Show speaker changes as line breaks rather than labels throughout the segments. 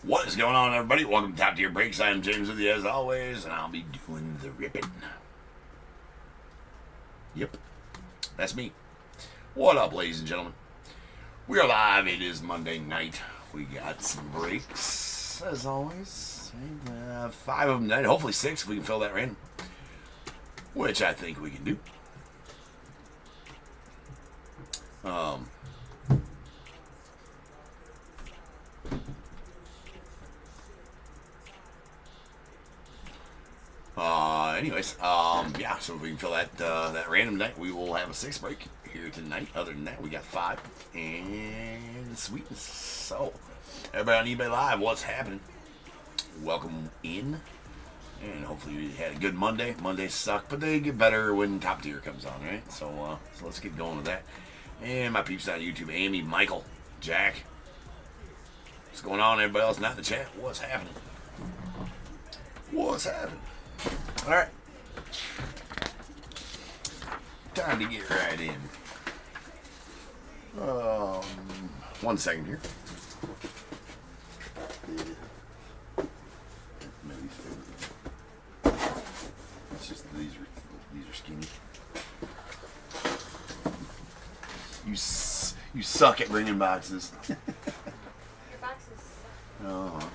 What is going on, everybody? Welcome to Top Tier Breaks. I am James with you as always, and I'll be doing the ripping. Yep, that's me. What up, ladies and gentlemen? We are live. It is Monday night. We got some breaks, as always. 5 of them tonight. Hopefully 6 if we can fill that random, which I think we can do. Yeah, so if we can fill that random night, we will have a 6 break here tonight. Other than that, we got 5 and sweetness. So, everybody on eBay Live, what's happening? Welcome in, and hopefully you had a good Monday. Mondays suck, but they get better when Top Tier comes on, right? So let's get going with that. And my peeps on YouTube, Amy, Michael, Jack. What's going on, everybody else not in the chat? What's happening? What's happening? All right. Time to get right in. 1 second here. It's just these are skinny. You suck at bringing boxes.
Your boxes suck.
Oh.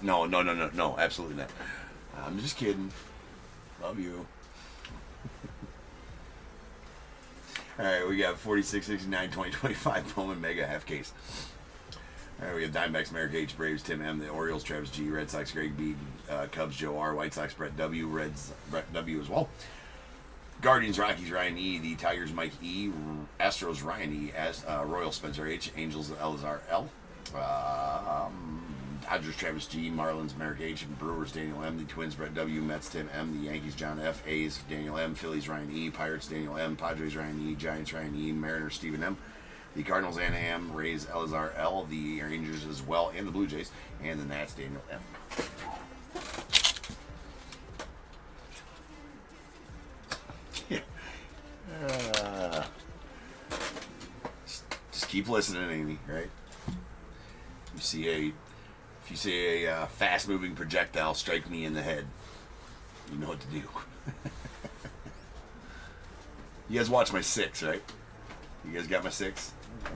No, absolutely not. I'm just kidding. Love you. Alright, we got 46, 69, 20, 25 Bowman Mega half case. Alright, we have Diamondbacks, Merrick H, Braves, Tim M, the Orioles, Travis G, Red Sox, Greg B, Cubs, Joe R, White Sox, Brett W, Reds, Brett W as well. Guardians, Rockies, Ryan E, the Tigers, Mike E, Astros, Ryan E, Royals, Spencer H, Angels, Elazar L, Dodgers, Travis G, Marlins, Merrick H, and Brewers, Daniel M, the Twins, Brett W, Mets, Tim M, the Yankees, John F, A's, Daniel M, Phillies, Ryan E, Pirates, Daniel M, Padres, Ryan E, Giants, Ryan E, Mariners, Stephen M, the Cardinals, Anna M, Rays, Elazar L, the Rangers as well, and the Blue Jays, and the Nats, Daniel M. Just keep listening, Amy, right? If you see a fast-moving projectile strike me in the head, you know what to do. You guys watch my 6, right? You guys got my 6? I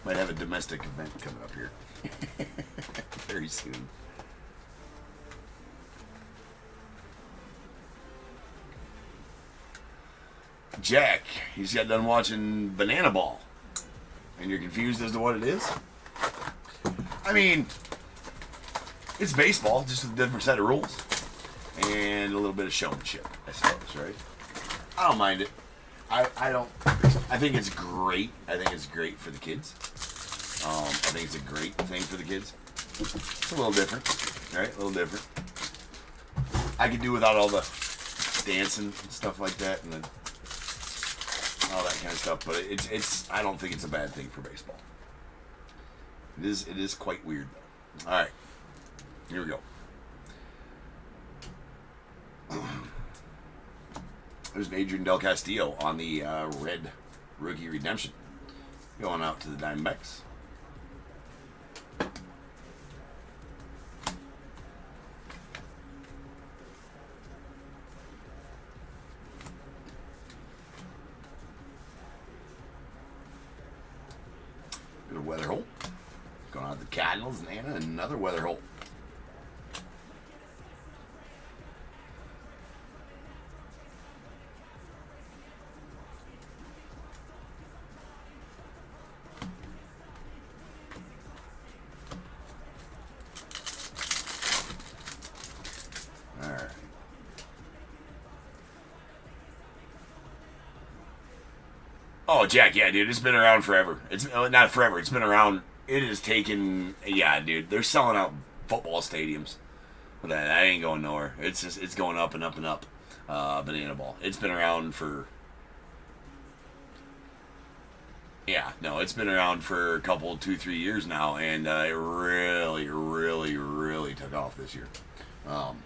might have a domestic event coming up here very soon. Jack, you just got done watching Banana Ball, and you're confused as to what it is? I mean, it's baseball, just with a different set of rules and a little bit of showmanship, I suppose, right? I don't mind it. I think it's great. I think it's great for the kids. I think it's a great thing for the kids. It's a little different, right? A little different. I could do without all the dancing and stuff like that and all that kind of stuff, but it's. I don't think it's a bad thing for baseball. It is quite weird, though. All right, here we go. There's an Adrian Del Castillo on the red rookie redemption, going out to the Diamondbacks. Good weather hole. Going out the Cardinals and Anna, another weather hole. All right. Oh, Jack, yeah, dude, it's been around forever. It's not forever. It's been around. It has taken, yeah, dude. They're selling out football stadiums. But that ain't going nowhere. It's going up and up and up. Banana Ball. It's been around for, yeah, no, it's been around for a couple, 2-3 years now, and it really took off this year. So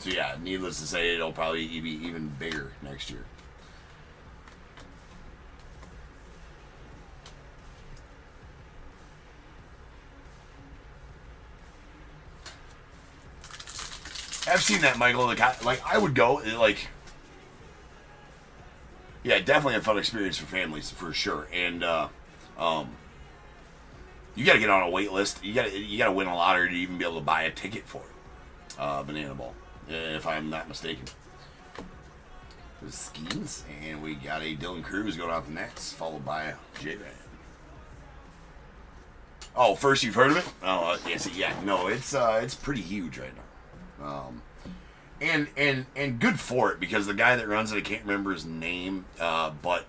yeah, needless to say, it'll probably be even bigger next year. I've seen that, Michael. Like I would go. Like, yeah, definitely a fun experience for families for sure. And you got to get on a wait list. You got to win a lottery to even be able to buy a ticket for it. Banana Ball, if I'm not mistaken. There's schemes, and we got a Dylan Cruz going out the next, followed by a J-Van. Oh, first you've heard of it? Oh, yes, yeah. No, it's pretty huge right now. And good for it, because the guy that runs it, I can't remember his name, but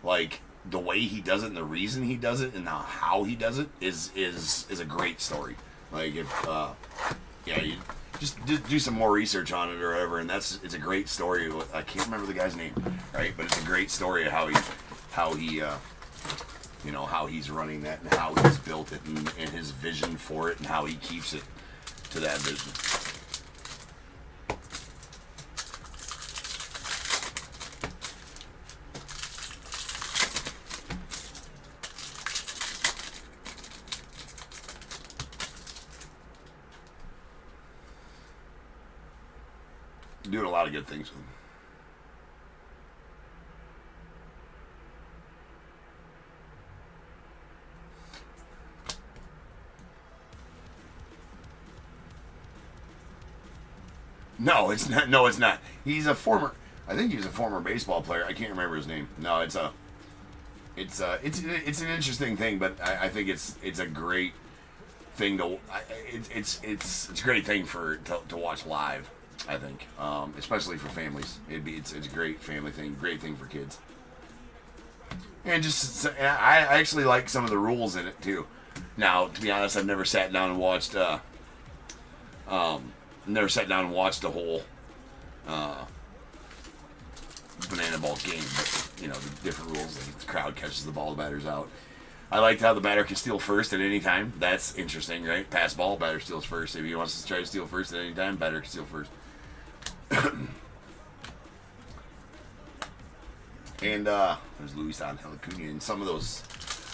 like the way he does it and the reason he does it and how he does it is a great story. Like if yeah, you just do some more research on it or whatever, and it's a great story. I can't remember the guy's name, right? But it's a great story of how he you know, how he's running that and how he's built it and his vision for it and how he keeps it to that vision. Doing a lot of good things with him. No, it's not. No, it's not. He's a former. I think he was a former baseball player. I can't remember his name. No, it's an interesting thing, but I think it's a great thing to. It's a great thing to watch live. I think, especially for families, it's a great family thing, great thing for kids. And I actually like some of the rules in it too. Now, to be honest, I've never sat down and watched a whole Banana Ball game, but you know, the different rules, like the crowd catches the ball, the batter's out. I liked how the batter can steal first at any time. That's interesting, right? Pass ball, batter steals first. If he wants to try to steal first at any time, batter can steal first. And there's Luis Angel Acuna, and some of those,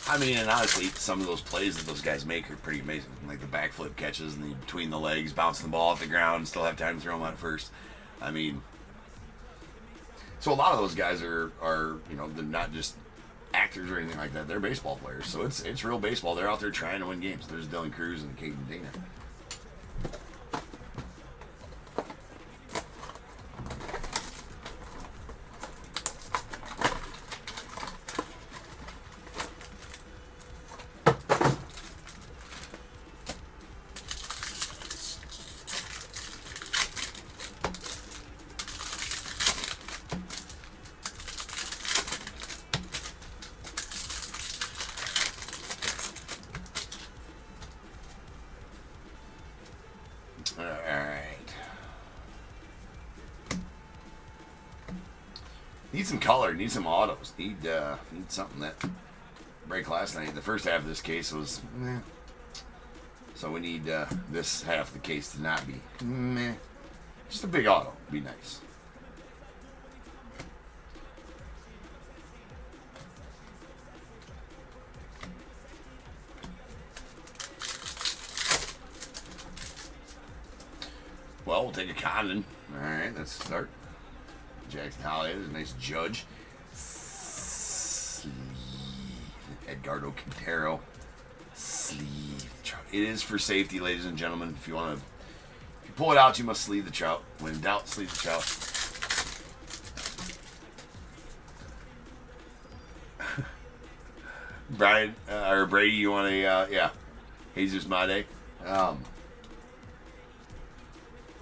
I mean, and honestly, some of those plays that those guys make are pretty amazing. Like the backflip catches and the between the legs, bouncing the ball off the ground, and still have time to throw them out first. I mean, so a lot of those guys are you know, they're not just actors or anything like that. They're baseball players, so it's real baseball. They're out there trying to win games. There's Dylan Cruz and Caden Dana. Need some color, need some autos, need something that break last night. The first half of this case was meh. So we need this half of the case to not be meh. Just a big auto would be nice. Well, we'll take a Condon. Alright, let's start. Jackson Holliday is a nice judge. Sleeve. Edgardo Quintero. Sleeve. It is for safety, ladies and gentlemen. If you pull it out, you must sleeve the trout. When in doubt, sleeve the trout. Brian or Brady, you want a yeah, Jesus Made.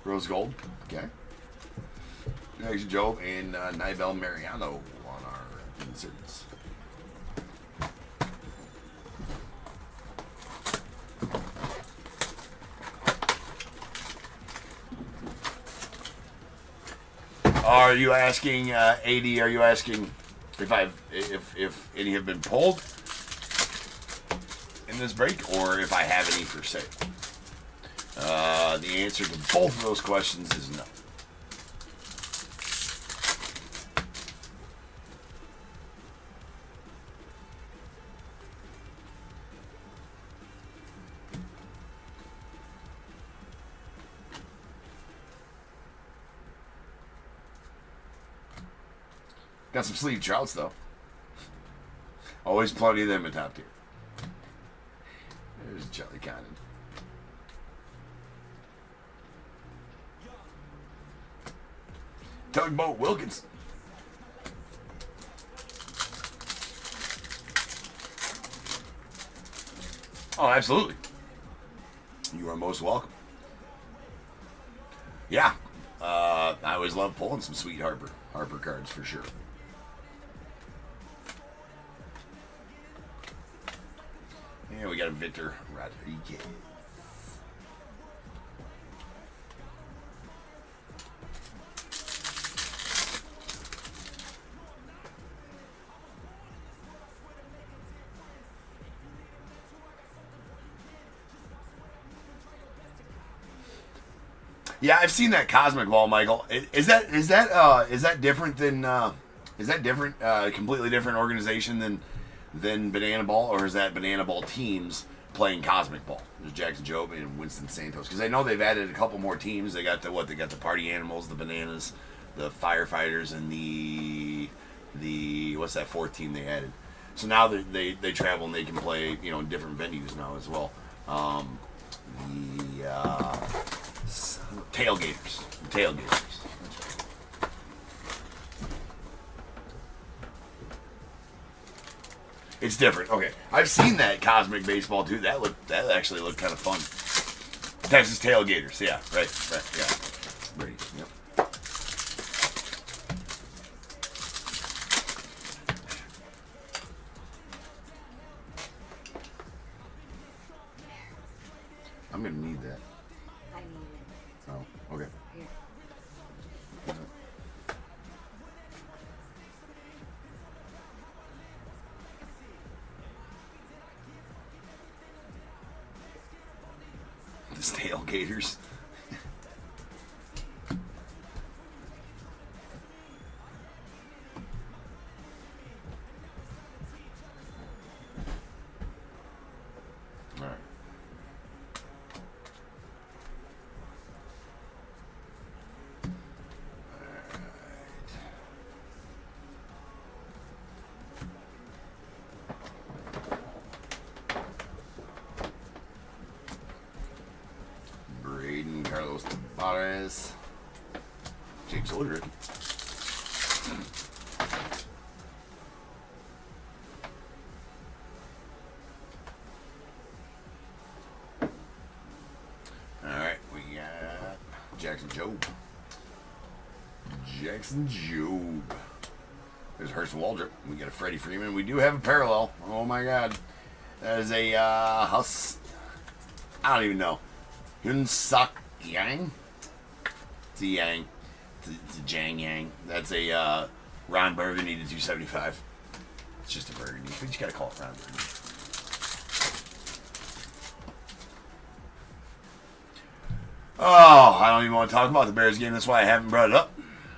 Rose gold. Okay. Next, Job and Nibel Mariano on our inserts. Are you asking, AD? Are you asking if any have been pulled in this break, or if I have any for sale? The answer to both of those questions is no. Got some sleeve trouts, though. Always plenty of them in top tier. There's Jelly Cannon. Tugboat Wilkinson. Oh, absolutely. You are most welcome. Yeah. I always love pulling some sweet Harper cards for sure. And we got a Victor Rodriguez. Yeah, I've seen that cosmic ball, Michael. Is that different than completely different organization than Banana Ball, or is that Banana Ball teams playing cosmic ball? There's Jackson Jobe and Winston Santos, because I know they've added a couple more teams. They got the party animals, the bananas, the firefighters, and the what's that fourth team they added? So now they travel and they can play in different venues now as well. Tailgaters. That's right. It's different. Okay, I've seen that cosmic baseball too. That actually looked kind of fun. Texas Tailgaters. Yeah, right. Yeah, Brady. Yep. I'm gonna need that.
I need it.
Oh, okay.
Here.
The Tailgaters. All right. Braden Carlos Tavares. James Woodruff. Alright, we got Jackson Jobe. There's Hurst Waldrop. We got a Freddie Freeman. We do have a parallel. Oh my god. That is a Hus. I don't even know. Hyun Suk Yang? It's a Yang. It's a Jang Yang. That's a Ron Burgundy to 275. It's just a Burgundy. But you gotta call it Ron Burgundy. Oh, I don't even want to talk about the Bears game. That's why I haven't brought it up,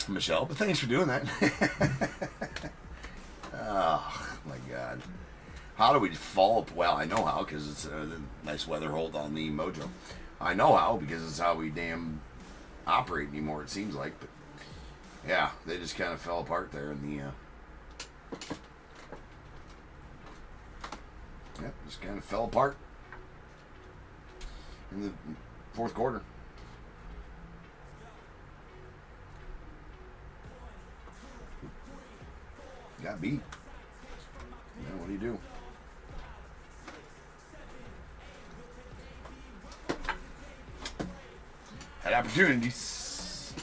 Michelle. But thanks for doing that. Oh, my God. How do we follow up? Well, I know how, because it's a nice weather hold on the Mojo. I know how, because it's how we damn operate anymore, it seems like. But, yeah, they just kind of fell apart there in the... Yep, just kind of fell apart in the fourth quarter. Got beat. Yeah, what do you do? Had opportunities.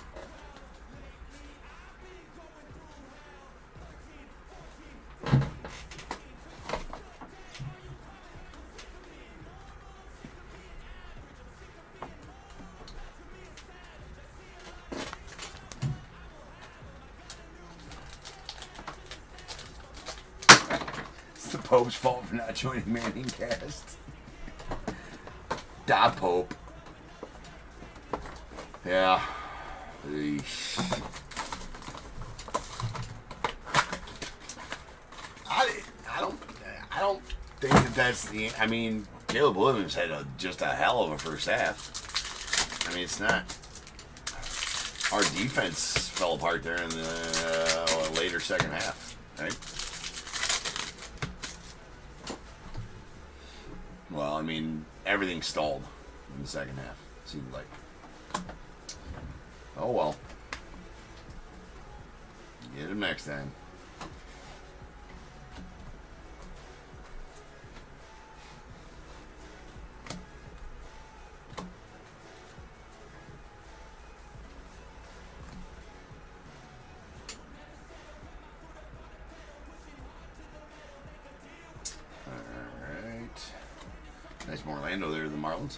It's the Pope's fault for not joining Manning Cast. Da Pope. Yeah. I don't think that's the. I mean, Caleb Williams had just a hell of a first half. I mean, it's not. our defense fell apart there in the later second half, right? Well, I mean, everything stalled in the second half, seemed like. Oh, well. Get him next time. Nice more Orlando there, the Marlins.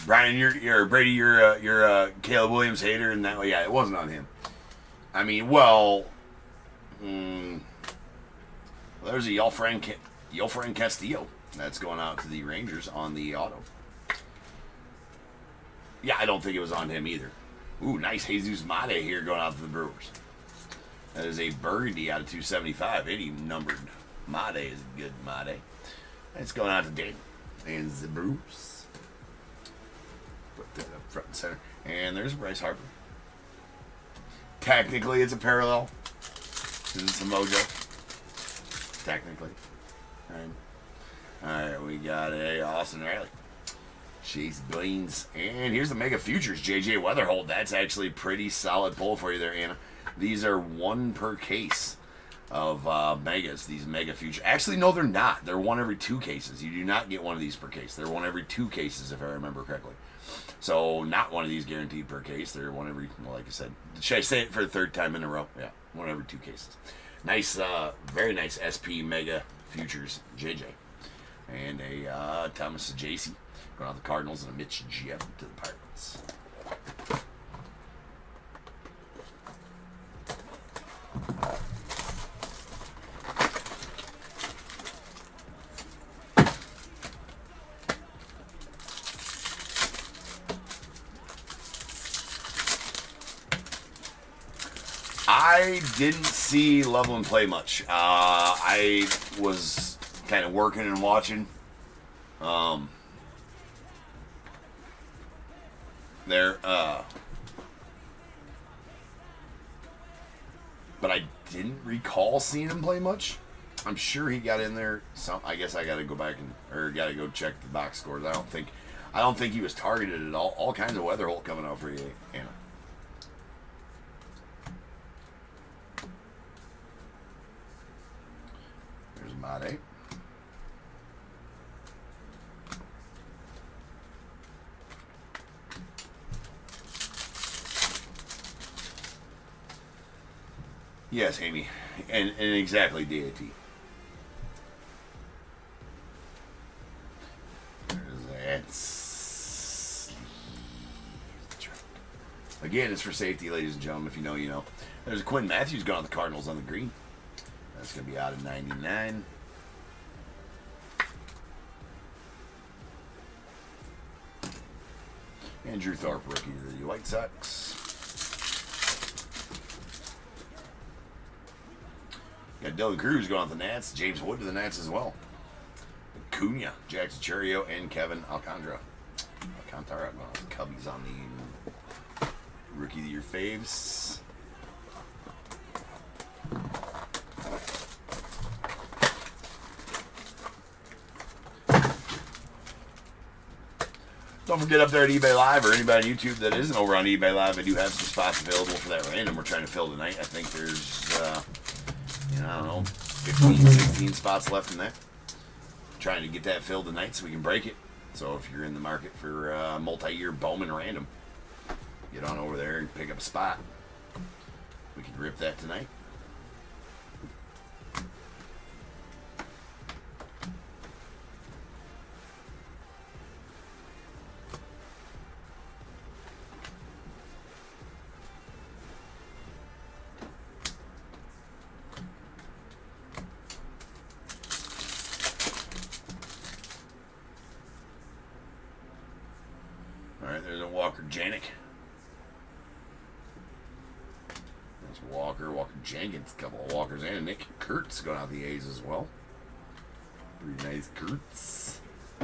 Brian, you're Brady, you're Caleb Williams hater, and that yeah, it wasn't on him. I mean, well, there's a Yelfren Castillo that's going out to the Rangers on the auto. Yeah, I don't think it was on him either. Ooh, nice Jesus Mate here going out to the Brewers. That is a burgundy out of 275. Any numbered Mate is a good Mate. It's going out to Dave and the Brewers. Put that up front and center. And there's Bryce Harper. Technically, it's a parallel. It's a mojo. Technically. All right, we got a Austin Riley. Chase Blaines. And here's the Mega Futures, JJ Weatherholt. That's actually a pretty solid pull for you there, Anna. These are one per case of Megas, these Mega Futures. Actually, no, they're not. They're one every 2 cases. You do not get one of these per case. They're one every 2 cases, if I remember correctly. So, not one of these guaranteed per case. They're one every, well, like I said. Should I say it for the 3rd time in a row? Yeah, one every 2 cases. Nice, very nice SP Mega Futures, JJ. And a Thomas J.C. going out the Cardinals, and a Mitch Jeff to the Pirates. I didn't see Loveland play much. I was kind of working and watching. But I didn't recall seeing him play much. I'm sure he got in there. I guess I got to go back or got to go check the box scores. I don't think he was targeted at all. All kinds of Weatherholt coming out for you, Anna. There's Mate. Yes, Amy, and exactly DAT. There's that. Again, it's for safety, ladies and gentlemen. If you know, you know. There's a Quinn Matthews going on the Cardinals on the green. That's going to be out of 99. And Drew Thorpe, rookie of the White Sox. Got Dylan Cruz going on the Nats. James Wood to the Nats as well. Cunha, Jackson Churio, and Kevin Alcantara. Alcantara, well, Cubbies on the Rookie of the Year faves. Don't forget up there at eBay Live, or anybody on YouTube that isn't over on eBay Live, I do have some spots available for that random we're trying to fill tonight. I think there's, I don't know, 15, 16 spots left in there. Trying to get that filled tonight so we can break it. So if you're in the market for a multi-year BOWMAN random, get on over there and pick up a spot. We can rip that tonight. Alright, there's a Walker Janik. There's Walker, Walker Jenkins, a couple of Walkers, and Nick Kurtz going out the A's as well. Pretty nice Kurtz.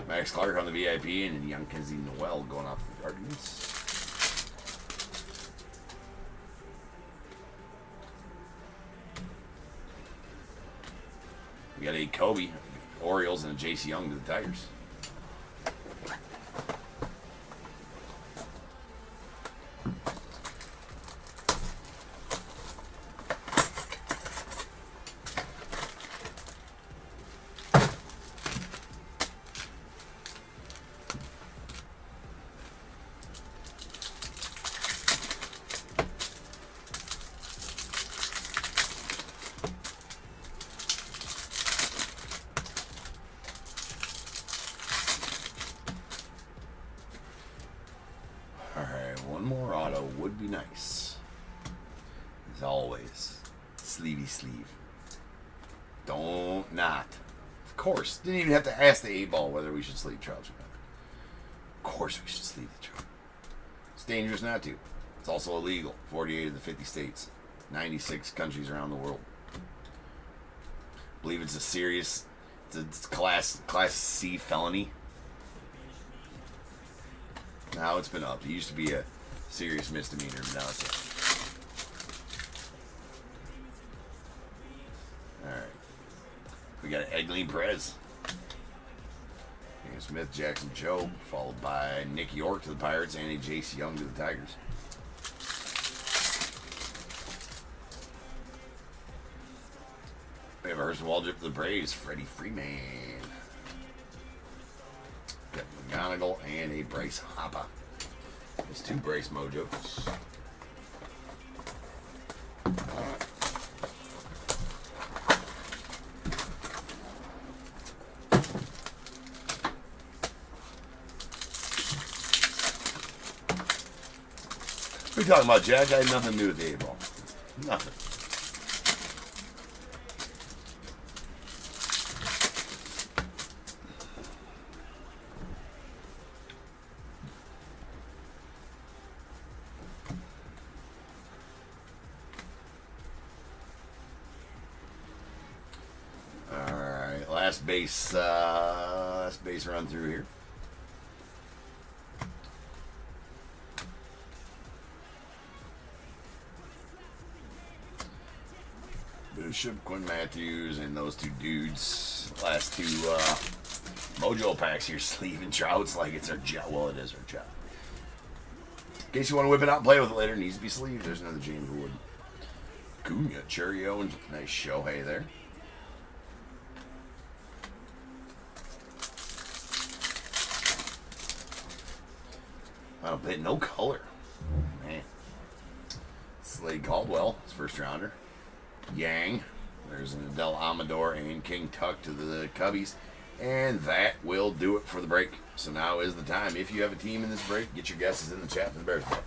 Max Clark on the VIP, and then young Kenzie Noel going out the Guardians. We got a Kobe, Orioles, and a J.C. Young to the Tigers. One more auto would be nice. As always, sleevey sleeve. Don't not. Of course, didn't even have to ask the 8-ball whether we should sleeve Trout or not. Of course we should sleeve the Trout. It's dangerous not to. It's also illegal. 48 of the 50 states. 96 countries around the world. I believe it's a serious, it's a class C felony. Now it's been upped. It used to be a serious misdemeanor, but now it's up. Alright. We got Egleen Perez. Smith, Jackson Joe, followed by Nick York to the Pirates and a J.C. Young to the Tigers. We have a Hurston Waldrop to the Braves, Freddie Freeman. Got McGonigal and a Bryce Hopper. There's 2 Bryce Mojos. What are you talking about, Jack? I had nothing to do with the 8-ball. Nothing. Alright, last base run through here. Bishop, Quinn Matthews, and those 2 dudes. Last 2 Mojo packs here, sleeve and Trouts like it's our job. Well, it is our job. In case you want to whip it out and play with it later, it needs to be sleeved. There's another James Wood. Cunha, Cheerio, and nice Shohei there. Oh, but no color. Man. Slade Caldwell, his first rounder. Yang. There's an Adele Amador and King Tuck to the Cubbies. And that will do it for the break. So now is the time. If you have a team in this break, get your guesses in the chat for the Bears break.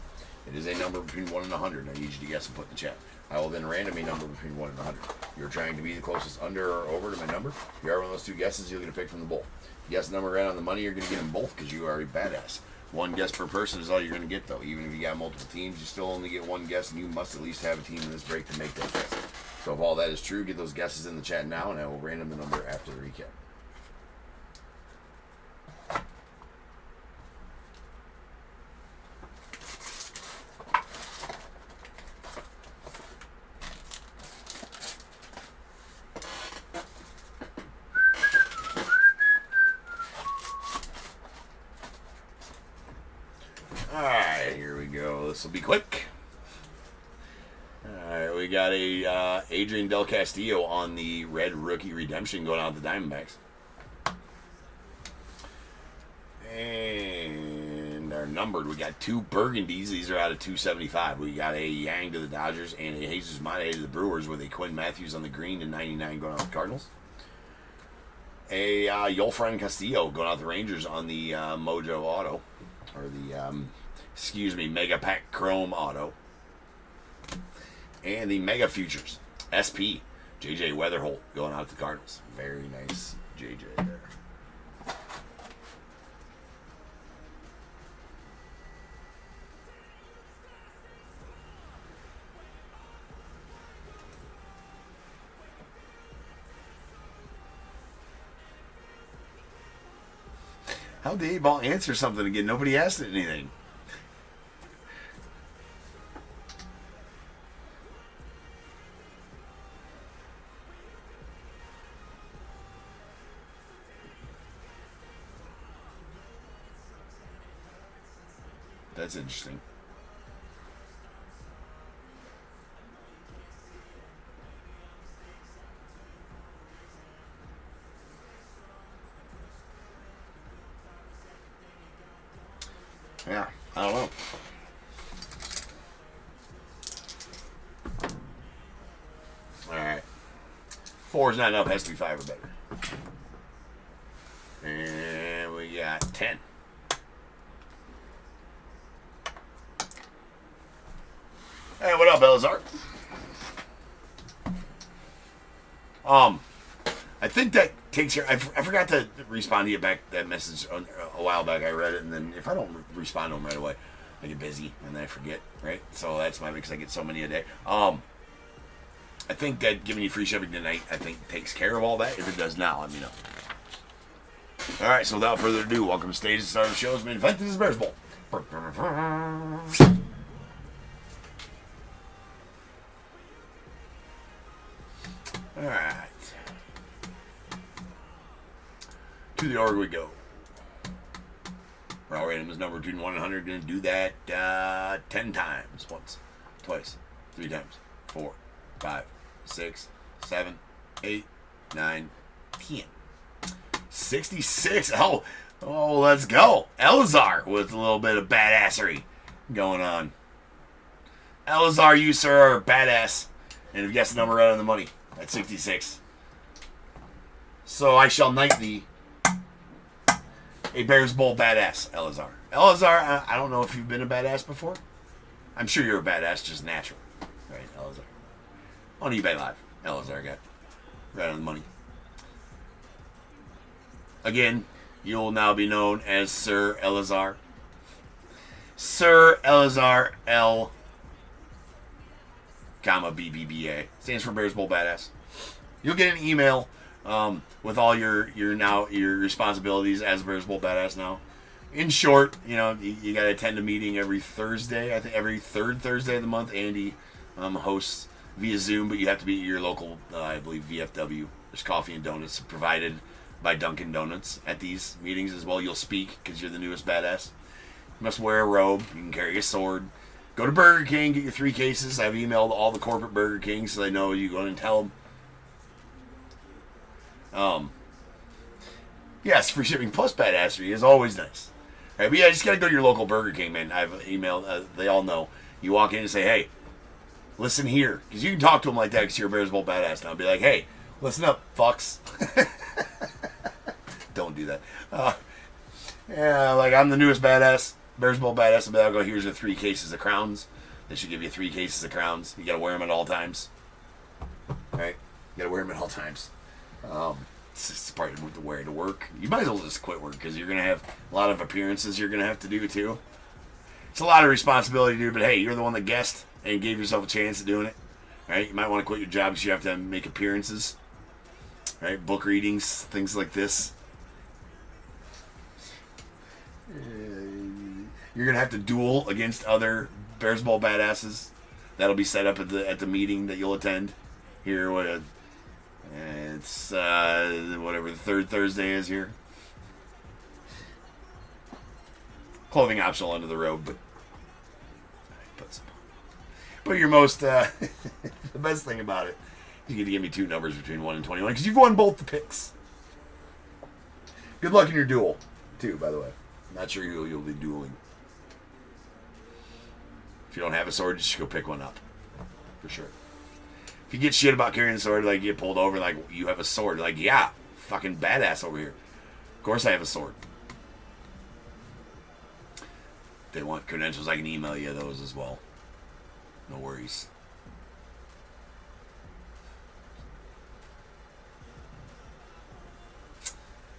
It is a number between 1 and 100. I need you to guess and put in the chat. I will then random a number between 1 and 100. You're trying to be the closest under or over to my number. If you are one of those 2 guesses, you're going to pick from the bowl. Guess number right on the money, you're going to get them both because you are a badass. 1 guess per person is all you're going to get, though. Even if you got multiple teams, you still only get 1 guess, and you must at least have a team in this break to make that guess. So if all that is true, get those guesses in the chat now, and I will random the number after the recap. Alright, here we go. This will be quick. Alright, we got a Adrian Del Castillo on the red rookie redemption going out the Diamondbacks. And our numbered, we got 2 burgundies. These are out of 275. We got a Yang to the Dodgers and a Jesus Mate to the Brewers with a Quinn Matthews on the green and 99 going out the Cardinals. A Yolfran Castillo going out the Rangers on the Mojo Auto. Or the, Mega Pack Chrome Auto. And the Mega Futures SP JJ Weatherholt going out to the Cardinals. Very nice JJ there. How did 8-Ball answer something again? Nobody asked it anything. That's interesting. Yeah, I don't know. Alright. 4 is not enough, has to be 5 or better. And we got 10. Hey, what up, Elazar? I think that takes care. I forgot to respond to you back that message a while back. I read it, and then if I don't respond to them right away, I get busy and then I forget. Right, so that's my because I get so many a day. I think that giving you free shipping tonight, I think takes care of all that. If it does not, let me know. All right, so without further ado, welcome to stage the start of the show's main event. This is Bears Bowl. All right. To the org we go. Raw random is number between 1 and 100. Going to do that 10 times. Once, twice, 3 times, 4, 5, 6, 7, 8, 9, 10. 66. Oh, let's go. Elazar with a little bit of badassery going on. Elazar, you, sir, are badass. And if you guessed the number right on the money at 66. So I shall knight thee a Bears Bowl badass, Elazar. Elazar, I don't know if you've been a badass before. I'm sure you're a badass, just natural. Right, Elazar. On eBay Live, Elazar got right on the money. Again, you'll now be known as Sir Elazar. Sir Elazar L, comma BBBA. Stands for Bears Bowl Badass. You'll get an email with all your responsibilities as Bears Bowl Badass now. In short, you got to attend a meeting every Thursday. I think every third Thursday of the month. Andy hosts via Zoom, but you have to be at your local, I believe, VFW. There's coffee and donuts provided by Dunkin' Donuts at these meetings as well. You'll speak because you're the newest badass. You must wear a robe. You can carry a sword. Go to Burger King, get your 3 cases. I've emailed all the corporate Burger Kings so they know you go in and tell them. Yes, free shipping plus badassery is always nice. All right, but yeah, just got to go to your local Burger King, man. I've emailed, they all know. You walk in and say, hey, listen here. Because you can talk to them like that because you're a Bears Bowl badass now. Be like, hey, listen up, fucks. Don't do that. Yeah, like I'm the newest badass, Bears Bowl badass. I'll go, here's your 3 cases of crowns. They should give you 3 cases of crowns. You got to wear them at all times. All right? You got to wear them at all times. It's part of the wear to work. You might as well just quit work because you're going to have a lot of appearances you're going to have to do too. It's a lot of responsibility, dude, but hey, you're the one that guessed and gave yourself a chance at doing it. Right? You might want to quit your job because you have to make appearances. Right? Book readings, things like this. You're going to have to duel against other Bears Bowl badasses. That'll be set up at the meeting that you'll attend here. It's whatever the 3rd Thursday is here. Clothing optional under the robe, but your most the best thing about it, you get to give me 2 numbers between 1 and 21 because you've won both the picks. Good luck in your duel, too. By the way, not sure who you'll be dueling. If you don't have a sword, just go pick one up for sure. If you get shit about carrying a sword, like you get pulled over, like you have a sword, like yeah, fucking badass over here. Of course I have a sword. If they want credentials, I can email you those as well. No worries.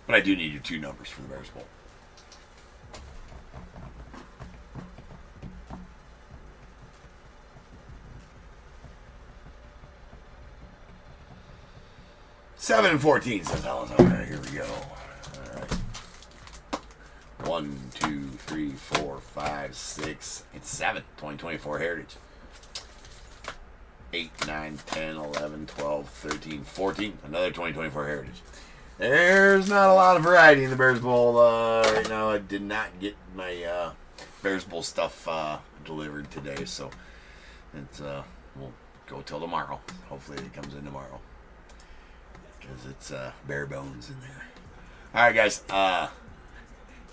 But I do need your 2 numbers for the Bears Bowl. $7 and 14 says Alice. Okay, here we go. All right. 1, 2, 3, 4, 5, 6, it's 7. 2024 Heritage. 8, 9, 10, 11, 12, 13, 14. Another 2024 Heritage. There's not a lot of variety in the Bears Bowl right now. I did not get my Bears Bowl stuff delivered today, so it's we'll go till tomorrow. Hopefully it comes in tomorrow because it's bare bones in there. All right, guys.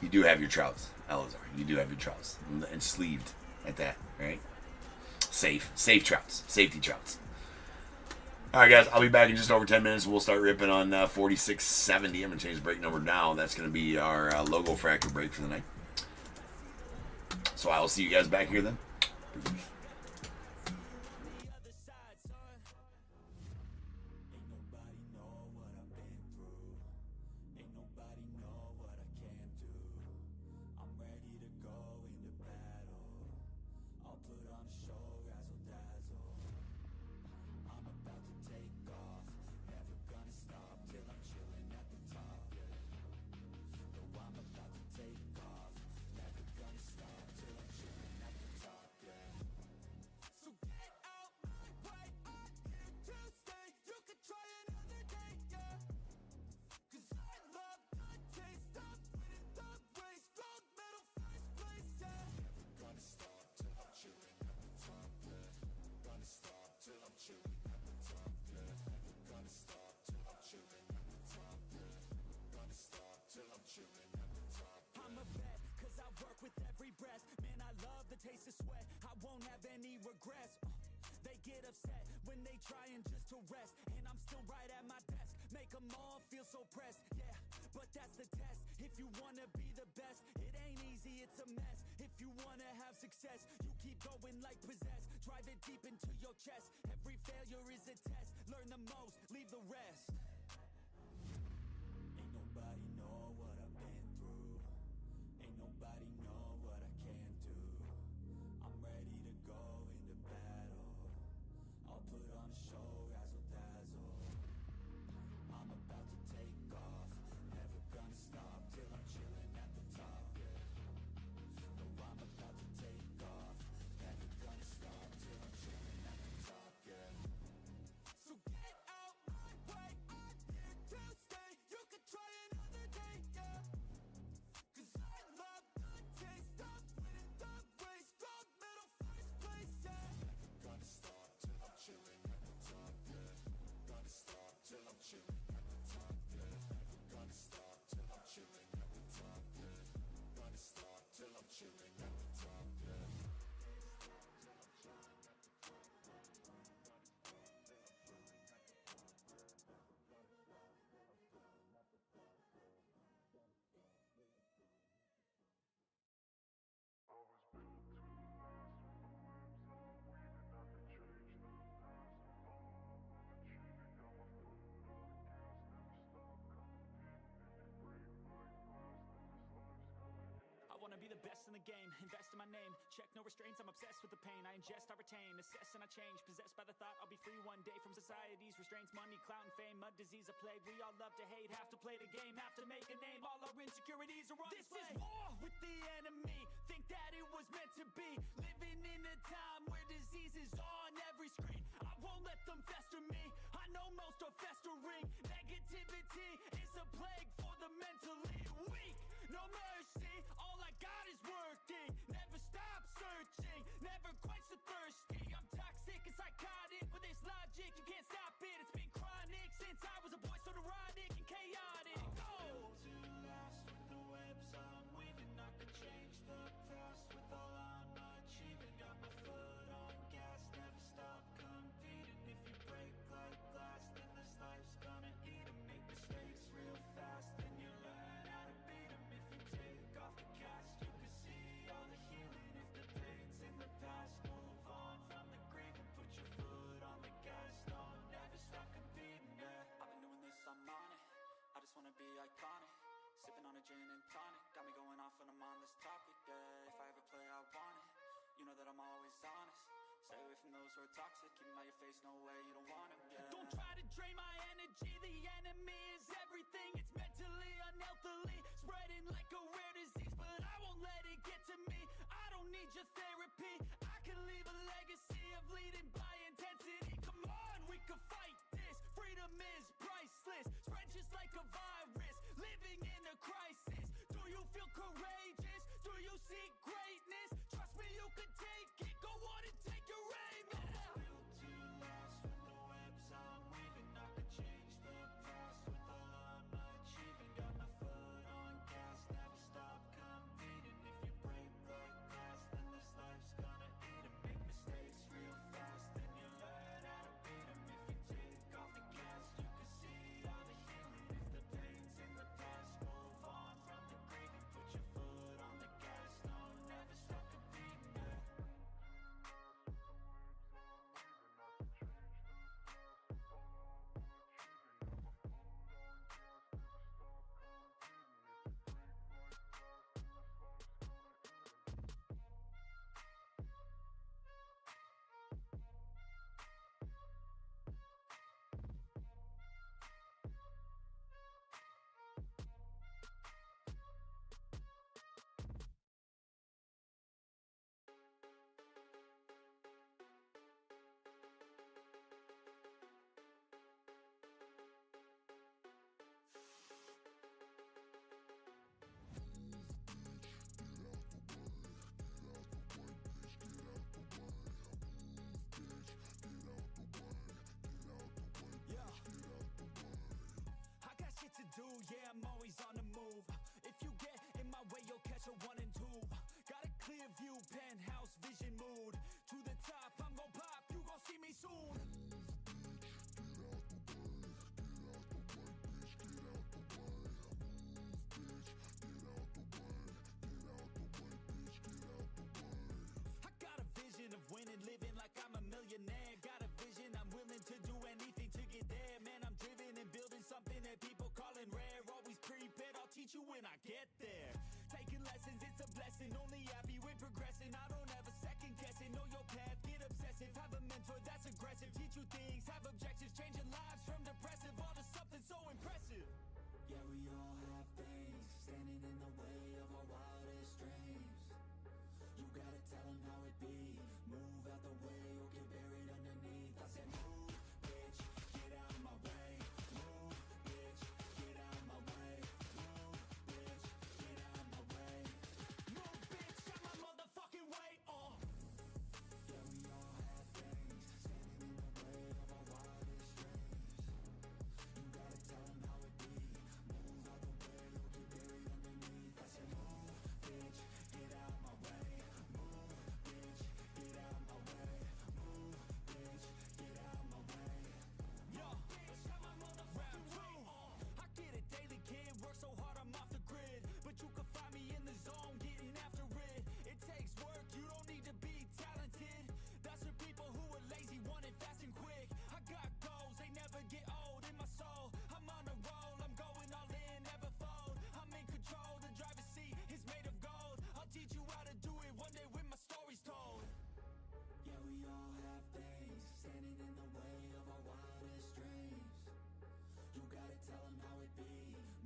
You do have your trouts, Elazar. You do have your trouts, and sleeved at that, right? Safe trouts, safety trouts. All right, guys. I'll be back in just over 10 minutes. We'll start ripping on 4670. I'm gonna change the break number now. That's gonna be our LOGOFRACTOR break for the night. So I will see you guys back here then. Peace.
Taste of sweat, I won't have any regrets. They get upset when they trying just to rest, and I'm still right at my desk. Make them all feel so pressed, yeah, but that's the test. If you wanna be the best, it ain't easy, it's a mess. If you wanna have success, you keep going like possessed. Drive it deep into your chest. Every failure is a test. Learn the most, leave the rest. Ain't nobody know what I've been through. Ain't nobody know what I can do. I'm ready to go into battle. I'll put on a show, razzle dazzle. I'm about to take off, never gonna stop till I'm chilling at the top, yeah. No, I'm about to take off, never gonna stop till I'm chilling at the top, yeah. So get out my way, I'm here to stay. You could try another day, yeah. Cause I love the taste of winning the race. Gold medal, first place, yeah. Never gonna stop till I'm chilling at the top, yeah. Gonna stop till I'm chilling at the top, yeah. Never gonna stop till I'm chilling at the top, yeah. Gonna stop till I'm chilling at the top, yeah. I wanna be the best in the game, invest in my name. Check no restraints, I'm obsessed with the pain. I ingest, I retain, assess and I change. Possessed by the thought I'll be free one day from society's restraints. Money, clout and fame, mud, disease, a plague. We all love to hate, have to play the game, have to make a name. All our insecurities are on display. This is war with the enemy, think that it was meant to be. Living in a time where disease is on every screen. I won't let them fester me, I know most are festering. Negativity is a plague for the mentally weak. No mercy, all I got is working. Never stop searching, never quench the thirsty. I'm toxic and psychotic, with this logic you can't stop it. It's been chronic since I was a boy, so neurotic and chaotic. Oh, to last with the webs I'm weaving. I could change the past with all I'm achieving. Got my foot on gas, never stop competing. If you break like glass, then this life's gonna eat 'em. Make mistakes real fast, then you learn how to beat 'em. If you take off the cast, you can see all the healing. If the pain's in the past, move on from the grave and put your foot on the gas. No, never stop competing, yeah. I've been doing this, I'm on it. I just wanna be iconic. Sipping on a gin and tonic, got me going off when I'm on this topic, yeah. If I ever play, I want it. You know that I'm always honest. Stay away from those who are toxic. Keep 'em out your face, no way, you don't want 'em, yeah. Don't try to drain my energy. The enemy is everything. It's mentally, unhealthily, spreading like a rare disease. But need your therapy. I can leave a legacy of leading by intensity. Come on, we can fight this. Freedom is priceless. Spread just like a virus. Living in a crisis. Do you feel courageous? Do you seek greatness? Trust me, you can take it. Go on and take your aim. Yeah. Built to last with the webs I'm weaving. I could change the past with all I'm achieving. Got my foot on gas, never stop competing. If you break like glass, then this life's gonna eat 'em. Make mistakes real fast, then you learn how to beat 'em. If you take off the gas, you can see all the healing. If the pain's in the past, move on from the grieving. Put your foot on the gas, no, never stop competing. Yeah. I got shit to do, yeah, I'm always on the move. If you get in my way, you'll catch a 1 and 2. Got a clear view, penthouse vision mood. To the top, I'm gon' pop, you gon' see me soon. I got a vision of winning, living like I'm a millionaire. Got a vision, I'm willing to do anything to get there. Man, I'm driven and building something that people calling rare. Always prepared, I'll teach you when I get there. Taking lessons, it's a blessing. Only happy with progressing. I don't ever second guess it. Know your path, get obsessive. Have a mentor that's aggressive. Teach you things, have objectives. Changing lives from depressive all to something so impressive. Yeah, we all have things standing in the way of our wildest dreams. You gotta tell them how it be. Move out the way or get buried underneath. I said move, bitch, get out of my way. Move, bitch, get out of my way. Move, bitch, get out of my way. Move, bitch, out my motherfucking way. Oh. Yeah, we all have things standing in the way of our wildest dreams. You gotta tell them how it be. Move out the way or get buried underneath. I said move, bitch, get out of my way. Move, bitch, get out of my way. Move, bitch, get out of my way. Yo, bitch, out my motherfucking way. I get it daily, kid. Work so hard, I'm off the grid. But you can find me in the zone, getting after it. It takes work, you don't need to be talented. That's for people who are lazy, want it fast and quick. I got goals, they never get old in my soul. I'm on a roll, I'm going all in, never fold. I'm in control, the driver's seat is made of gold. I'll teach you how to do it one day when my story's told. Yeah, we all have things standing in the way of our wildest dreams. You gotta tell them how it be.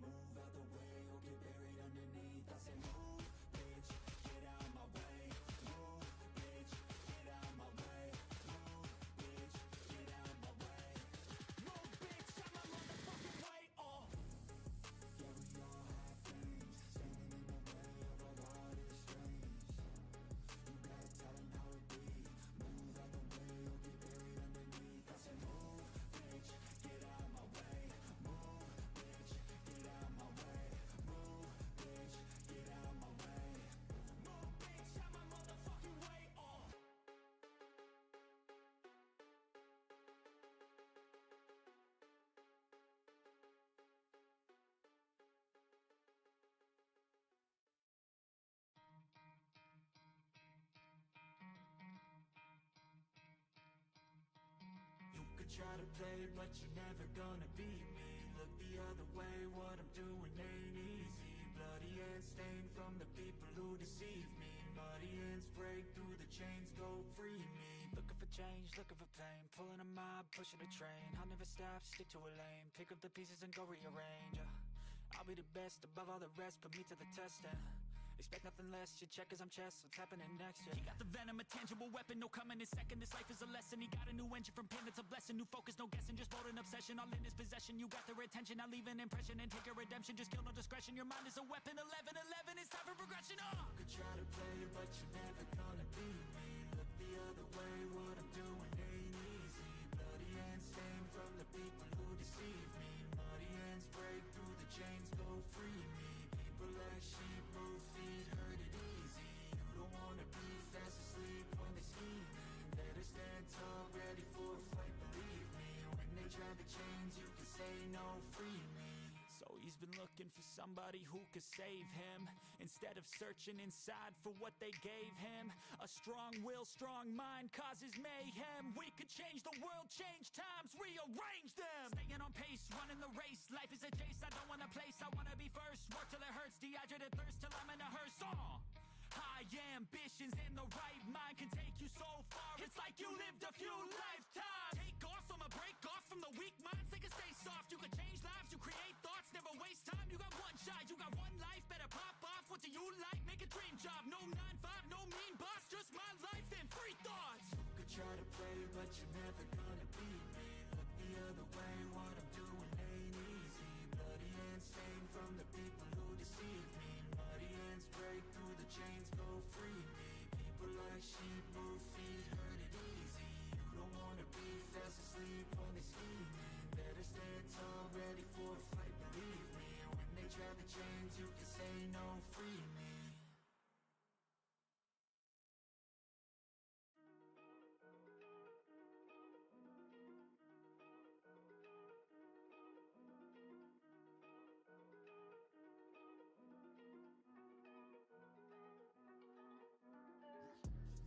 Move out the way or get buried underneath. I said move, bitch, get out of my way. Move, bitch, get out of my way. Move, bitch, get out of my way. Move, bitch, out my motherfucking way. Oh. Yeah, we all have things standing in the way of our wildest dreams. You gotta tell them how it be. Move out the way or get buried underneath. I said move, bitch, get out of my way. Move, bitch, get out of my way. Move, bitch, get out of my way. Move, bitch, out my motherfucking way. Oh. You could try to play, but you're never gonna beat me. Look the other way, what I'm doing ain't easy. Bloody hands stained from the people who deceive me. Muddy hands break through the chains, go free me. Looking for change, looking for pain. Pulling a mob, pushing a train. I'll never stop, stick to a lane. Pick up the pieces and go rearrange. I'll be the best above all the rest, put me to the test and Expect nothing less, you check as I'm chess, what's happening next, yeah. He got the venom, a tangible weapon, no coming in second. This life is a lesson, he got a new engine from pain, it's a blessing. New focus, no guessing, just bold and obsession. All in his possession, you got their attention. I leave an impression and take your redemption. Just kill no discretion, your mind is a weapon. 11-11, it's time for progression. Could try to play you, but you're never gonna beat me. Look the other way, what I'm doing ain't easy. Bloody hands stained from the people who deceive me. Muddy hands break through the chains, go free me. People like sheep move feet, hurt it easy. You don't wanna be fast asleep when they scheming. Better stand tall, ready for a fight, believe me. When they try to change, you can say no, free me. So he's been looking for somebody who could save him, instead of searching inside for what they gave him. A strong will, strong mind causes mayhem. We could change the world, change times, rearrange them. Staying on pace, running the race. Life is a chase, I don't want a place, I wanna be first. Work till it hurts, dehydrated thirst till I'm in a hearse. High ambitions in the right mind can take you so far. It's like you lived a few lifetimes. Take off from a break off from the weak minds. They can stay soft, you can change lives, you create thoughts, never waste time. You got one shot, you got one life, better pop off. What do you like? Make a dream job. No 9-5, no mean boss, just my life and free thoughts. You could try to play, but you're never gonna beat me. Look the other way, what I'm doing ain't easy. Bloody hands stained from the people who deceive me. Muddy hands break through the chains, go free me. People like sheep move feet, hurt it easy. You don't wanna be fast asleep when they scheming. Better stand tall, ready for a fight, believe me. When they try to change, you can say no, free me.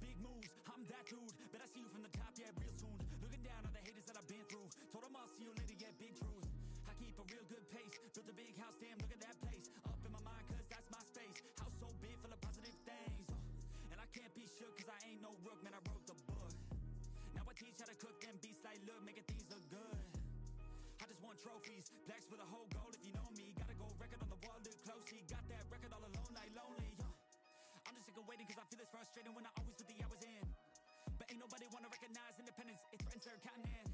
Big moves, I'm that dude. Bet I see you from the top, yeah, real soon. Looking down on the haters that I've been through. Told them I'll see you later, yeah, big truth. I keep a real good pace. Built a big house, damn, look at that place. Up in my mind, cause that's my space. House so big, full of positive things. And I can't be shook, cause I ain't no rook, man, I wrote the book. Now I teach how to cook them beats like, look, making things look good. I just want trophies, plaques with a whole goal if you know me. Got a gold record on the wall, look closely. Got that record all alone, like lonely. I'm just sick of waiting cause I feel it's frustrating when I always put the hours in. But ain't nobody wanna recognize independence, it threatens their continent.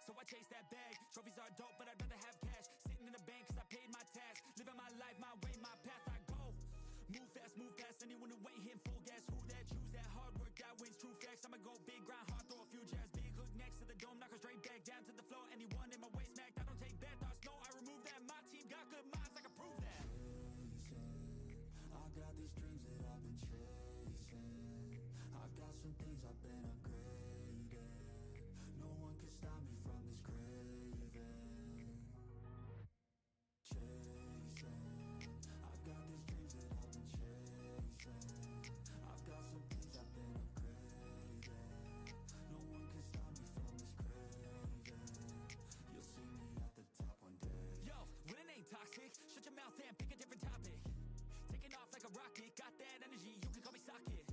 So I chase that bag, trophies are dope but I'd rather have cash. Sitting in the bank cause I paid my tax. Living my life, my way, my path, I go. Move fast, anyone who ain't hitting full gas. Who that choose that hard work, that wins, true facts. I'ma go big, grind hard, throw a few jabs. Big hook next to the dome, knock her straight back down to the floor. Anyone in my way smacked, I don't take bad thoughts, no, I remove that. My team got good minds, I can prove that. I got these dreams that I've been chasing. I got some things I've been upgrading. No one can stop me from this craving. Chasing. I've got these dreams that I've been chasing. I've got some things I've been upgrading. No one can stop me from this craving. You'll see me at the top one day. Yo, winning ain't toxic. Shut your mouth and pick a different topic. Taking off like a rocket, got that energy, you can call me socket.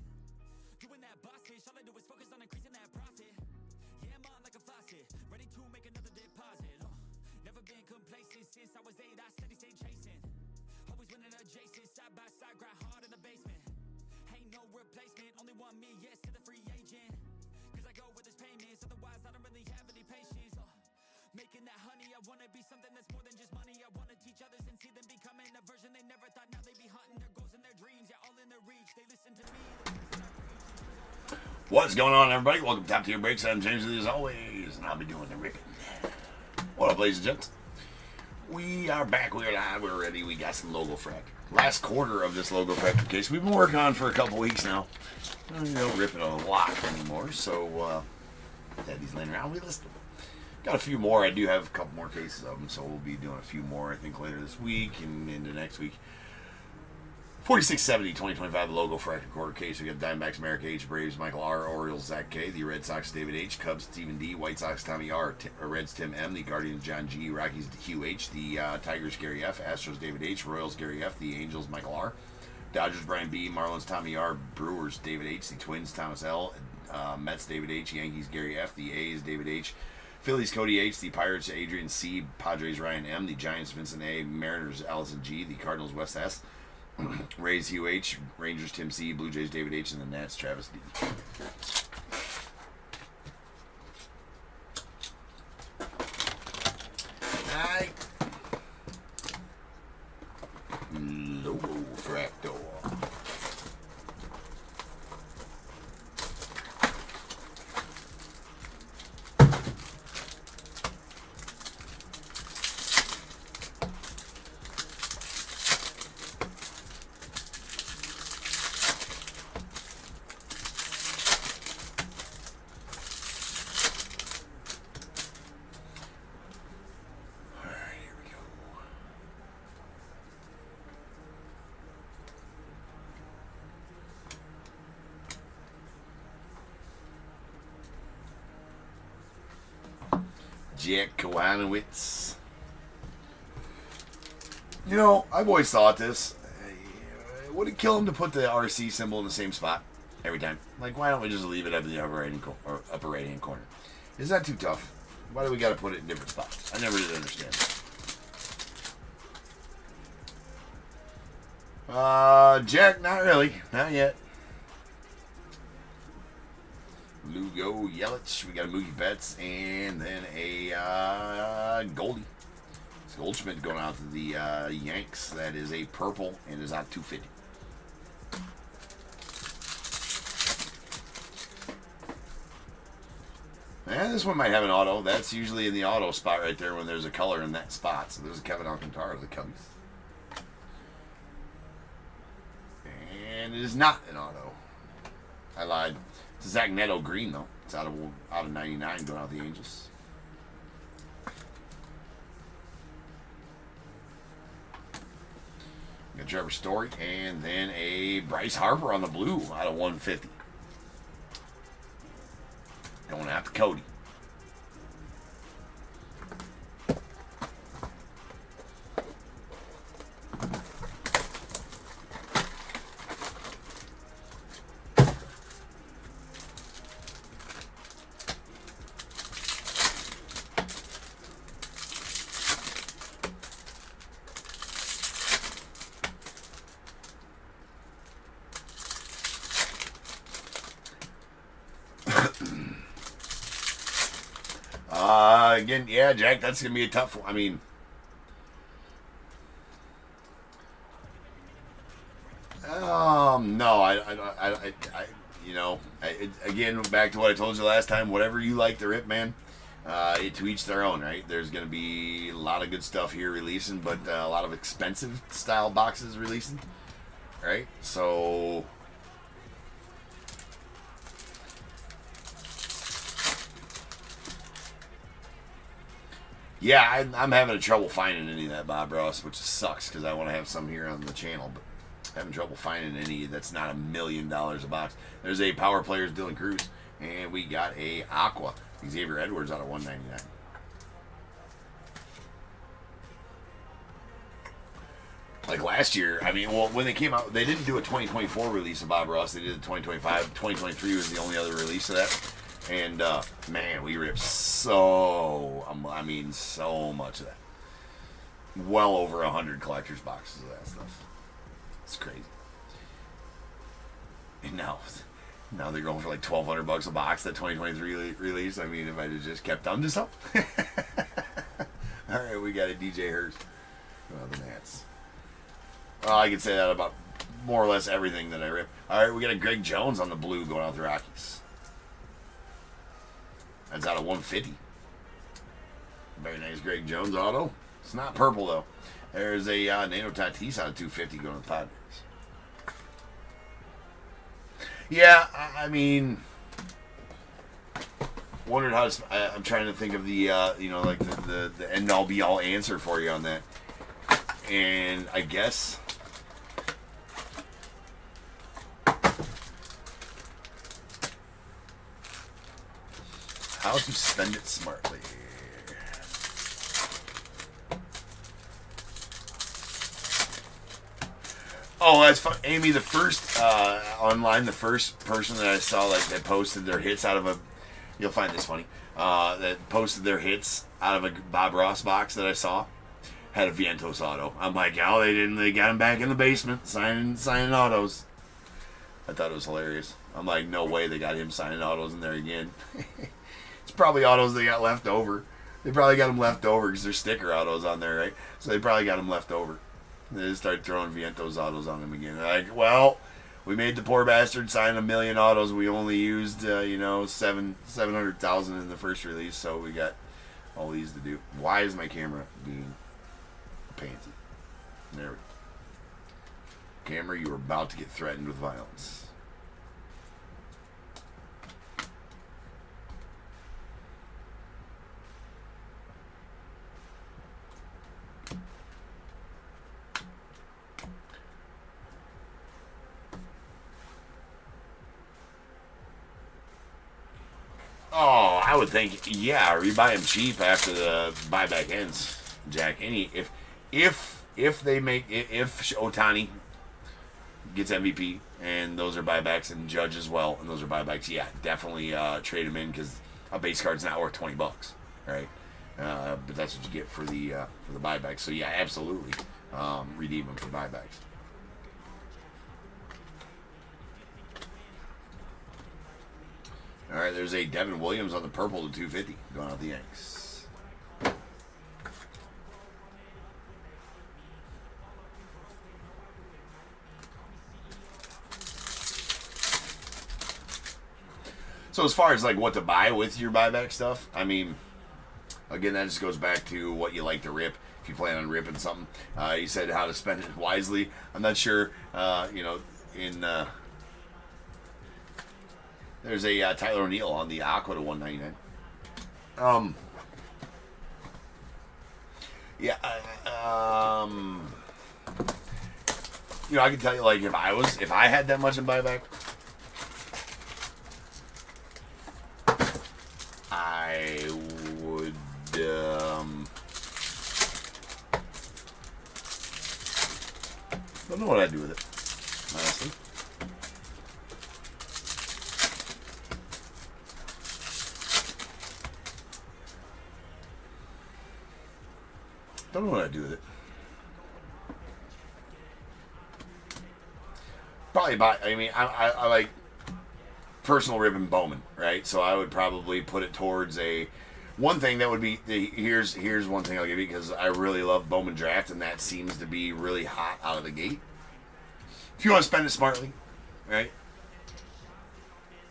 Doing that boss ish, all I do is focus on increasing that profit. Yeah, I'm on like a faucet, ready to make another deposit. Never been complacent since I was 8, I steady stay chasing. Always winning adjacent, side by side, grind hard in the basement. Ain't no replacement, only one me, yes to the free agent. Cause I go where there's payments, otherwise I don't really have any patience. Making that honey, I wanna be something that's more than just money. I wanna teach others and see them becoming a version they never thought. Now they be hunting their goals and their dreams, yeah, all in their reach. They listen to me,
What's going on, everybody? Welcome to Top Tier Breaks. I'm James with you as always, and I'll be doing the ripping. What up, ladies and gents? We are back. We're live. We're ready. We got some LOGOFRACTOR. Last quarter of this LOGOFRACTOR case we've been working on for a couple weeks now. We don't rip it on a lot anymore, so Daddy's laying around. We listen. Got a few more. I do have a couple more cases of them, so we'll be doing a few more, I think, later this week and into next week. 4670, 2025, LOGOFRACTOR quarter case. We got Diamondbacks, Merrick H., Braves, Michael R., Orioles, Zach K., the Red Sox, David H., Cubs, Stephen D., White Sox, Tommy R., Reds, Tim M., the Guardians, John G., Rockies, Hugh H., the Tigers, Gary F., Astros, David H., Royals, Gary F., the Angels, Michael R., Dodgers, Brian B., Marlins, Tommy R., Brewers, David H., the Twins, Thomas L., Mets, David H., Yankees, Gary F., the A's, David H., Phillies, Cody H., the Pirates, Adrian C., Padres, Ryan M., the Giants, Vincent A., Mariners, Allison G., the Cardinals, Wes S., Rays Hugh H, Rangers Tim C, Blue Jays David H, and the Nats Travis D. Alright. LOGOFRACTOR. Jack Kowanowitz. You know, I've always thought this. Would it kill him to put the RC symbol in the same spot every time? Like, why don't we just leave it up in the upper right hand corner? Is that too tough? Why do we got to put it in different spots? I never did understand that. Jack, not really. Not yet. Lugo Yelich, we got a Mookie Betts, and then a Goldie. It's Goldschmidt going out to the Yanks. That is a purple and is out 250. And this one might have an auto. That's usually in the auto spot right there when there's a color in that spot. So there's a Kevin Alcantara of the Cubbies. And it is not an auto. I lied. It's a Zach Neto green though. It's out of 99 going out the Angels. Got Trevor Story and then a Bryce Harper on the blue out of 150. Going out to Cody. Again, yeah, Jack, that's gonna be a tough one. I mean, no, again, back to what I told you last time. Whatever you like to rip, man. To each their own, right? There's gonna be a lot of good stuff here releasing, but a lot of expensive style boxes releasing, right? So. Yeah, I'm having trouble finding any of that Bob Ross, which sucks because I want to have some here on the channel, but having trouble finding any that's not $1 million a box. There's a Power Players Dylan Cruz, and we got a Aqua Xavier Edwards out of 199. Like last year, I mean, well, when they came out, they didn't do a 2024 release of Bob Ross. They did a 2025. 2023 was the only other release of that. And, man, we ripped so much of that. Well over 100 collector's boxes of that stuff. It's crazy. And now they're going for like $1,200 a box, that 2023 release. I mean, if I had just kept on to something. All right, we got a DJ Hurst. The Nats. Well, I can say that about more or less everything that I rip. All right, we got a Greg Jones on the blue going out the Rockies. That's out of 150. Very nice Greg Jones auto. It's not purple, though. There's a Nano Tatis out of 250 going to the Padres. Yeah, I mean, wondered how to, I'm trying to think of the, like the end-all be-all answer for you on that. And I guess... how to spend it smartly. Oh, that's fun. Amy, the first online, the first person that I saw that posted their hits out of a, you'll find this funny, that posted their hits out of a Bob Ross box that I saw, had a Vientos auto. I'm like, oh, they didn't. They got him back in the basement signing autos. I thought it was hilarious. I'm like, no way they got him signing autos in there again. It's probably autos they got left over. They probably got them left over because there's sticker autos on there, right? So they probably got them left over. They just started throwing Vientos autos on him again. They're like, well, we made the poor bastard sign 1 million autos. We only used, 700,000 in the first release, so we got all these to do. Why is my camera being a pansy? There we go. Camera, you are about to get threatened with violence. Oh, I would think, yeah, or you buy them cheap after the buyback ends, Jack. If Ohtani gets MVP and those are buybacks, and Judge as well, and those are buybacks, yeah, definitely trade them in because a base card's not worth $20, right? But that's what you get for the buybacks. So yeah, absolutely, redeem them for buybacks. All right, there's a Devin Williams on the purple to 250 going out the Yanks. So as far as like what to buy with your buyback stuff, I mean, again, that just goes back to what you like to rip. If you plan on ripping something, you said how to spend it wisely. I'm not sure, There's a Tyler O'Neill on the Aqua to 199. I can tell you, like, if I had that much in buyback, I would don't know what I'd do with it, honestly. Don't know what I'd do with it. Probably buy. I mean, I like personal ribbon Bowman, right? So I would probably put it towards one thing that would be here's one thing I'll give you because I really love Bowman Draft, and that seems to be really hot out of the gate. If you want to spend it smartly, right?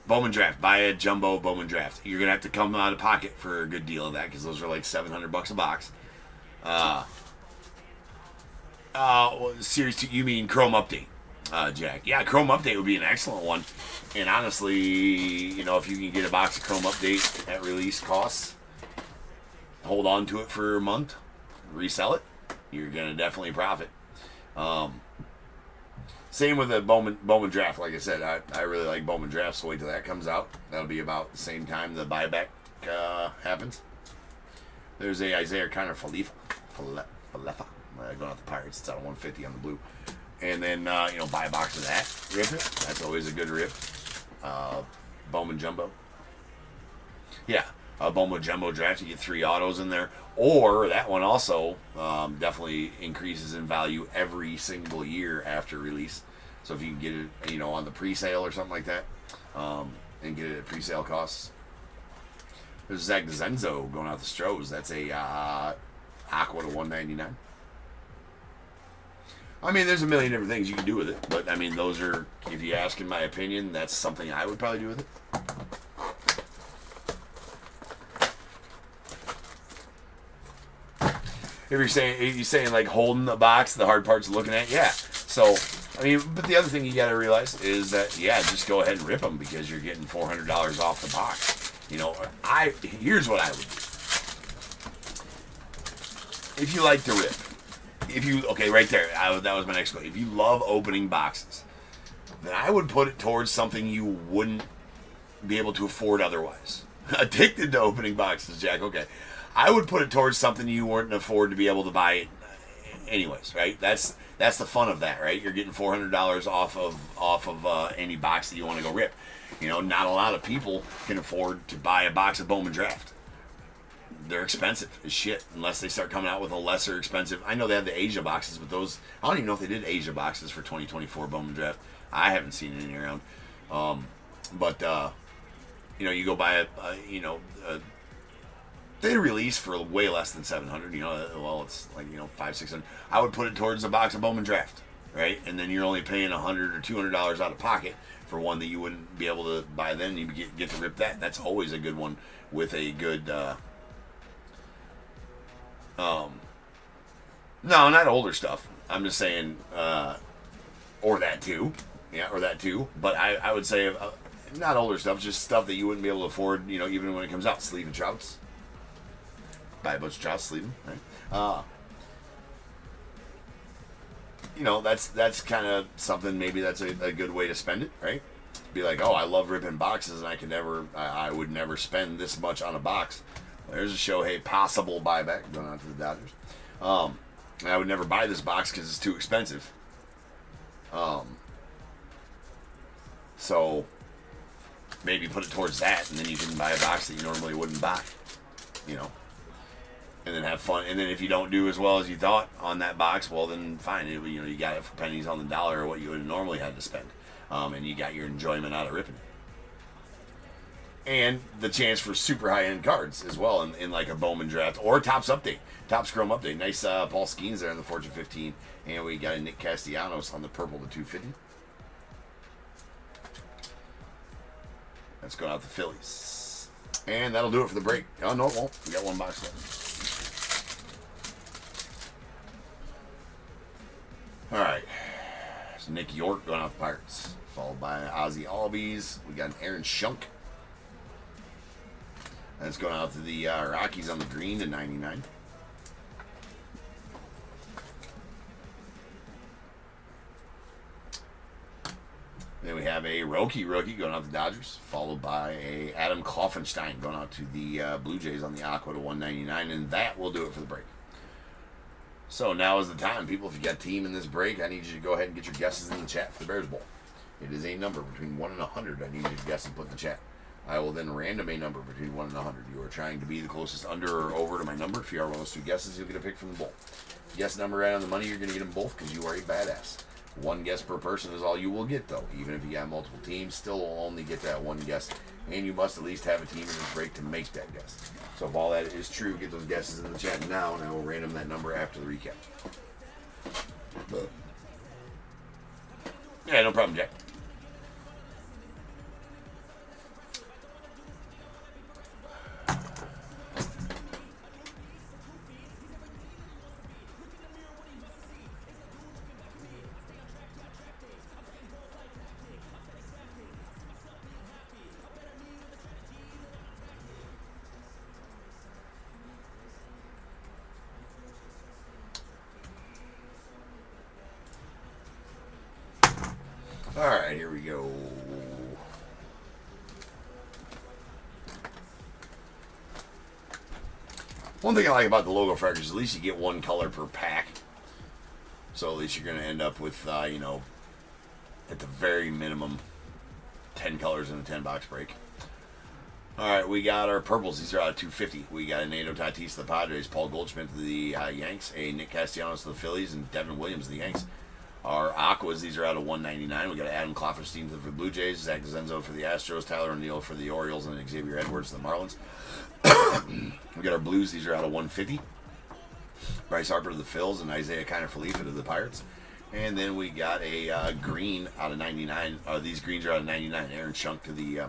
Bowman Draft, buy a jumbo Bowman Draft. You're gonna have to come out of pocket for a good deal of that because those are like $700 a box. Series 2, you mean Chrome Update, Jack? Yeah, Chrome Update would be an excellent one. And honestly, if you can get a box of Chrome Update at release costs, hold on to it for a month, resell it, you're going to definitely profit. Same with the Bowman Draft. Like I said, I really like Bowman Draft, so wait till that comes out. That'll be about the same time the buyback happens. There's a Isaiah Connor Falefa. Going out the Pirates. It's out of 150 on the blue. And then, buy a box of that. Rip it. That's always a good rip. Bowman Jumbo. Yeah. Bowman Jumbo Draft. You get 3 autos in there. Or that one also definitely increases in value every single year after release. So if you can get it, on the pre-sale or something like that, and get it at pre-sale costs. There's Zach DeZenzo going out the Stros. That's a Aqua to 199. I mean, there's a million different things you can do with it, but I mean, those are, if you ask in my opinion, that's something I would probably do with it. If you're saying like holding the box, the hard part's looking at, yeah. So, I mean, but the other thing you got to realize is that, yeah, just go ahead and rip them because you're getting $400 off the box. Here's what I would do. If you like to rip, right there, that was my next question. If you love opening boxes, then I would put it towards something you wouldn't be able to afford otherwise. Addicted to opening boxes, Jack. Okay. I would put it towards something you wouldn't afford to be able to buy it anyways, right? That's the fun of that, right? You're getting $400 off of any box that you want to go rip. Not a lot of people can afford to buy a box of Bowman Draft. they're expensive as shit unless they start coming out with a lesser expensive. I know they have the Asia boxes, but those, I don't even know if they did Asia boxes for 2024 Bowman Draft. I haven't seen any around. But you know, you go buy they release for way less than 700. You know, well, it's like, you know, 500-600. I would put it towards a box of Bowman Draft, right? And then you're only paying $100 or $200 out of pocket for one that you wouldn't be able to buy then. You get to rip that. That's always a good one with a good. No, not older stuff. I'm just saying, or that too. Yeah, or that too. But I would say not older stuff, just stuff that you wouldn't be able to afford, you know, even when it comes out. Sleeve and trouts. Buy a bunch of trouts, sleeve them, right? You know, that's kind of something, maybe that's a good way to spend it, right? Be like, oh, I love ripping boxes, and I would never spend this much on a box. There's a Shohei possible buyback going on to the Dodgers. And I would never buy this box because it's too expensive. So maybe put it towards that, and then you can buy a box that you normally wouldn't buy, you know, and then have fun. And then if you don't do as well as you thought on that box, well, then fine. You know, you got it for pennies on the dollar or what you would normally had to spend, and you got your enjoyment out of ripping it. And the chance for super high-end cards as well in like a Bowman Draft or Topp's update. Topp's Chrome update. Nice Paul Skeens there in the Fortune 15. And we got a Nick Castellanos on the purple to 250. That's going out the Phillies. And that'll do it for the break. Oh, no, it won't. We got one box left. All right. There's Nick York going out the Pirates. Followed by Ozzie Albies. We got an Aaron Shunk. That's going out to the Rockies on the green to 99. Then we have a rookie going out to the Dodgers, followed by a Adam Kloffenstein going out to the Blue Jays on the Aqua to 199, and that will do it for the break. So now is the time, people. If you got a team in this break, I need you to go ahead and get your guesses in the chat for the Bears Bowl. It is a number between 1 and 100. I need you to guess and put in the chat. I will then random a number between 1 and 100. You are trying to be the closest under or over to my number. If you are one of those two guesses, you'll get a pick from the bowl. Guess number right on the money, you're going to get them both because you are a badass. One guess per person is all you will get, though. Even if you got multiple teams, still will only get that one guess. And you must at least have a team in this break to make that guess. So if all that is true, get those guesses in the chat now, and I will random that number after the recap. Yeah, no problem, Jack. Alright, here we go. One thing I like about the LOGOFRACTOR is at least you get one color per pack. So at least you're going to end up with, you know, at the very minimum, 10 colors in a 10-box break. Alright, we got our purples. These are out of 250. We got a Nato Tatis to the Padres, Paul Goldschmidt to the Yanks, a Nick Castellanos to the Phillies, and Devin Williams to the Yanks. Our Aquas, these are out of 199. We got Adam Klofferstein for the Blue Jays, Zach Zenzo for the Astros, Tyler O'Neill for the Orioles, and Xavier Edwards to the Marlins. We got our Blues, these are out of 150. Bryce Harper to the Phils and Isaiah Kiner-Falefa to the Pirates. And then we got a green out of 99. These greens are out of 99. Aaron Shunk to the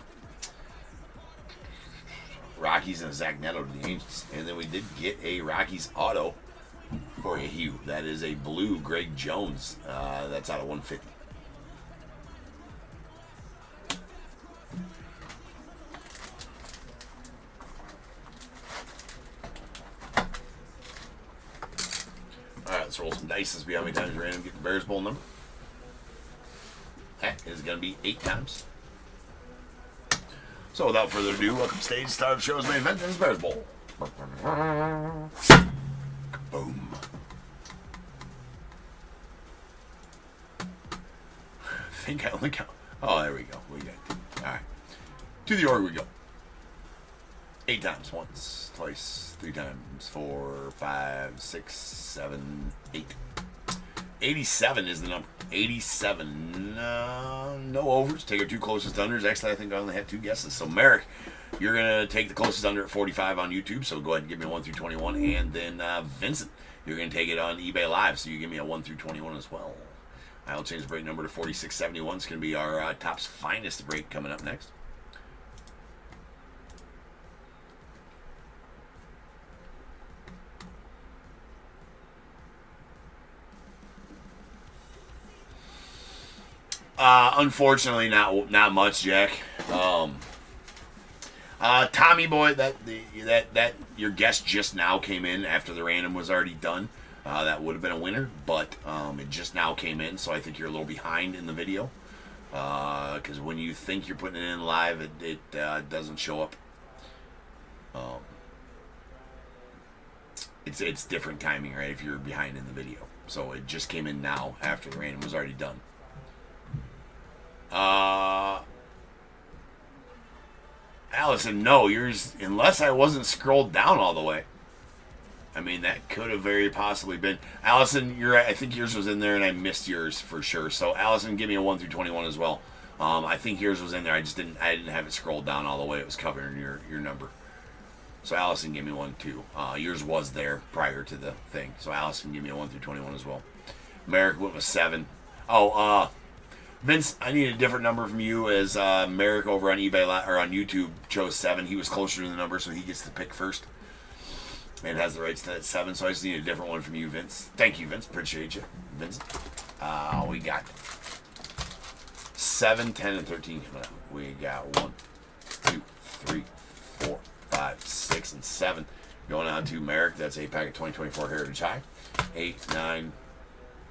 Rockies and Zach Neto to the Angels. And then we did get a Rockies auto for a hue. That is a blue Greg Jones. That's out of 150. Alright, let's roll some dice. Let's see how many times random get the Bears Bowl number. That is going to be 8 times. So without further ado, welcome to stage, start of the show's main event, and it's Bears Bowl. Boom. I think I only count. Oh, there we go. We got it. All right. To the order we go. 8 times. Once, twice, 3 times, 4, 5, 6, 7, 8. 87 is the number. 87. No overs. Take our 2 closest unders. Actually, I think I only had 2 guesses. So, Merrick, you're going to take the closest under at 45 on YouTube. So, go ahead and give me a 1 through 21. And then, Vincent, you're going to take it on eBay Live. So, you give me a 1 through 21 as well. I'll change the break number to 4671. It's going to be our Topps Finest break coming up next. Unfortunately, not much, Jack. Tommy boy, that your guess just now came in after the random was already done. That would have been a winner, but it just now came in, so I think you're a little behind in the video. Because when you think you're putting it in live, it doesn't show up. It's different timing, right? If you're behind in the video, so it just came in now after the random was already done. Allison, no, yours, unless I wasn't scrolled down all the way. I mean, that could have very possibly been. Allison, you're right. I think yours was in there, and I missed yours for sure. So, Allison, give me a 1 through 21 as well. I think yours was in there. I didn't have it scrolled down all the way. It was covering your number. So, Allison, give me 1 too. Yours was there prior to the thing. So, Allison, give me a 1 through 21 as well. Merrick went with 7. Oh, Vince, I need a different number from you, as Merrick over on eBay or on YouTube chose 7. He was closer to the number, so he gets to pick first and has the rights to that 7. So I just need a different one from you, Vince. Thank you, Vince. Appreciate you, Vince. We got 7, 10, and 13 coming out. We got 1, 2, 3, 4, 5, 6, and 7 going on to Merrick. That's a pack of 2024 Heritage High. 8, 9.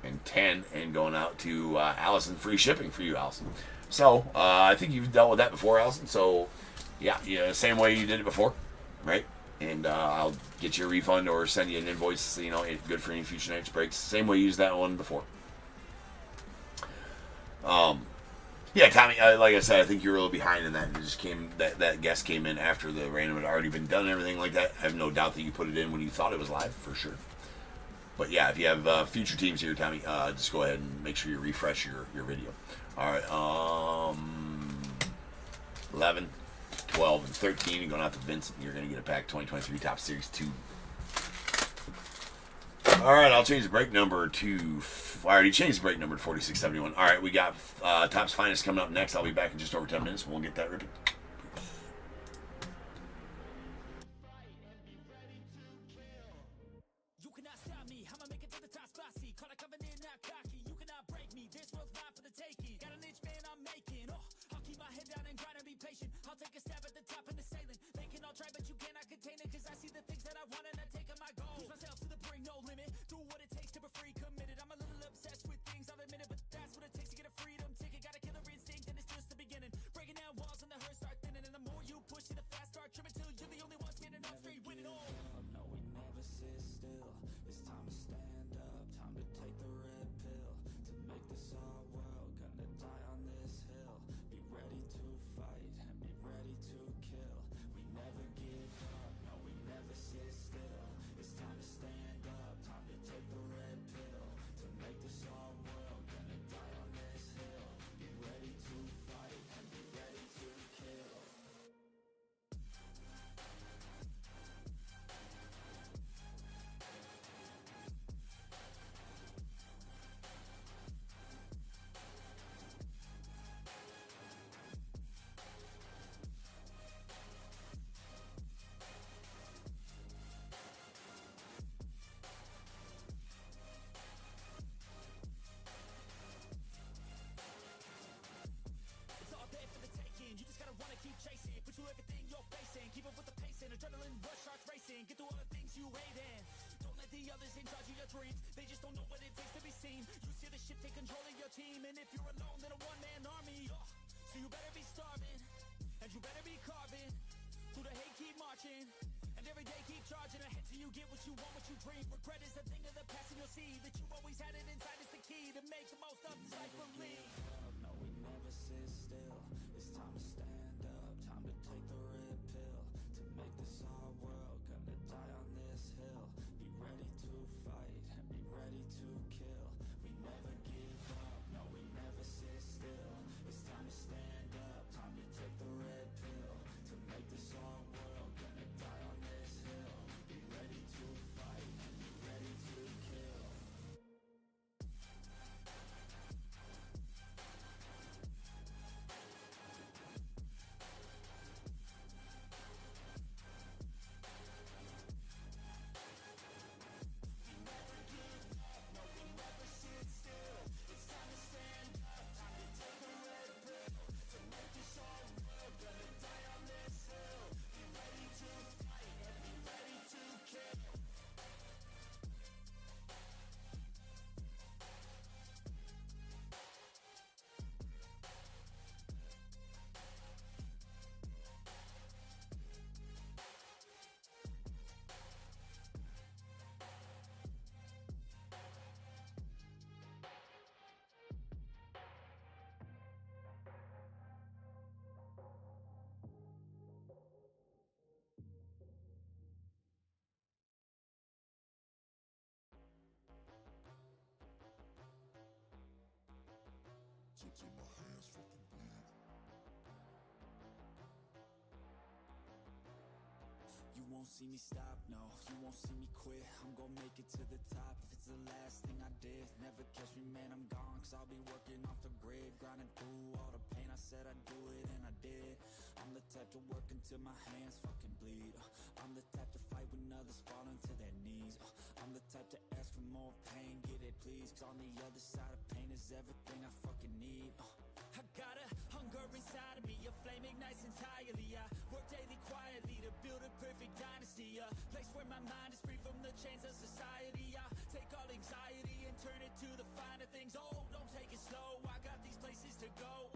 And 10, and going out to Allison. Free shipping for you, Allison. So, I think you've dealt with that before, Allison. So, yeah, same way you did it before, right? And I'll get you a refund or send you an invoice, good for any future night's breaks. Same way you used that one before. Yeah, Tommy, like I said, I think you're a little behind in that. It just that guess came in after the random had already been done and everything like that. I have no doubt that you put it in when you thought it was live, for sure. But yeah, if you have future teams here, Tommy, just go ahead and make sure you refresh your video. All right, 11, 12, and 13. You're going out to Vincent. You're going to get a pack 2023 Topps Series 2. All right, I'll change the break number to... I already changed the break number to 4671. All right, we got Topps Finest coming up next. I'll be back in just over 10 minutes. We'll get that ripping.
Adrenaline rush, hearts racing. Get through all the things you hate in. Don't let the others in charge of your dreams. They just don't know what it takes to be seen. You see the shit take control of your team, and if you're alone, then a one-man army. So you better be starving, and you better be carving. Through the hate, keep marching, and every day keep charging ahead till you get what you want, what you dream. Regret is a thing of the past, and you'll see that you always had it inside. Is the key to make the most of this life. Believe.
No, we never sit still. It's time to stand up. Time to take the red pill to make this
won't see me stop, no, you won't see me quit. I'm gonna make it to the top if it's the last thing I did. Never catch me, man, I'm gone, cause I'll be working off the grid, grinding through all the pain. I said I'd do it and I did. I'm the type to work until my hands fucking bleed. I'm the type to fight when others fall into their knees. I'm the type to ask for more pain, get it please, cause on the other side of pain is everything I fucking need. I got a hunger inside of me, a flame ignites entirely. I work daily quietly to build a perfect dynasty, a place where my mind is free from the chains of society. I take all anxiety and turn it to the finer things. Oh, don't take it slow, I got these places to go.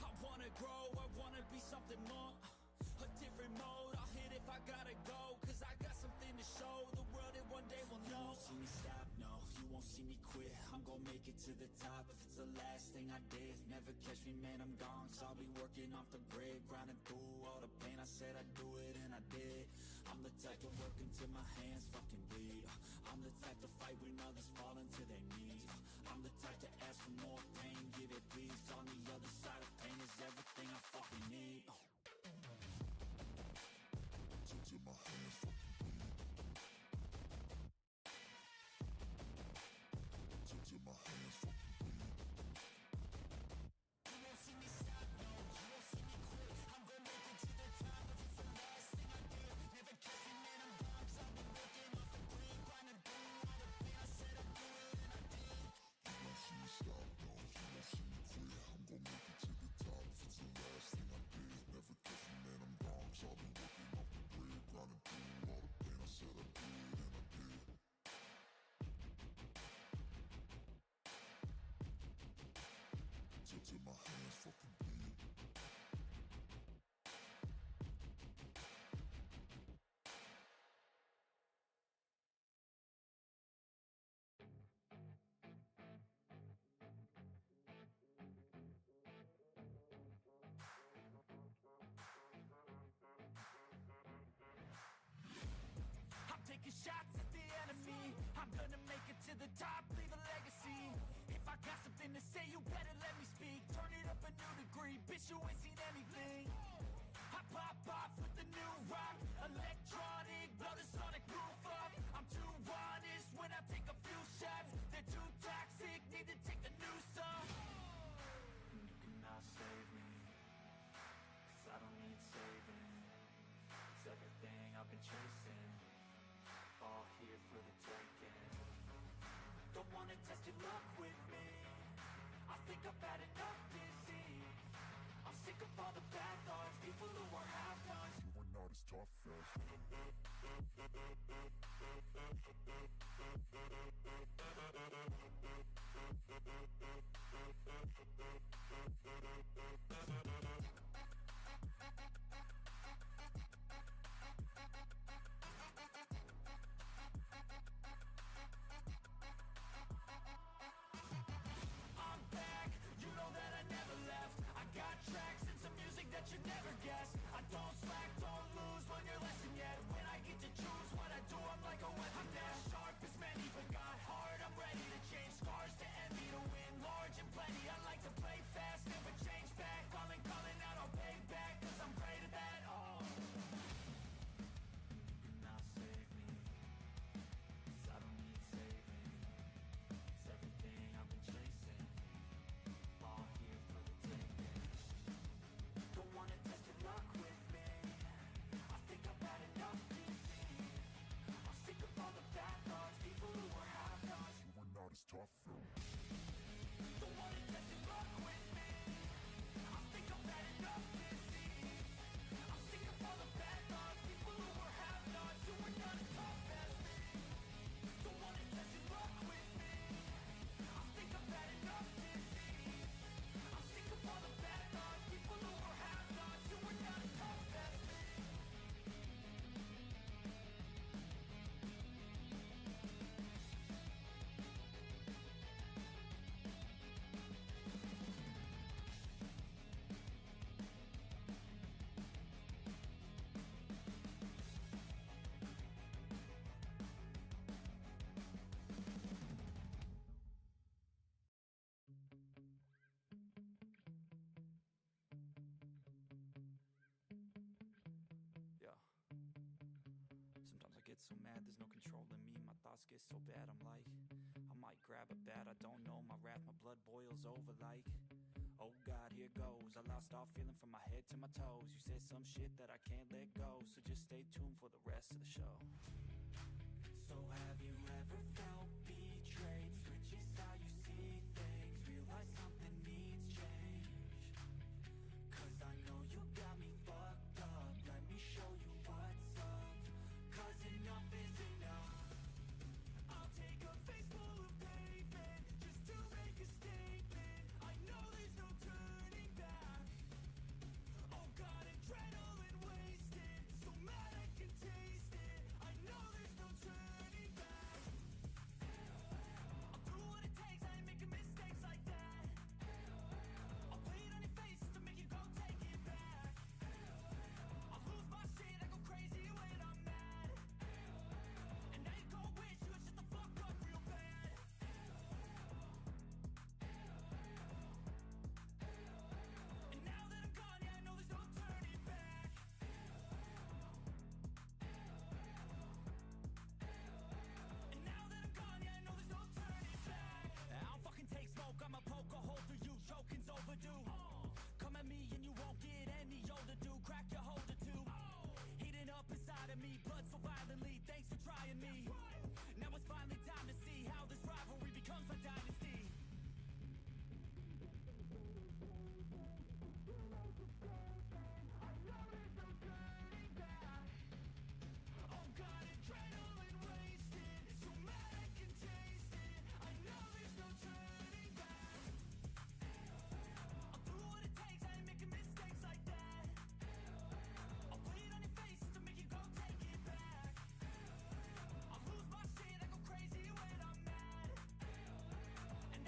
I wanna grow, I wanna be something more, a different mode. I'll hit if I gotta go, cause I got something to show the world that one day will know. You won't see me stop, no, you won't see me quit. I'm gonna make it to the top if it's the last thing I did. Never catch me, man, I'm gone, cause I'll be working off the grid, grinding through all the pain. I said I'd do it and I did. I'm the type to work until my hands fucking bleed. I'm the type to fight when others fall into their knees. I'm the type to ask for more pain, give it please. On the other side of pain is everything I fucking need. Till my hands fucking bleed. Till my hands fucking bleed. You won't see me stop, no, you won't see me quit. I'm gonna make it to the top if it's the last thing I did. Never catch me, man, I'm gone, cause I've been working off the grid, grinding through all the pain. I said I'd do it and I did. You won't see me stop, no, you won't see me quit. I'm gonna make it to the top if it's the last thing I did. Never catch me, man, I'm gone, cause I've been working off the grid, grinding through all the pain. I said I'd do it and I did. Till my hands fucking bleed. I'm taking shots at the enemy. I'm gonna make it to the top, leave a legacy. If I got something to say, you better let me speak. Turn it up a new degree, bitch, you ain't seen anything. I pop off with the new rock, electronic, blow the sonic roof up. I'm too honest when I take a few shots. They're too toxic, need to take the news off. And you cannot save me, cause I don't need saving. It's everything I've been chasing, all here for the taking. Don't wanna test your luck with me, I think I've had enough disease. I'm sick of all the bad thoughts, people who are half-nots. You are not as tough as I'm back, you know that I never left. I got tracks and some music that you never guessed. I don't slack, don't lose, learn your lesson yet. When I get to choose what I do, I'm like a weapon. I'm not sharp as many, but got hard. I'm ready to change scars to envy, to win large and plenty. I like to play fast, never change back. Calling get so mad, there's no controlling me. My thoughts get so bad, I'm like, I might grab a bat, I don't know. My wrath, my blood boils over like, oh God, here goes. I lost all feeling from my head to my toes. You said some shit that I can't let go, so just stay tuned for the rest of the show. So have you ever felt betrayed? Switches how you see things, realize something needs change. Cause I know you got me fucked up, let me show you what's up. Cause enough is enough. I'll take a face full of pavement just to make a statement. I know there's no turning back. Oh God, adrenaline wasted, so mad I can taste it. I know there's no turning back. I'll do what it takes, I ain't making mistakes like that. I'll play it on your face to make you go take it back. I'll lose my shit, I go crazy when I'm mad. And now you go wish you would shut the fuck up real bad. And now that I'm gone, yeah, I know there's no turning back. And now that I'm gone, yeah, I know there's no turning back. I don't fucking take smoke, I'ma poke a hole through you, choking's overdue. Come at me and you won't get any older, dude. Crack your holder too. Heating up inside of me, blood so violently, thanks for trying me. Now it's finally time to see how this rivalry becomes a dynasty. Oh God, adrenaline wasted, so mad I can taste it. I know there's no turning back. I'll do what it takes, I ain't making mistakes like that. I'll play it on your face to make you go take it back. I'll lose my shit, I go crazy when I'm mad. And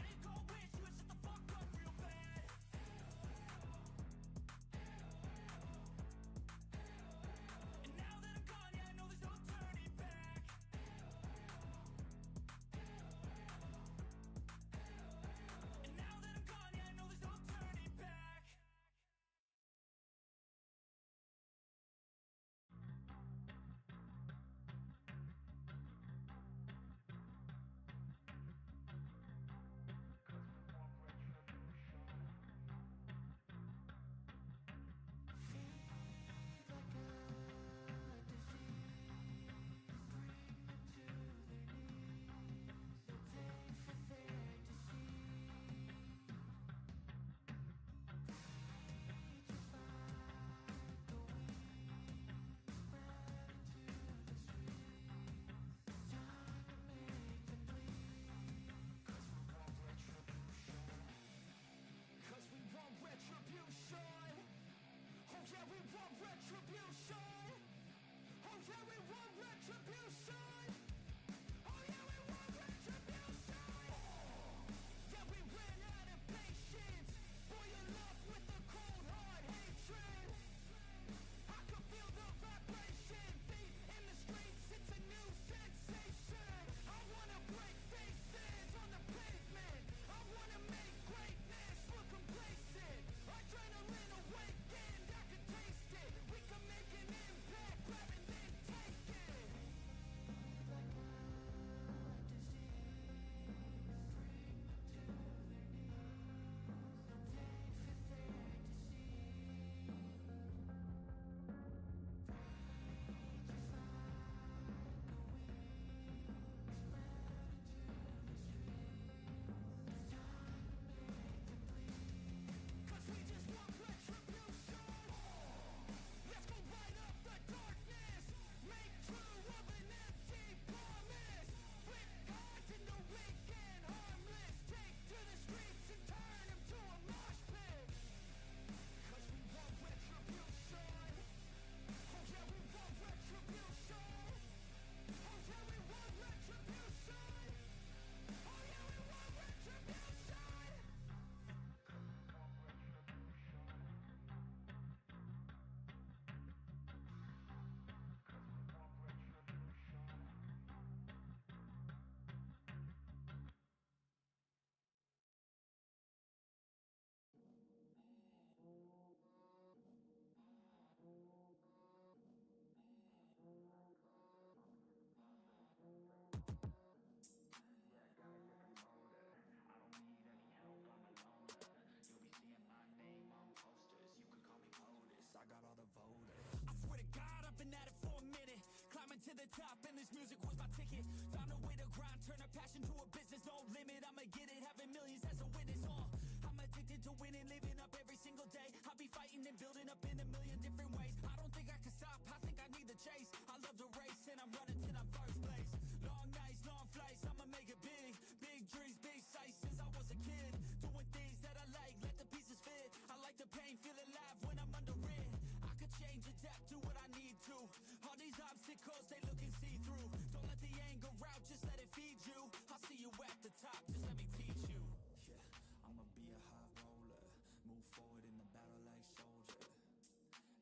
to win and living up every single day. I'll be fighting and building up in a million different ways. I don't think I can stop, I think I need the chase. I love to race and I'm running till I'm first place. Long nights, long flights, I'ma make it big. Big dreams, big sights since I was a kid. Doing things that I like, let the pieces fit. I like the pain, feel alive when I'm under it. I could change, adapt, do what I need to. All these obstacles, they look and see through. Don't let the anger out, just let it feed you. I'll see you at the top, just let me teach you. Yeah, I'ma be a high roller. Move forward in the battle like soldier.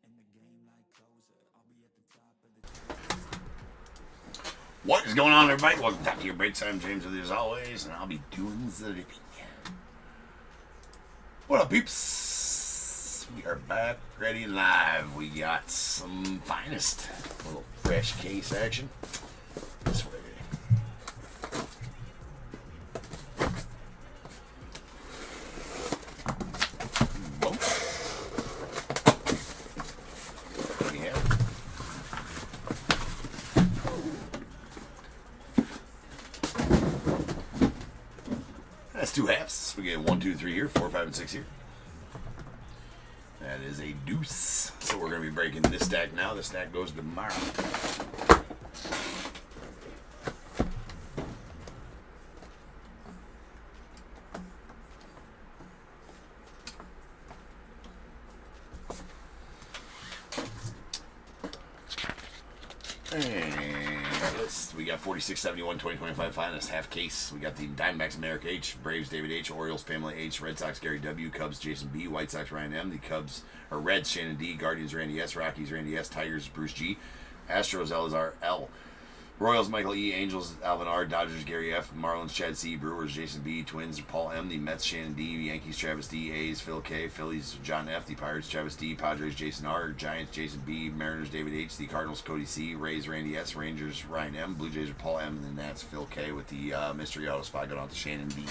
In the game like closer. I'll be at the top of the
What is going on, everybody? Welcome back to your break time. James with you as always, and I'll be doing the living. What up, peeps? We are back, ready and live. We got some finest, a little fresh case action. This way. Boom. Yeah. That's two halves. We get 1, 2, 3 here, 4, 5, and 6 here. That is a deuce. So we're going to be breaking this stack now. This stack goes tomorrow. We got 46, 71, 2025 finest half case. We got the Diamondbacks America H, Braves David H, Orioles Pamela H, Red Sox Gary W, Cubs Jason B, White Sox Ryan M, the Cubs or Reds Shannon D, Guardians Randy S, Rockies Randy S, Tigers Bruce G, Astros Elazar L, Royals Michael E, Angels Alvin R, Dodgers Gary F, Marlins Chad C, Brewers Jason B, Twins Paul M, the Mets Shannon D, Yankees Travis D, A's Phil K, Phillies John F, the Pirates Travis D, Padres Jason R, Giants Jason B, Mariners David H, the Cardinals Cody C, Rays Randy S, Rangers Ryan M, Blue Jays are Paul M, and the Nats Phil K with the mystery auto spot going out to Shannon D.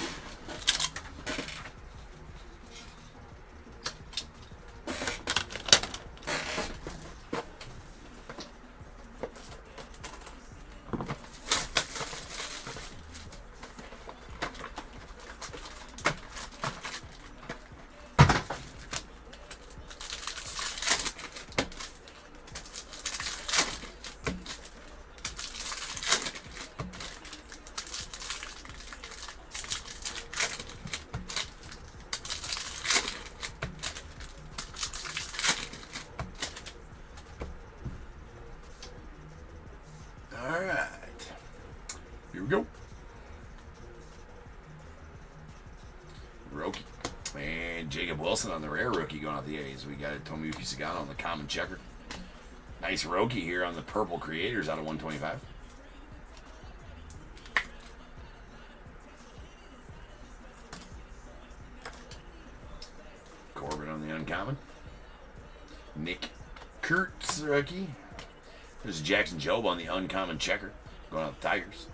Alright, here we go. Rookie. And Jacob Wilson on the rare rookie going out the A's. We got Tomoyuki Sagano on the common checker. Nice rookie here on the purple creators out of 125. Corbin on the uncommon. Nick Kurtz rookie. There's Jackson Jobe on the uncommon checker, going out the Tigers.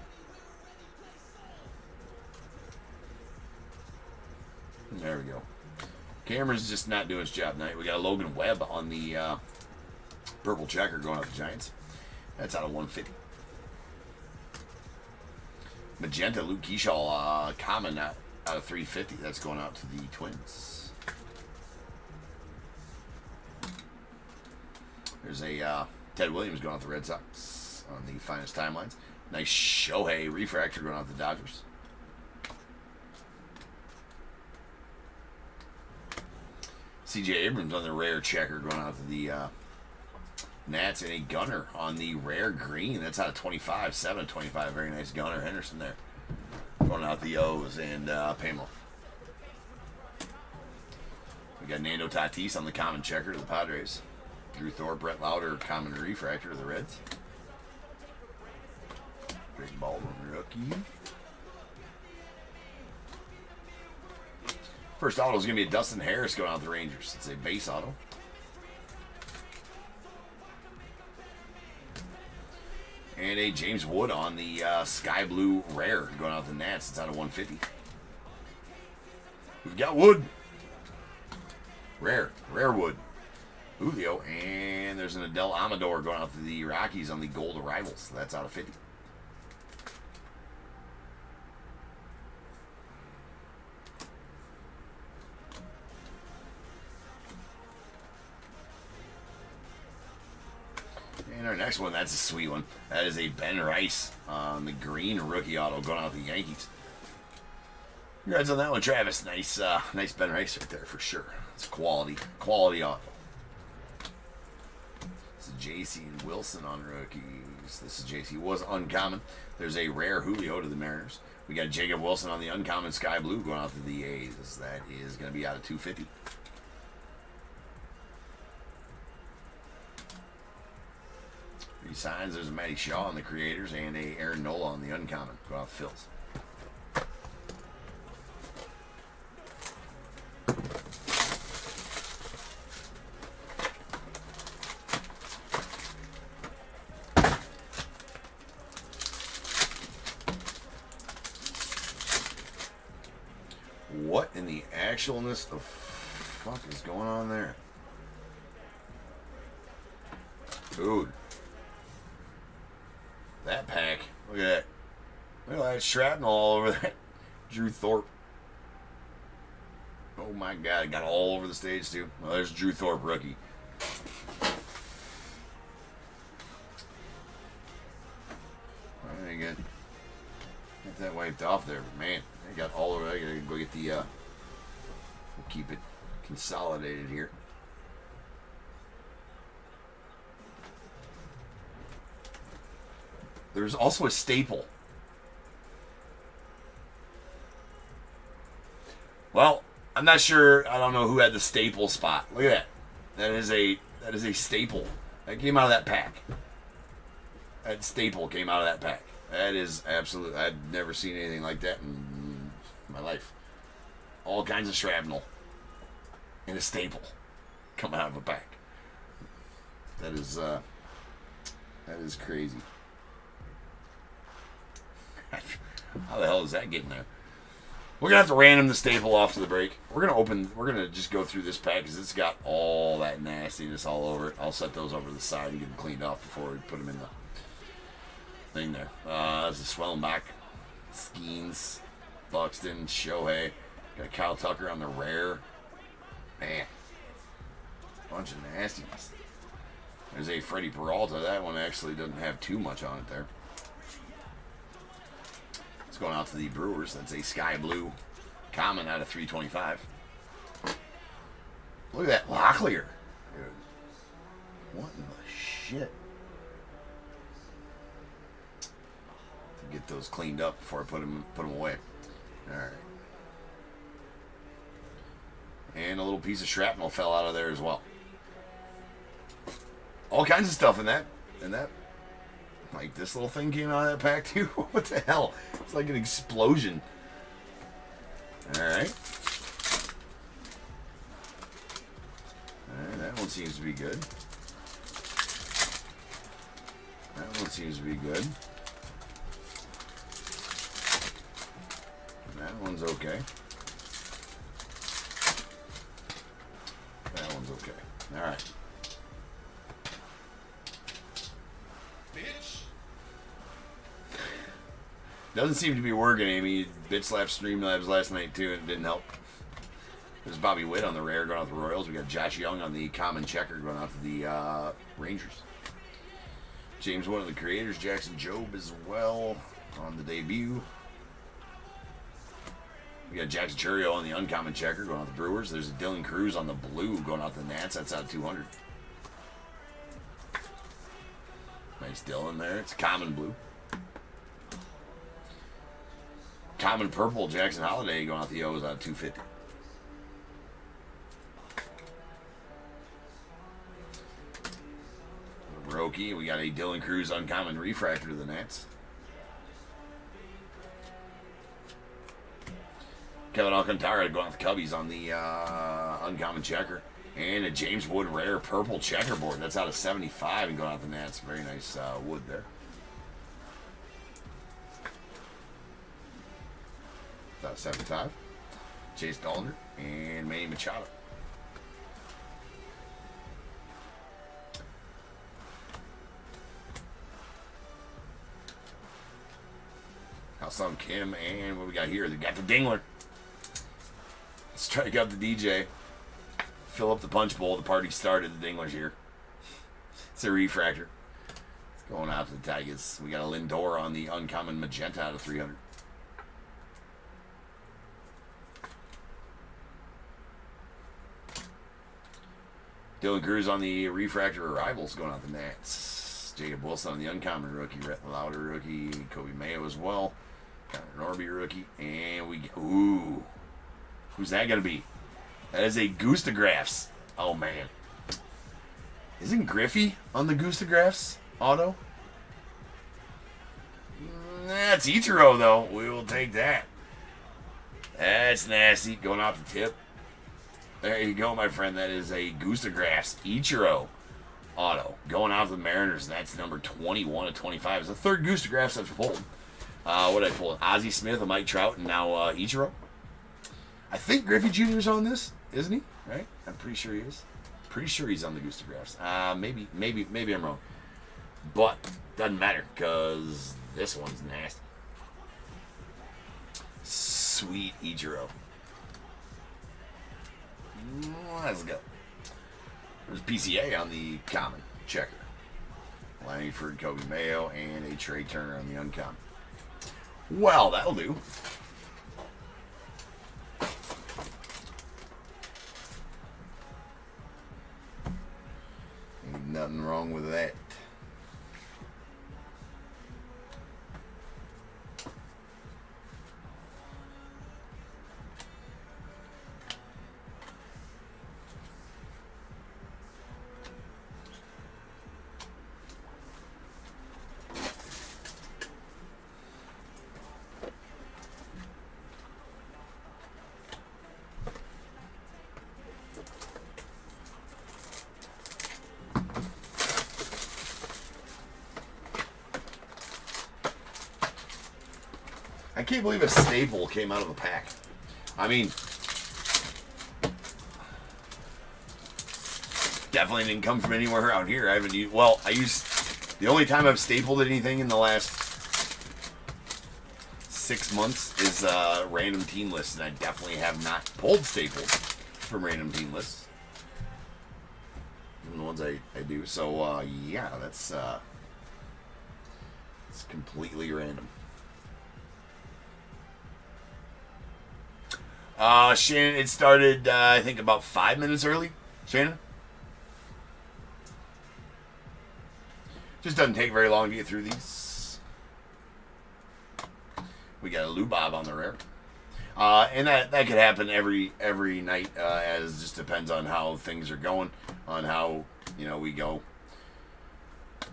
There we go. Camera's just not doing its job tonight. We got Logan Webb on the purple checker, going out the Giants. That's out of 150. Magenta, Luke Keyshaw, common out of 350. That's going out to the Twins. There's a Ted Williams going out the Red Sox on the finest timelines. Nice Shohei refractor going out the Dodgers. C.J. Abrams on the rare checker going out to the Nats, and a Gunner on the rare green. That's out of 25, 7 of 25. Very nice Gunner Henderson there. Going out the O's and Pamela. We got Nando Tatis on the common checker to the Padres. Drew Thorpe, Brett Lauder, common refractor to the Reds. Greg Baldwin rookie. First auto is going to be a Dustin Harris going out the Rangers. It's a base auto. And a James Wood on the Sky Blue Rare going out the Nats. It's out of 150. We've got Wood. Rare Wood. Julio, and there's an Adele Amador going out to the Rockies on the Gold Arrivals. That's out of 50. And our next one, that's a sweet one. That is a Ben Rice on the green rookie auto going out with the Yankees. Congrats on that one, Travis. Nice, nice Ben Rice right there for sure. It's quality auto. This is JC and Wilson on rookies. This is JC. Was uncommon. There's a rare Julio to the Mariners. We got Jacob Wilson on the uncommon sky blue going out to the A's. That is going to be out of 250. Three signs. There's a Matty Shaw on the Creators and a Aaron Nola on the uncommon going out to Phils. What in the actualness of fuck is going on there? Dude. That pack. Look at that. Look at that shrapnel all over that. Drew Thorpe. Oh my god, it got all over the stage too. Well, there's Drew Thorpe rookie. Alright, get that wiped off there, but man, I got all over. I gotta go get the we'll keep it consolidated here. There's also a staple. Well, I'm not sure. I don't know who had the staple spot. Look at that. That is a staple. That came out of that pack. That staple came out of that pack. That is absolute. I've never seen anything like that in my life. All kinds of shrapnel in a staple coming out of a pack. That is crazy. How the hell is that getting there? We're gonna have to random the staple off to the break. We're gonna just go through this pack because it's got all that nastiness all over it. I'll set those over to the side and get them cleaned off before we put them in the thing there. This is Swellenbach, Skeens, Buxton, Shohei. Got Kyle Tucker on the rare. Man, bunch of nastiness. There's a Freddie Peralta. That one actually doesn't have too much on it there. It's going out to the Brewers. That's a sky blue common out of 325. Look at that Locklear. Dude. What in the shit? To get those cleaned up before I put them away. All right. And a little piece of shrapnel fell out of there as well. All kinds of stuff in that. Like this little thing came out of that pack too. What the hell? It's like an explosion. Alright. Alright, that one seems to be good. That one seems to be good. That one's okay. That one's okay. Alright. Doesn't seem to be working, Amy. Bitch slapped Streamlabs last night too, and it didn't help. There's Bobby Witt on the rare going out to the Royals. We got Josh Young on the common checker going out to the Rangers. James, one of the Creators. Jackson Jobe as well on the debut. We got Jackson Churio on the uncommon checker going out to the Brewers. There's a Dylan Cruz on the blue going out to the Nats. That's out of 200. Nice Dylan there. It's common blue. Common purple, Jackson Holiday going out the O's out of 250. Rookie, we got a Dylan Cruz uncommon refractor to the Nats. Kevin Alcantara going out the Cubbies on the uncommon checker. And a James Wood rare purple checkerboard. That's out of 75 and going out the Nats. Very nice wood there. Out of 75. Chase Dallner and Manny Machado. Alsung Kim, and what we got here? They got the Dingler. Strike up the DJ. Fill up the punch bowl. The party started. The Dingler's here. It's a refractor. Going out to the Tigers. We got a Lindor on the uncommon magenta out of 300. Dylan Cruz on the refractor arrivals going out the Nats. Jacob Wilson on the uncommon rookie. Rhett Lauder rookie. Kobe Mayo as well. Connor Norby rookie. And we... Ooh. Who's that going to be? That is a Gustagraphs. Oh, man. Isn't Griffey on the Gustagraphs auto? That's Ichiro, though. We will take that. That's nasty. Going out the tip. There you go, my friend. That is a Gustagraphs Ichiro auto. Going out to the Mariners. That's number 21 of 25. It's the third Gustagraphs I've pulled. What did I pull? Ozzie Smith, a Mike Trout, and now Ichiro. I think Griffey Jr. is on this, isn't he? Right? I'm pretty sure he is. Pretty sure he's on the Gustagraphs. Maybe I'm wrong. But doesn't matter because this one's nasty. Sweet Ichiro. Let's go. There's PCA on the common checker. Langford, Kobe Mayo, and a Trey Turner on the uncommon. Well, that'll do. Ain't nothing wrong with that. I can't believe a staple came out of the pack. I mean, definitely didn't come from anywhere around here. I haven't used, well, I used, the only time I've stapled anything in the last 6 months is random team lists, and I definitely have not pulled staples from random team lists. From the ones I do. So, yeah, that's it's completely random. Shannon, it started, I think, about 5 minutes early. Shannon? Just doesn't take very long to get through these. We got a Lou Bob on the rare. And that could happen every night, as just depends on how things are going, on how, we go.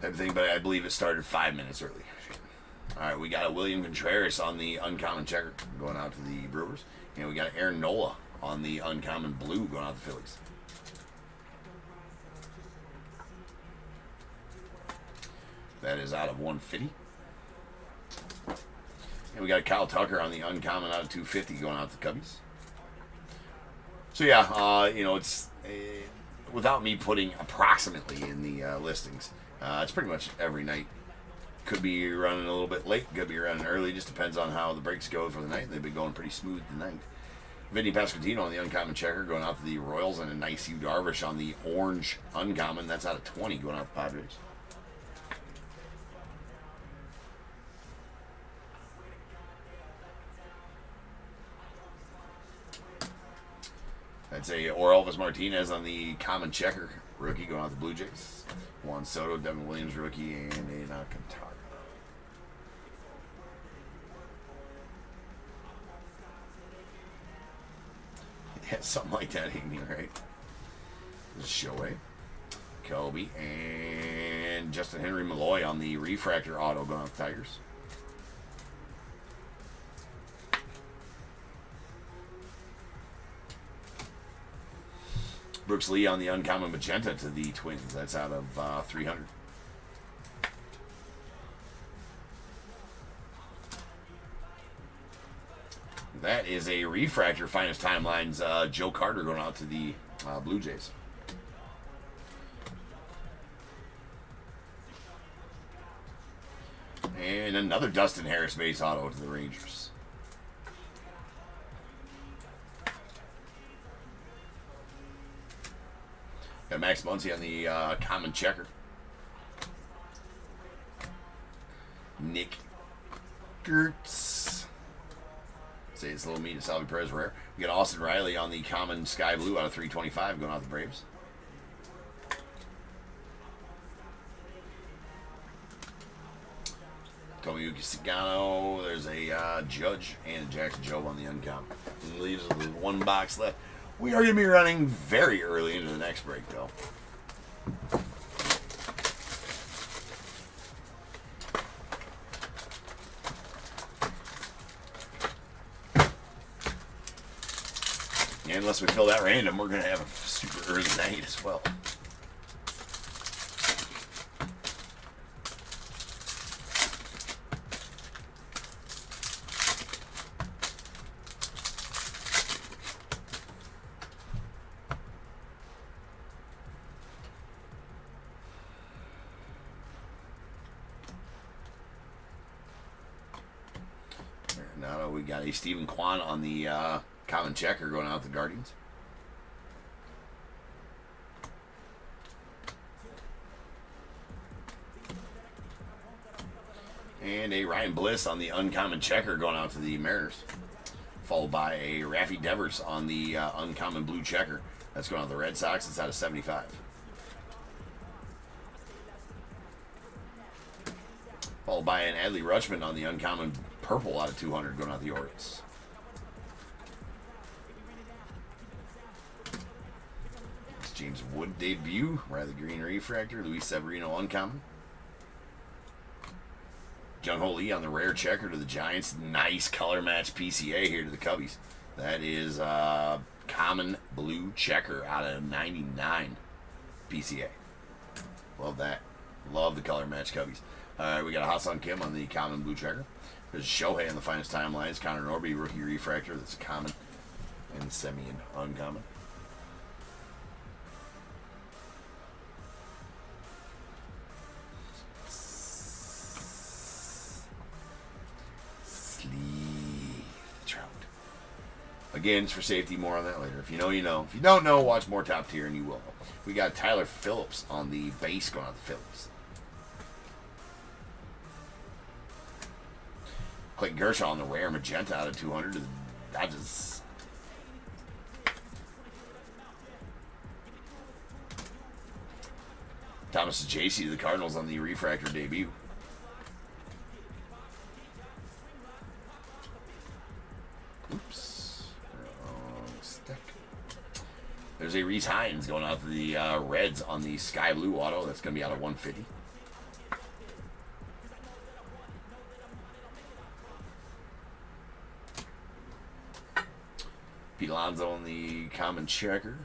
Everything, but I believe it started 5 minutes early. All right, we got a William Contreras on the uncommon checker going out to the Brewers. And we got Aaron Nola on the uncommon blue going out to the Phillies. That is out of 150. And we got Kyle Tucker on the uncommon out of 250 going out to the Cubbies. So yeah, it's without me putting approximately in the listings, it's pretty much every night. Could be running a little bit late, could be running early. Just depends on how the breaks go for the night. They've been going pretty smooth tonight. Vinny Pasquantino on the uncommon checker going out to the Royals, and a nice Yu Darvish on the orange uncommon. That's out of 20 going out to the Padres. That's a Orelvis Martinez on the common checker rookie going out to the Blue Jays. Juan Soto, Devin Williams rookie, and a Alcantara. Yeah, something like that, Amy, right? This is Shohei, Kobe, and Justin Henry Malloy on the refractor auto going out to the Tigers. Brooks Lee on the uncommon magenta to the Twins. That's out of 300. That is a refractor finest timelines. Joe Carter going out to the Blue Jays. And another Dustin Harris base auto to the Rangers. Got Max Muncy on the common checker. Nick Gertz. Say it's a little mean to Salvi Perez rare. We got Austin Riley on the common sky blue out of 325 going out the Braves. Tomoyuki Sagano. There's a Judge and a Jackson Jobe on the uncommon. And leaves us with one box left. We are going to be running very early into the next break, though. And unless we fill that random, we're going to have a super early night as well. Now we got a Stephen Kwan on the common checker going out the Guardians. And a Ryan Bliss on the uncommon checker going out to the Mariners. Followed by a Raffy Devers on the uncommon blue checker. That's going out to the Red Sox. It's out of 75. Followed by an Adley Rutschman on the uncommon purple out of 200 going out the Orioles. It's James Wood debut. Riley Green refractor. Luis Severino uncommon. Jung Ho Lee on the rare checker to the Giants. Nice color match PCA here to the Cubbies. That is common blue checker out of 99 PCA. Love that. Love the color match Cubbies. We got a Hassan Kim on the common blue checker. There's Shohei on the finest timelines. Connor Norby rookie refractor. That's common and semi and uncommon. Trout. Again, it's for safety. More on that later. If you know, you know. If you don't know, watch more Top Tier and you will know. We got Tyler Phillips on the base going out the Phillips. Clayton Kershaw on the rare magenta out of 200 to the Dodgers. Thomas J.C. to the Cardinals on the refractor debut. Oops. Wrong stick. There's a Reese Hines going out to the Reds on the sky blue auto. That's going to be out of 150. Pete Alonso on the common checker.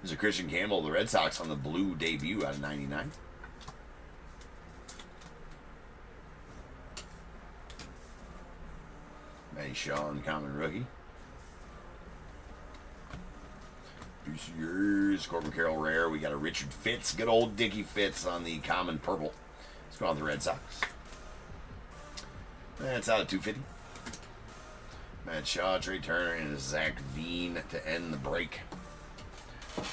There's a Christian Campbell, the Red Sox on the blue debut out of 99. Matty Shaw on the common rookie. Deuce Corbin Carroll rare. We got a Richard Fitz, good old Dickie Fitz on the common purple. Let's go on the Red Sox. That's out of 250. Matt Shaw, Trey Turner, and Zach Veen to end the break.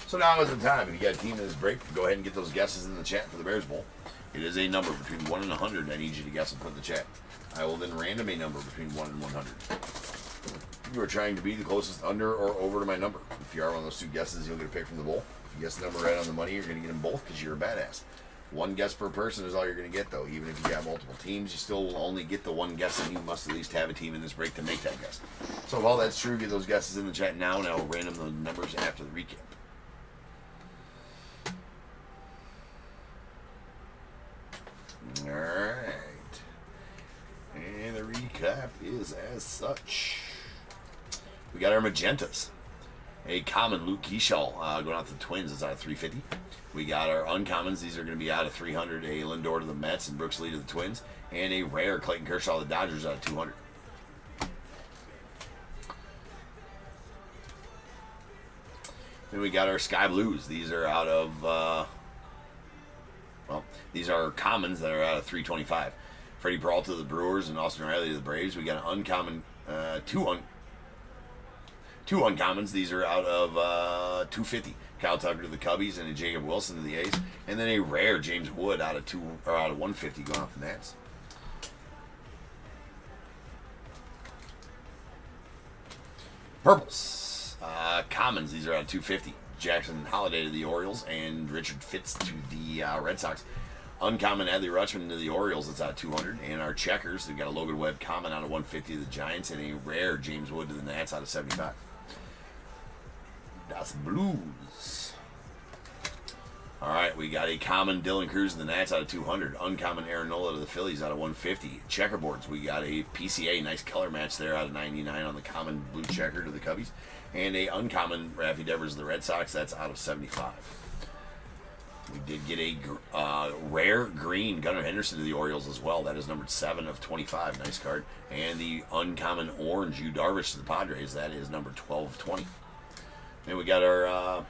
So now is the time. If you got a team in this break, go ahead and get those guesses in the chat for the Bears Bowl. It is a number between 1 and 100. I need you to guess and put in the chat. I will then random a number between 1 and 100. You are trying to be the closest under or over to my number. If you are one of those two guesses, you'll get a pick from the bowl. If you guess the number right on the money, you're going to get them both because you're a badass. One guess per person is all you're going to get, though. Even if you got multiple teams, you still will only get the one guess, and you must at least have a team in this break to make that guess. So if all that's true, get those guesses in the chat now, and I will random the numbers after the recap. All right. And the recap is as such. We got our magentas. A common Luke Keeschall going out to the Twins is out of 350. We got our uncommons. These are going to be out of 300. A Lindor to the Mets and Brooks Lee to the Twins. And a rare Clayton Kershaw to the Dodgers out of 200. Then we got our Sky Blues. These are out of, these are commons that are out of 325. Freddie Peralta to the Brewers and Austin Riley to the Braves. We got an uncommon, two uncommons. These are out of 250. Kyle Tucker to the Cubbies, and a Jacob Wilson to the A's, and then a rare James Wood out of 150 going off the Nats. Purples, commons. These are out of 250. Jackson Holiday to the Orioles, and Richard Fitz to the Red Sox. Uncommon Adley Rutschman to the Orioles, that's out of 200. And our checkers, we've got a Logan Webb common out of 150 to the Giants, and a rare James Wood to the Nats out of 75. Das Blues. All right, we got a common Dylan Cruz to the Nats out of 200. Uncommon Aaron Nola to the Phillies out of 150. Checkerboards, we got a PCA, nice color match there out of 99 on the common blue checker to the Cubbies. And a uncommon Raffy Devers to the Red Sox, that's out of 75. We did get a rare green Gunnar Henderson to the Orioles as well. That is numbered 7 of 25. Nice card. And the uncommon orange Yu Darvish to the Padres. That is number 12 of 20. Then we got our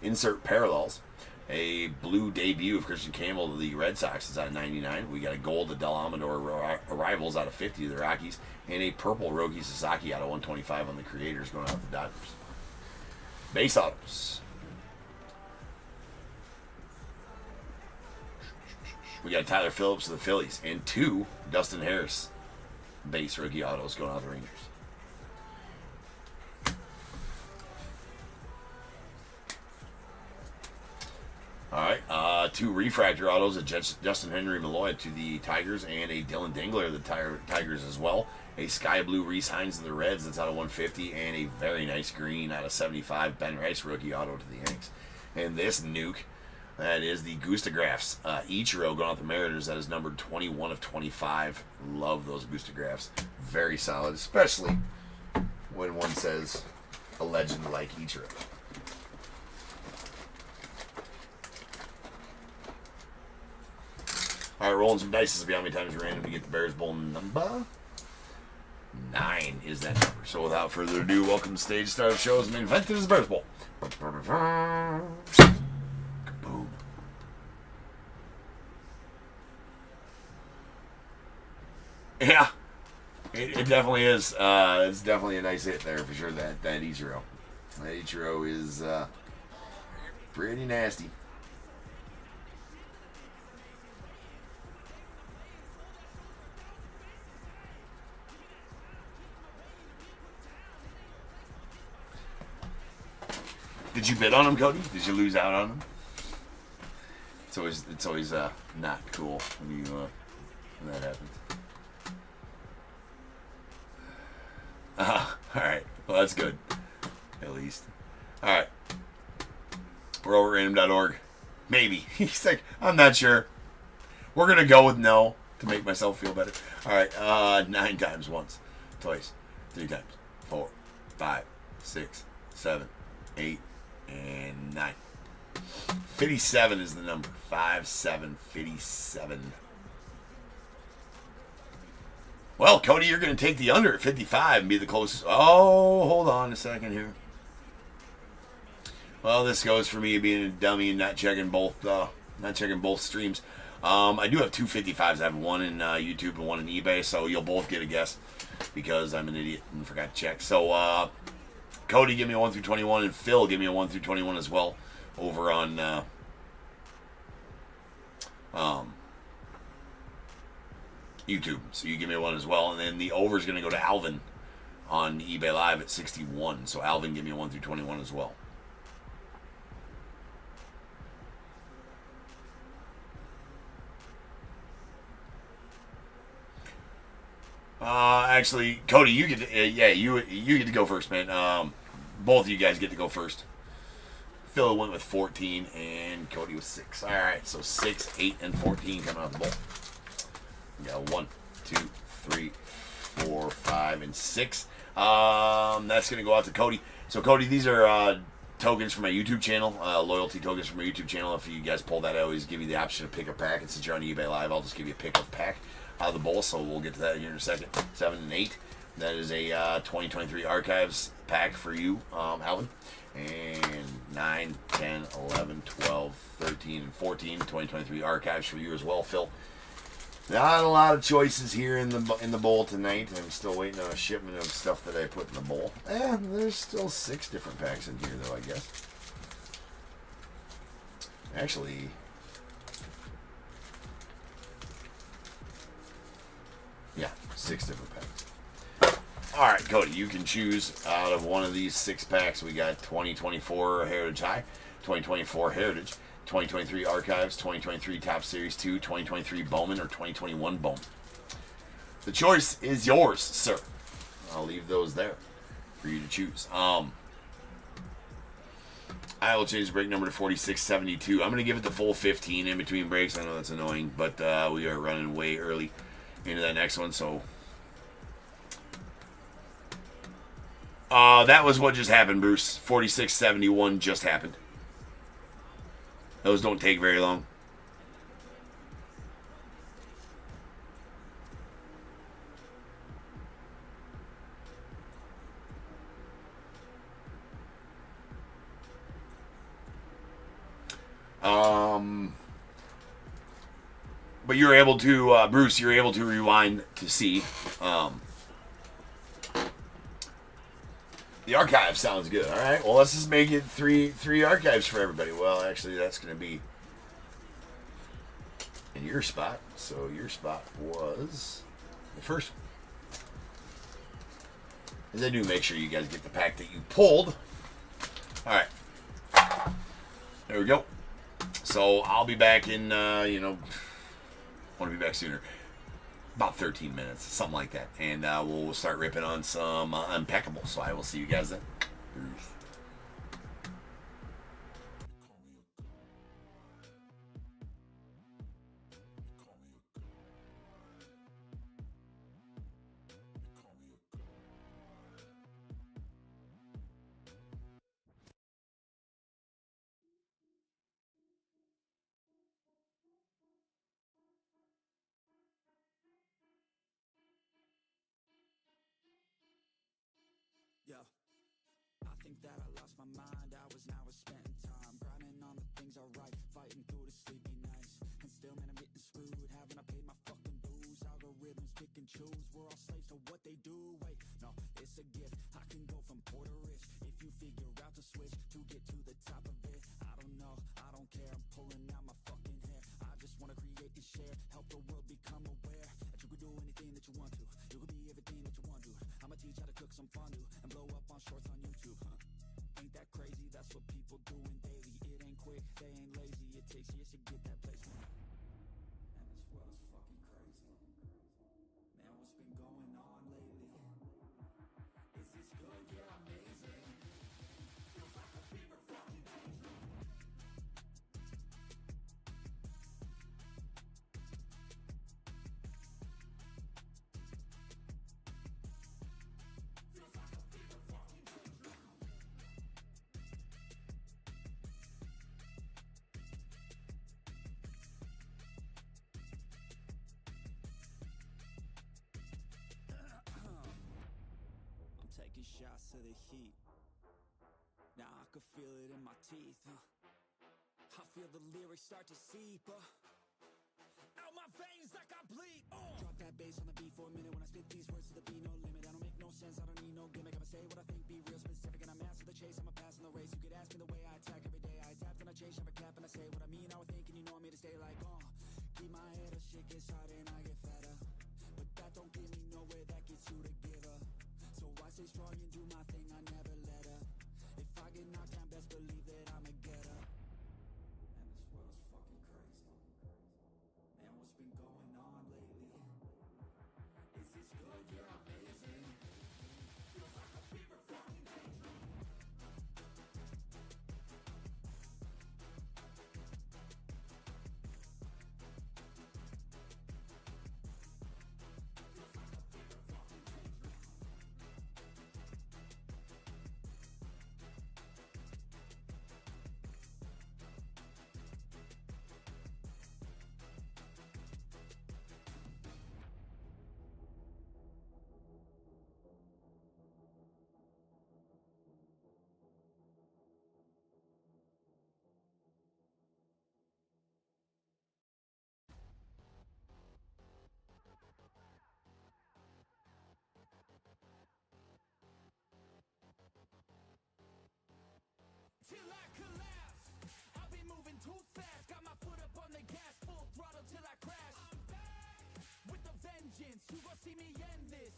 insert parallels. A blue debut of Christian Campbell to the Red Sox is out of 99. We got a gold of Del Amador Arrivals out of 50 to the Rockies. And a purple Roki Sasaki out of 125 on the Creators going out to the Dodgers. Base autos. We got Tyler Phillips to the Phillies, and 2 Dustin Harris base rookie autos going out to the Rangers. All right, 2 refractor autos of Justin Henry Malloy to the Tigers, and a Dylan Dingler to the Tigers as well. A sky blue Reese Hines to the Reds, that's out of 150, and a very nice green out of 75 Ben Rice rookie auto to the Yanks. And this nuke, that is the Gustagraphs. Ichiro going out the Mariners. That is numbered 21 of 25. Love those Gustagraphs. Very solid, especially when one says a legend like Ichiro. All right, rolling some dice. This will be how many times random to get the Bears Bowl number. 9 is that number. So without further ado, welcome to stage start of shows. Main event is the Bears Bowl. Boom. Yeah, it definitely is. It's definitely a nice hit there for sure. That Ichiro. That Ichiro is pretty nasty. Did you bid on him, Cody? Did you lose out on him? It's always not cool when when that happens. All right. Well, that's good, at least. All right. We're over at random.org. Maybe. He's like, I'm not sure. We're gonna go with no to make myself feel better. All right. 9 times once, twice, 3 times, 4, 5, 6, 7, 8. And 9. 57 is the number. 5, 7, 57. Well, Cody, you're going to take the under at 55 and be the closest. Oh, hold on a second here. Well, this goes for me being a dummy and not checking both streams. I do have 2 55s. I have one in YouTube and one in eBay, so you'll both get a guess because I'm an idiot and forgot to check. So, Cody, give me a 1 through 21, and Phil, give me a 1 through 21 as well over on YouTube. So you give me a 1 as well, and then the over is going to go to Alvin on eBay Live at 61. So Alvin, give me a 1 through 21 as well. Actually, Cody, you get to, you get to go first, man. Both of you guys get to go first. Phil went with 14, and Cody with 6. All right, so 6, 8, and 14 coming out the bowl. We got 1, 2, 3, 4, 5, and 6. That's gonna go out to Cody. So Cody, these are tokens for my YouTube channel, loyalty tokens for my YouTube channel. If you guys pull that, I always give you the option to pick a pack. And since you're on eBay Live, I'll just give you a pick of pack out of the bowl, so we'll get to that here in a second. 7 and 8. That is a 2023 Archives pack for you, Alvin. And 9, 10, 11, 12, 13, and 14. 2023 Archives for you as well, Phil. Not a lot of choices here in the bowl tonight. I'm still waiting on a shipment of stuff that I put in the bowl. There's still 6 different packs in here, though, I guess. Actually, yeah, 6 different packs. All right, Cody, you can choose out of one of these 6 packs. We got 2024 Heritage High, 2024 Heritage, 2023 Archives, 2023 Top Series 2, 2023 Bowman, or 2021 Bowman. The choice is yours, sir. I'll leave those there for you to choose. I will change the break number to 4672. I'm going to give it the full 15 in between breaks. I know that's annoying, but we are running way early into that next one, so that was what just happened, Bruce. 4671 just happened. Those don't take very long. But you're able to, Bruce, you're able to rewind to see. The archive sounds good. All right. Well, let's just make it three archives for everybody. Well, actually, that's going to be in your spot. So your spot was the first one. As I do, make sure you guys get the pack that you pulled. All right. There we go. So I'll be back in, want to be back sooner. About 13 minutes, something like that. And we'll start ripping on some Impeccable. So I will see you guys then. Peace.
Yo, I think that I lost my mind. Hours now I spent time grinding on the things I write, fighting through the sleepy nights. And still, man, I'm getting screwed. Haven't I paid my fucking dues? Algorithms pick and choose. We're all slaves to what they do. Wait, no, it's a gift. I can go from poor to rich if you figure out the switch to get to the top of it. I don't know, I don't care. I'm pulling out my fucking hair. I just wanna create and share, help the world become aware that you can do anything that you want to. You can be everything that you want to. I'ma teach how to cook some fondue and blow up on shorts on YouTube, huh? Ain't that crazy? That's what people doing daily. It ain't quick, they ain't lazy. It takes years to get that placement. Man, this world is fucking crazy. Man, what's been going on lately? Is this good? Yeah, amazing. Feels like a fever fucking angel. Taking shots to the heat. Now I can feel it in my teeth, huh? I feel the lyrics start to seep, out my veins like I bleed. Drop that bass on the beat for a minute. When I spit these words to the beat, no limit. I don't make no sense, I don't need no gimmick. I'ma say what I think, be real specific, and I'm after the chase. I'ma pass in the race. You could ask me the way I attack every day. I adapt and I change, never cap, and I say what I mean. I would think, and you know me to stay like, keep my head up, shit gets hard and I get fatter. But that don't get me nowhere, that gets you to give up. So I stay strong and do my thing, I never let up. If I get knocked down, best believe that I'ma get up. Man, this world is fucking crazy. Man, what's been going on lately? Is this good? Yeah, amazing. Feels like a fever fucking angel. Feels like a fever fucking angel.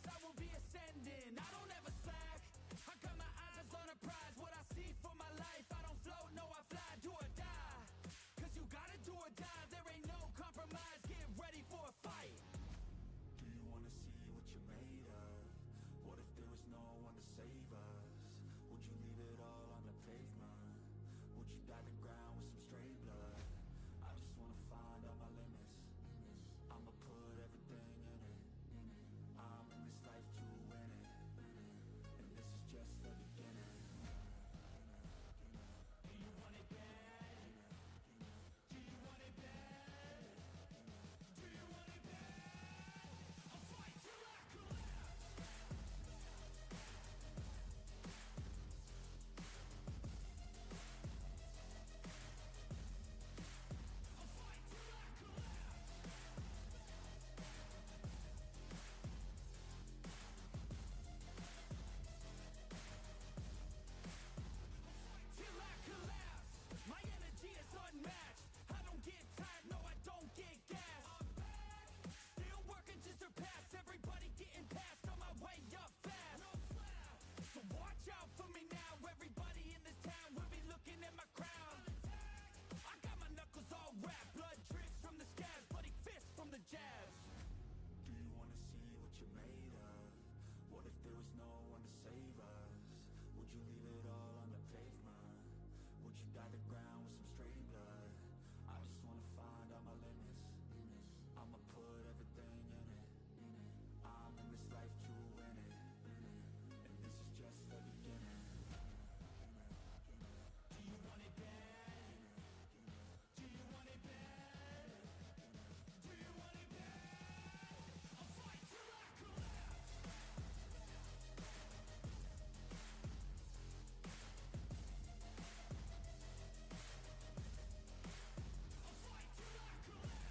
I will be ascending. I don't ever slack. I got my eyes on a prize. What I see for my life, I don't float, no, I fly. Do or die, cause you gotta do or die. There ain't no compromise. Get ready for a fight.
Do you wanna see what you're made of? What if there was no one to save us? Would you leave it all on the pavement? Would you dye the ground with some straight blood? I just wanna find all my limits. I'ma put everything in it. I'm in this life to win it, and this is just the beginning.
Do you want it bad? Do you want it bad? Do you want it bad? I'll fight till I collapse. I'll fight till I collapse. Till I collapse. My energy is unmatched. I don't get tired, no, I don't get gas. I'm back, still working to surpass. Everybody getting past, on my way up fast. So watch out for me now. Everybody in this town will be looking at my crown. I got my knuckles all wrapped. Blood drips from the scabs, bloody fists from the jabs.
Do you wanna see what you're made of? What if there was no one to save us? Would you leave it all on the pavement? Would you dye the ground with some straight blood? I just wanna find all my limits. I'ma put everything in it. I'm in this life to win it, and this is just the beginning.
Do you want it bad? Do you want it bad? Do you want it bad? I'll fight till I collapse. I'll fight till I collapse.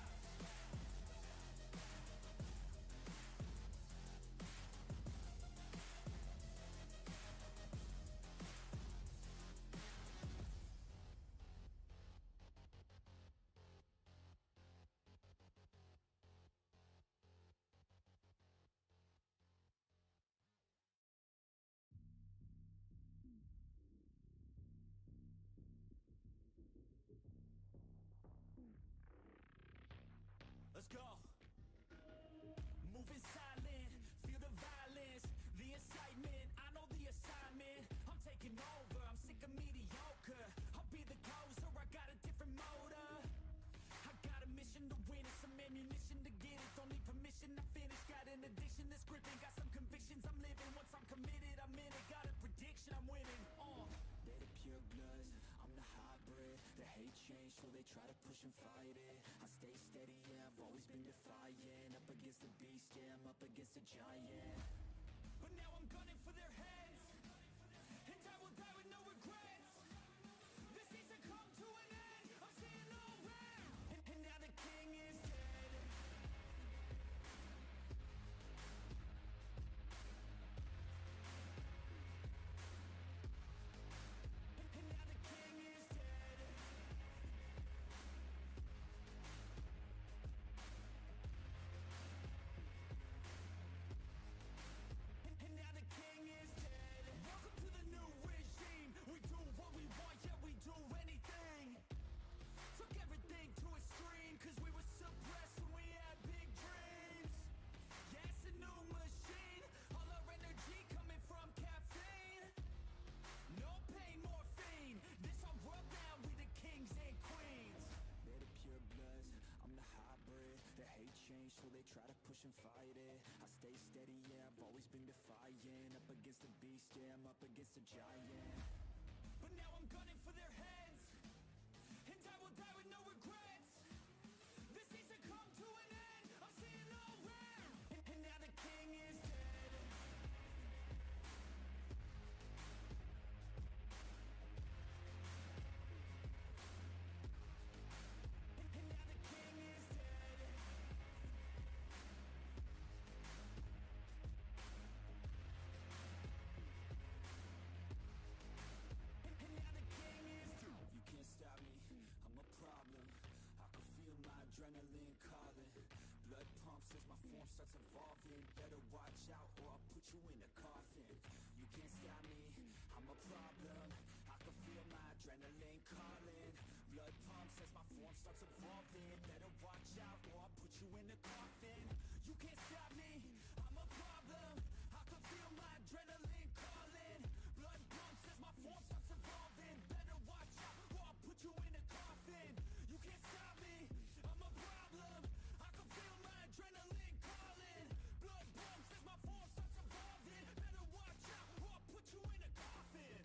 Let's go. Moving silent, feel the violence, the excitement. I know the assignment. I'm taking over. I'm sick of mediocre. I'll be the closer. I got a different motor. I got a mission to win it, some ammunition to get it. Don't need permission to finish. Got an addiction that's gripping. Got some convictions I'm living. Once I'm committed, I'm in it. Got a prediction I'm winning.
They're the pure bloods, I'm the hybrid. The hate change, so they try to push and fight it. I stay steady, yeah, I've always been defiant. Up against the beast, yeah, I'm up against a giant.
But now I'm gunning for their heads, and I will die with no regrets. This season come to an end. I'm seeing all red, and now the king is dead. And now the king is dead. And now the king is dead. Welcome to the new regime. We do what we want, yeah, we do anything. Took everything to extreme, cause we were suppressed when we had big dreams. Yeah, it's a new machine. All our energy coming from caffeine. No pain, morphine. This our world now, we the kings and queens.
They're the pure bloods, I'm the hybrid. The hate change, so they try to push and fight it. I stay steady, yeah, I've always been defiant. Up against the beast, yeah, I'm up against a giant.
But now I'm gunning for their heads, and I will die with no regrets. This season come to an end. I'm seeing all red, and now the king is dead. And now the king is dead.
You can't stop me, I'm a problem. starts evolving. Better watch out or I'll put you in a coffin. You can't stop me, I'm a problem. I can feel my adrenaline calling. Blood pumps as my form starts evolving. Better watch out or I'll put you in a coffin. You can't stop me, I'm a problem. I can feel my adrenaline calling. Blood pumps as my form starts evolving. Better watch out or I'll put you in a coffin. You can't stop me, I'm a problem. I can feel my adrenaline calling. Blood pumps as my form starts evolving. Better watch out or I'll put you in a coffin.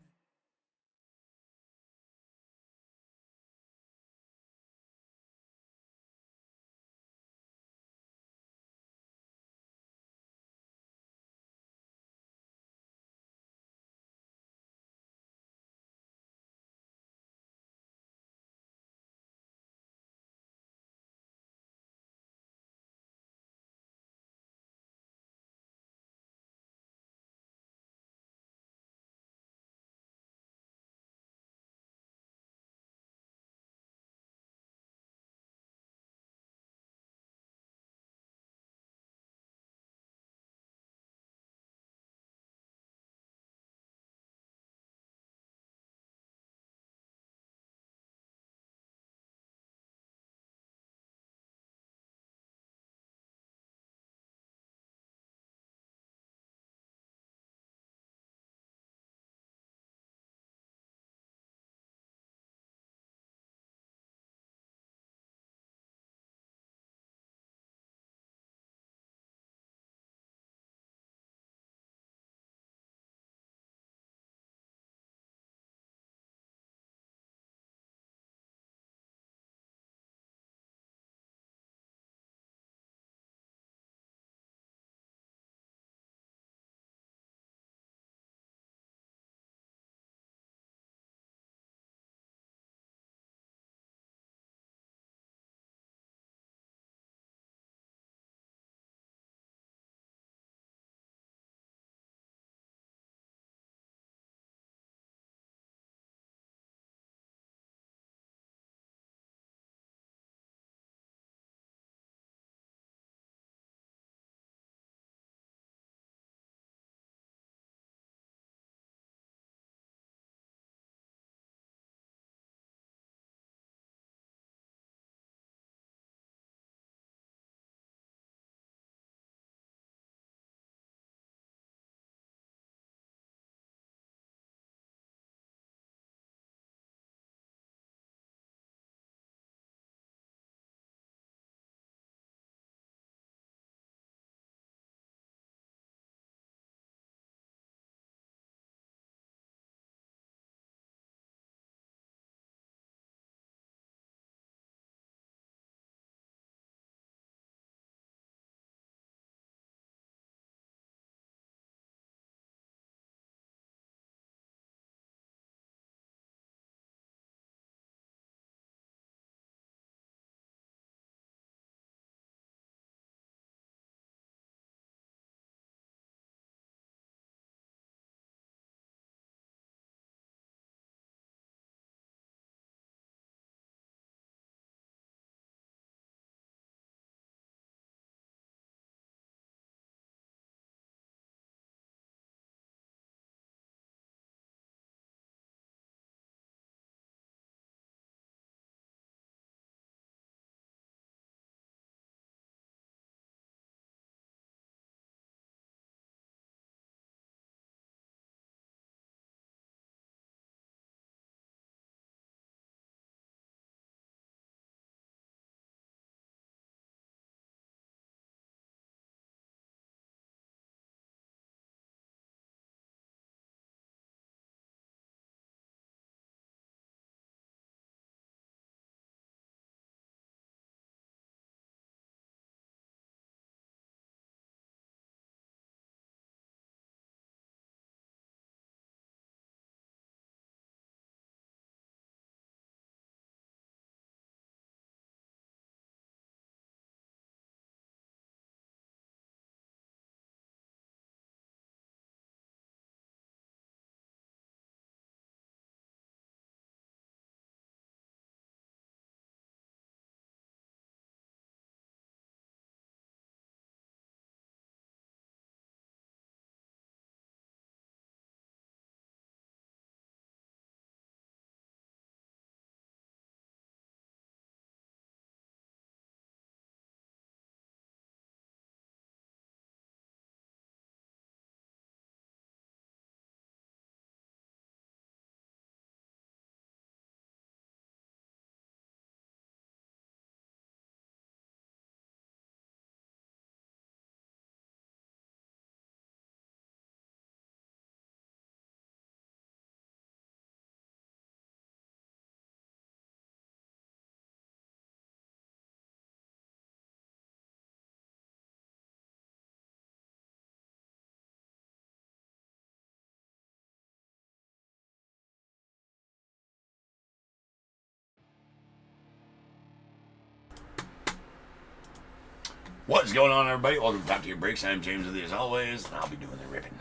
What's going on, everybody? Welcome to Top Tier Breaks. I'm James with you as always, and I'll be doing the ripping.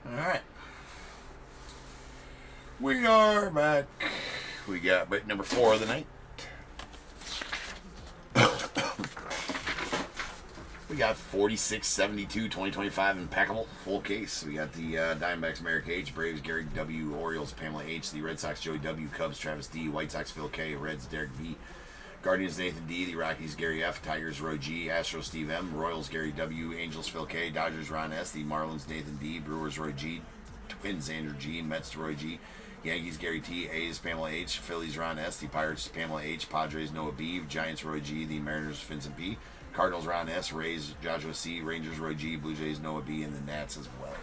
Alright. We are back. We got break number 4 of the night. We got 46-72 2025 Impeccable full case. We got the Diamondbacks Merrick H, Braves Gary W, Orioles Pamela H, the Red Sox Joey W, Cubs Travis D, White Sox Phil K, Reds Derek V, Guardians Nathan D, the Rockies Gary F, Tigers Roy G, Astros Steve M, Royals Gary W, Angels Phil K, Dodgers Ron S, the Marlins Nathan D, Brewers Roy G, Twins Andrew G, Mets Roy G, Yankees Gary T, A's Pamela H, Phillies Ron S, the Pirates Pamela H, Padres Noah B, Giants Roy G, the Mariners Vincent P, Cardinals Ron S, Rays Joshua C, Rangers Roy G, Blue Jays Noah B, and the Nats as well.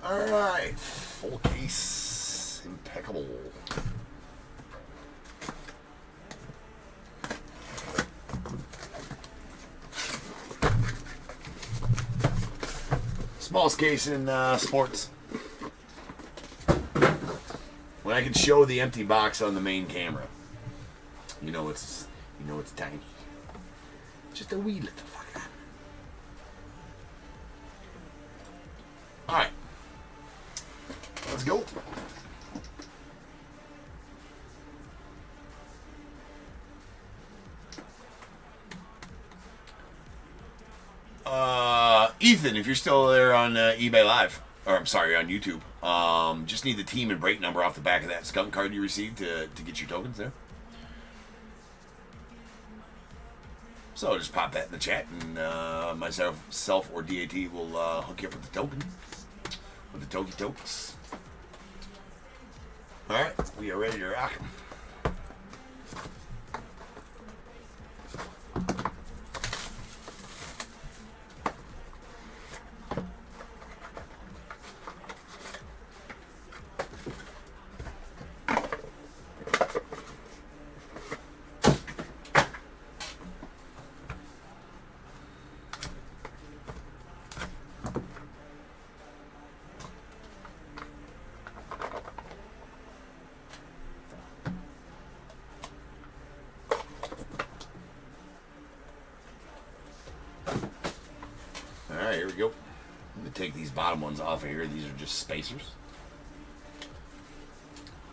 Alright, full case, Impeccable. Smallest case in sports. When I can show the empty box on the main camera, you know it's tiny. Just a wee little fucker. All right, let's go. Ethan, if you're still there on eBay Live, or I'm sorry, on YouTube, just need the team and break number off the back of that skunk card you received to get your tokens there. So just pop that in the chat, and myself or DAT will hook you up with the tokens, with the tokes. All right, we are ready to rock 'em. Alright, here we go. I'm going to take these bottom ones off of here. These are just spacers.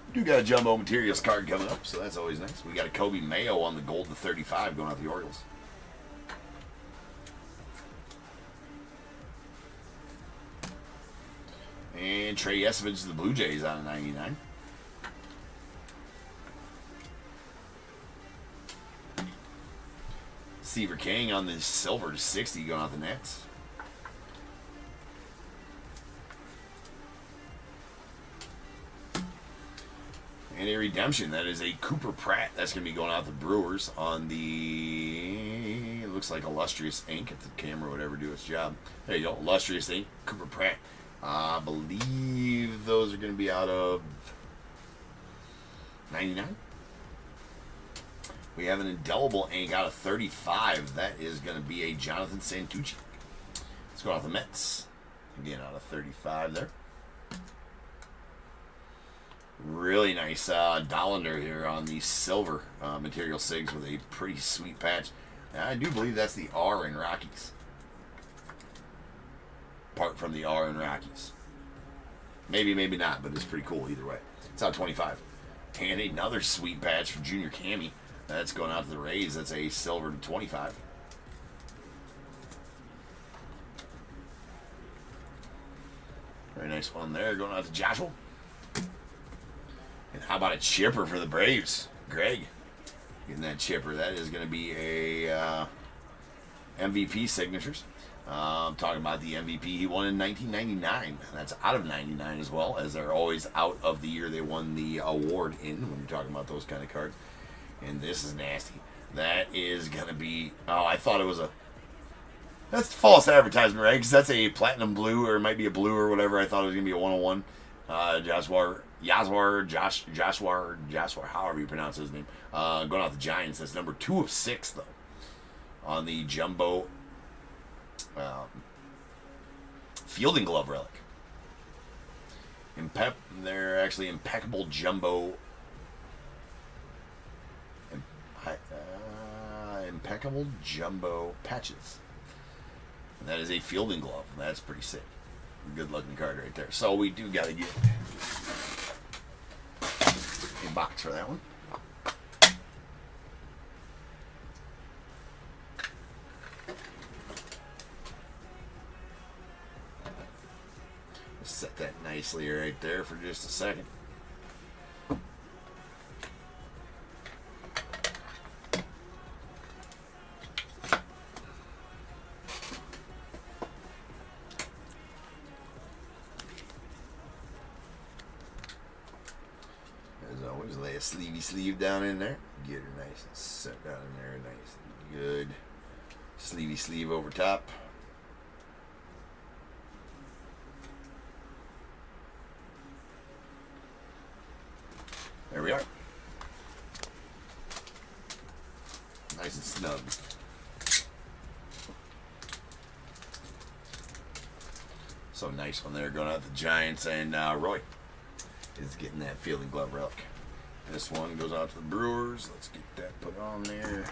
We do got a Jumbo Materials card coming up, so that's always nice. We got a Kobe Mayo on the gold to 35 going out the Orioles. And Trey Yesovich to the Blue Jays on a 99. Seaver King on the silver to 60 going out the Nets. And a redemption, that is a Cooper Pratt. That's going to be going out the Brewers on the, it looks like Illustrious Ink, if the camera would ever do its job. There you go, Illustrious Ink, Cooper Pratt. I believe those are going to be out of 99. We have an indelible ink out of 35. That is going to be a Jonathan Santucci. Let's go out the Mets. Again, out of 35 there. Really nice Dollander here on the silver material SIGs with a pretty sweet patch. And I do believe that's the R in Rockies. Apart from the R in Rockies. Maybe, maybe not, but it's pretty cool either way. It's out 25. And another sweet patch for Junior Cammy. That's going out to the Rays. That's a silver to 25. Very nice one there. Going out to Joshua. And how about a chipper for the Braves? Greg. Getting that chipper. That is going to be a MVP signatures. Talking about the MVP he won in 1999. That's out of 99 as well, as they're always out of the year they won the award in when you're talking about those kind of cards. And this is nasty. That is going to be... Oh, I thought it was a... That's false advertisement, right? Because that's a platinum blue, or it might be a blue or whatever. I thought it was going to be a 101. Joshua, however you pronounce his name. Going out the Giants. That's number 2 of 6, though. On the Jumbo fielding glove relic. They're actually impeccable jumbo. Impeccable jumbo patches. And that is a fielding glove. That's pretty sick. Good looking card right there. So we do got to get a box for that one. Set that nicely right there for just a second. As always, lay a sleevey sleeve down in there. Get her nice and set down in there nice and good. Sleevey sleeve over top. There we are. Nice and snug. So nice one there going out to the Giants, and Roy is getting that fielding glove relic. This one goes out to the Brewers. Let's get that put on there.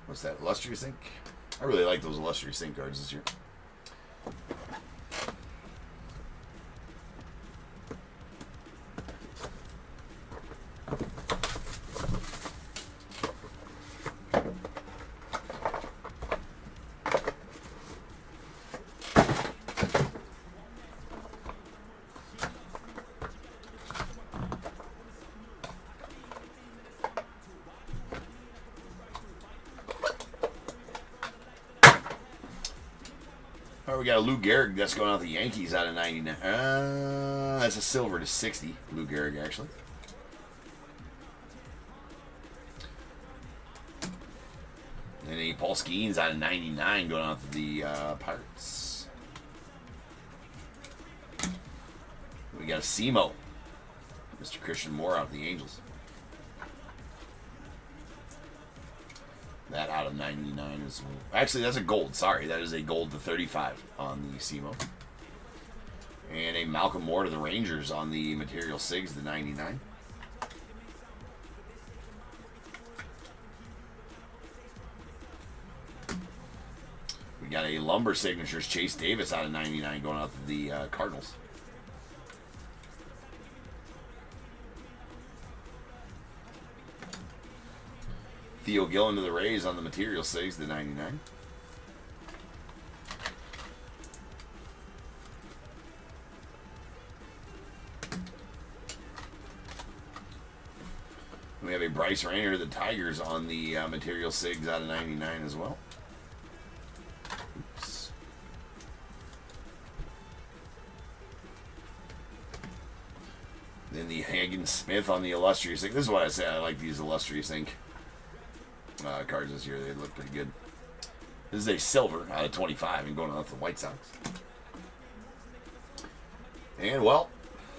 What's that, Illustrious Ink? I really like those Illustrious Ink cards this year. All right, we got a Lou Gehrig that's going out the Yankees out of 99. That's a silver to 60. Lou Gehrig, actually. And a Paul Skeens out of 99 going out to the Pirates. We got a Simo. Mr. Christian Moore out of the Angels. That out of 99 is... Actually, that's a gold. Sorry, that is a gold to 35 on the Simo. And a Malcolm Moore to the Rangers on the Material Sigs to 99. We got a Lumber Signatures Chase Davis out of 99 going out to the Cardinals. Theo Gillen to the Rays on the Material Sigs to 99. We have a Bryce Rayner to the Tigers on the Material Sigs out of 99 as well. Oops. Then the Hagen Smith on the Illustrious Ink. This is what I say. I like these Illustrious Ink cards this year. They look pretty good. This is a silver out of 25 and going out to the White Sox. And, well,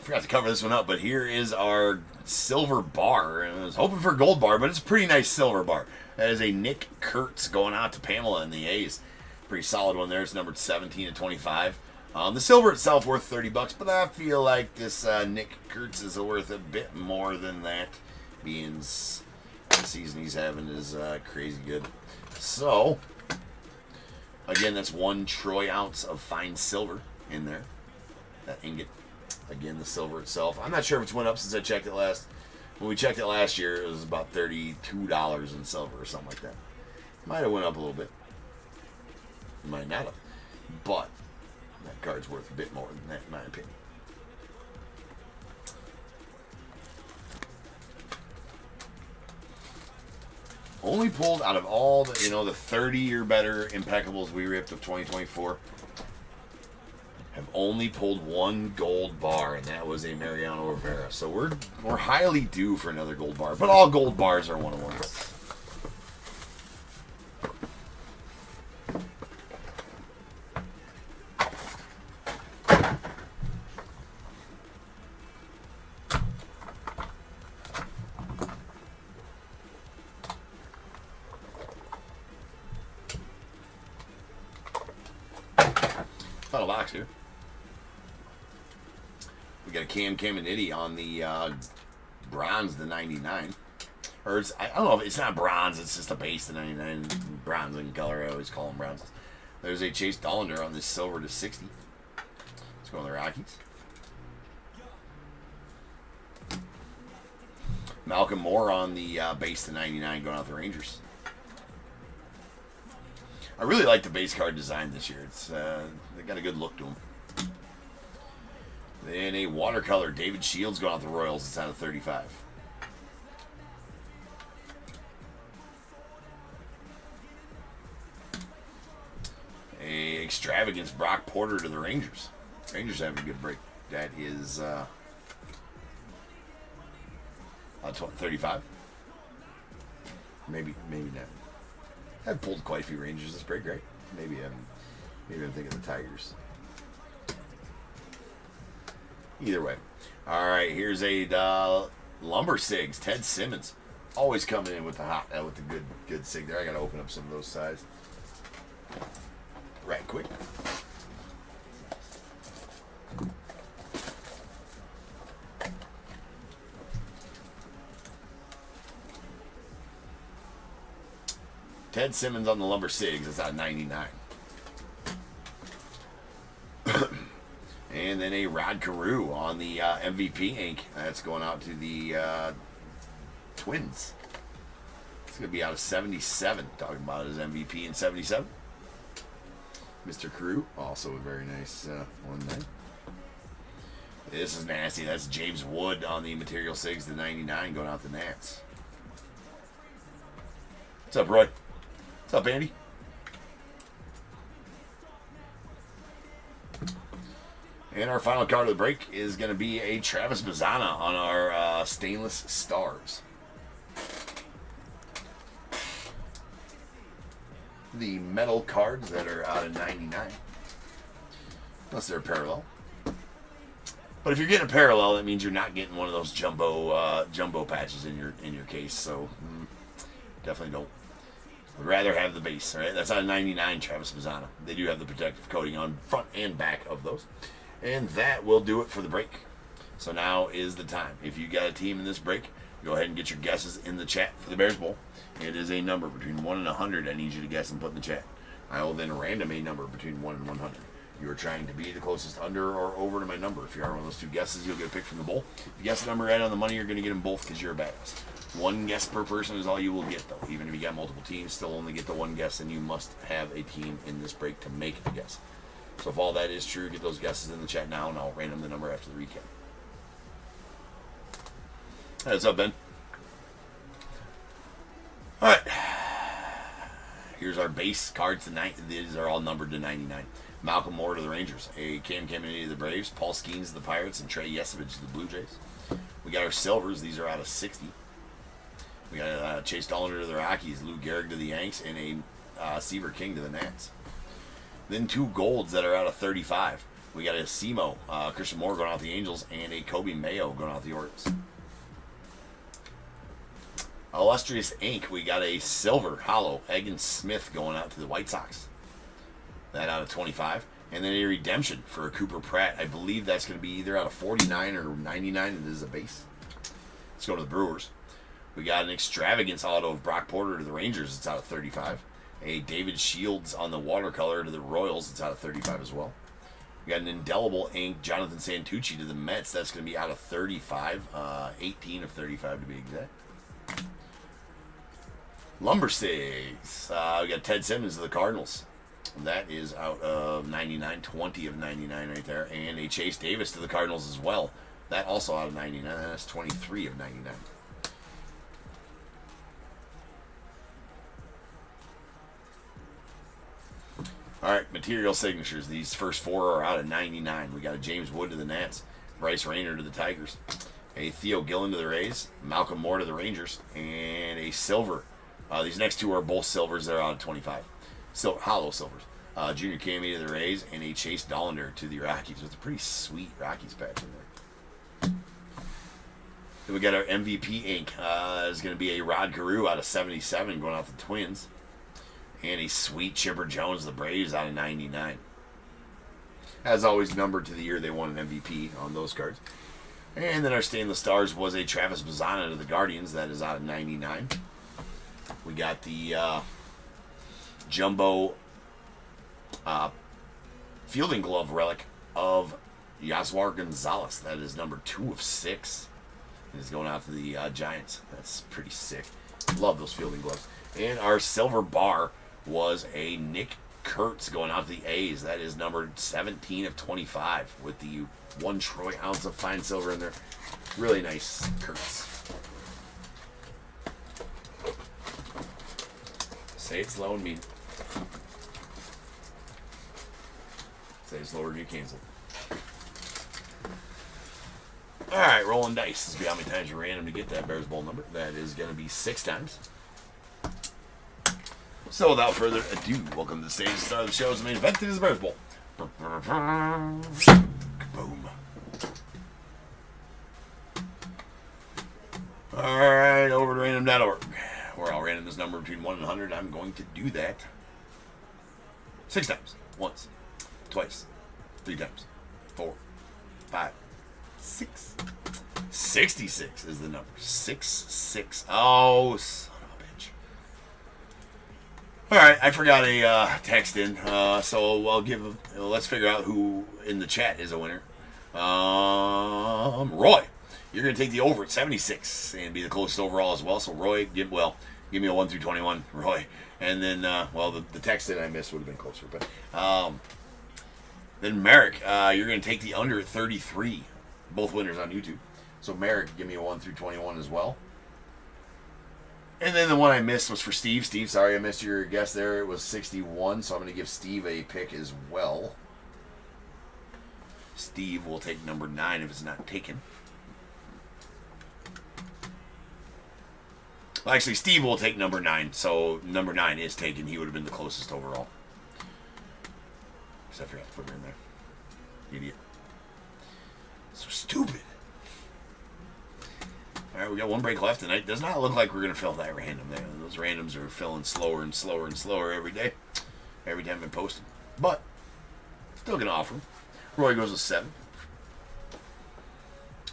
forgot to cover this one up, but here is our silver bar. And I was hoping for a gold bar, but it's a pretty nice silver bar. That is a Nick Kurtz going out to Pamela in the A's. Pretty solid one there. It's numbered 17 to 25. The silver itself worth $30, but I feel like this Nick Kurtz is worth a bit more than that, being the season he's having is crazy good. So, again, that's 1 troy ounce of fine silver in there. That ingot. Again, the silver itself. I'm not sure if it's went up since I checked it last. When we checked it last year, it was about $32 in silver or something like that. Might have went up a little bit. Might not have. But that card's worth a bit more than that, in my opinion. Only pulled out of all the, the 30 or better impeccables we ripped of 2024. Have only pulled 1 gold bar, and that was a Mariano Rivera. So we're highly due for another gold bar, but all gold bars are 1-of-1s. Final box here. We got a Cam Caminiti on the bronze, the 99. Or it's, I don't know if it's not bronze, it's just a base, the 99. Bronze in color, I always call them bronzes. There's a Chase Dollander on this silver to 60. Let's go on the Rockies. Malcolm Moore on the base to 99 going out the Rangers. I really like the base card design this year. It's they got a good look to them. Then a watercolor David Shields going out the Royals. It's out of 35. A extravagance Brock Porter to the Rangers. Rangers having a good break. That is 35. Maybe not. I've pulled quite a few Rangers this break, right? Maybe I'm thinking the Tigers. Either way. All right, here's a Lumber Sigs, Ted Simmons. Always coming in with the with the good sig there. I got to open up some of those sides right quick. Ted Simmons on the Lumber Sigs. That's out 99. And then a Rod Carew on the MVP ink. That's going out to the Twins. It's going to be out of 77. Talking about his MVP in 77. Mr. Carew. Also a very nice one there. This is nasty. That's James Wood on the Material Sigs, the 99, going out the Nats. What's up, Roy? What's up, Andy? And our final card of the break is going to be a Travis Bazzana on our Stainless Stars. The metal cards that are out of 99. Unless they're parallel. But if you're getting a parallel, that means you're not getting one of those jumbo patches in your case. So definitely don't. Would rather have the base. All right, that's out of 99 Travis Bazzana. They do have the protective coating on front and back of those. And that will do it for the break. So now is the time. If you got a team in this break, go ahead and get your guesses in the chat for the Bears Bowl. It is a number between 1 and 100 I need you to guess and put in the chat. I will then random a number between 1 and 100. You are trying to be the closest under or over to my number. If you are one of those two guesses, you'll get a pick from the bowl. If you guess the number right on the money, you're going to get them both because you're a badass. One guess per person is all you will get, though. Even if you got multiple teams, still only get the one guess, and you must have a team in this break to make a guess. So if all that is true, get those guesses in the chat now, and I'll random the number after the recap. Hey, what's up, Ben? All right. Here's our base cards tonight. These are all numbered to 99. Malcolm Moore to the Rangers. A Cam Caminiti to the Braves. Paul Skeens to the Pirates. And Trey Yesovich to the Blue Jays. We got our silvers. These are out of 60. We got Chase Dollander to the Rockies. Lou Gehrig to the Yanks. And a Seaver King to the Nats. Then two golds that are out of 35. We got a Simo, Christian Moore going out the Angels, and a Kobe Mayo going out the Orioles. Illustrious Ink, we got a silver hollow Egan Smith going out to the White Sox. That out of 25. And then a redemption for a Cooper Pratt. I believe that's going to be either out of 49 or 99, and this is a base. Let's go to the Brewers. We got an extravagance auto of Brock Porter to the Rangers. It's out of 35. A David Shields on the watercolor to the Royals. It's out of 35 as well. We got an indelible ink Jonathan Santucci to the Mets. That's going to be out of 35. 18 of 35 to be exact. Lumber Sigs. We got Ted Simmons to the Cardinals. That is out of 99. 20 of 99 right there. And a Chase Davis to the Cardinals as well. That also out of 99. That's 23 of 99. All right, material signatures. These first four are out of 99. We got a James Wood to the Nats, Bryce Rayner to the Tigers, a Theo Gillen to the Rays, Malcolm Moore to the Rangers, and a silver. These next two are both silvers. They're out of 25. Hollow silvers. Junior Camey to the Rays, and a Chase Dollander to the Rockies. It's a pretty sweet Rockies patch in there. Then we got our MVP ink. Is going to be a Rod Carew out of 77 going out the Twins. And a sweet Chipper Jones, the Braves, out of 99. As always, numbered to the year they won an MVP on those cards. And then our Stainless Stars was a Travis Bazzana to the Guardians. That is out of 99. We got the Jumbo Fielding Glove relic of Yaswar Gonzalez. That is number 2 of 6. And it's going out to the Giants. That's pretty sick. Love those fielding gloves. And our silver bar was a Nick Kurtz going out to the A's. That is numbered 17 of 25 with the 1 troy ounce of fine silver in there. Really nice Kurtz. Say it slow and mean. Say it slower and you cancel. Alright, rolling dice. This will be how many times you're random to get that Bears Bowl number. That is going to be 6 times. So without further ado, welcome to the stage. The start of the show is the main event. It is the Bears Bowl. Boom. Alright, over to random.org. Where I'll random this number between 1 and 100. I'm going to do that 6 times. Once. Twice. 3 times. 4. 5. 6. 66 is the number. 6. Oh, son of a bitch. Alright, I forgot a text in. So I'll give. Let's figure out who in the chat is a winner. Roy. You're going to take the over at 76 and be the closest overall as well. So Roy, give me a 1 through 21, Roy. And then, the text that I missed would have been closer. But then Merrick, you're going to take the under at 33. Both winners on YouTube. So Merrick, give me a 1 through 21 as well. And then the one I missed was for Steve. Steve, sorry I missed your guess there. It was 61, so I'm going to give Steve a pick as well. Steve will take number 9 if it's not taken. Well, actually, Steve will take number 9, so number 9 is taken. He would have been the closest overall. Except I forgot to put her in there. Idiot. So stupid. Alright, we got 1 break left tonight. Does not look like we're going to fill that random there. Those randoms are filling slower and slower and slower every day. Every time I post them. But, still going to offer them. Roy goes with 7.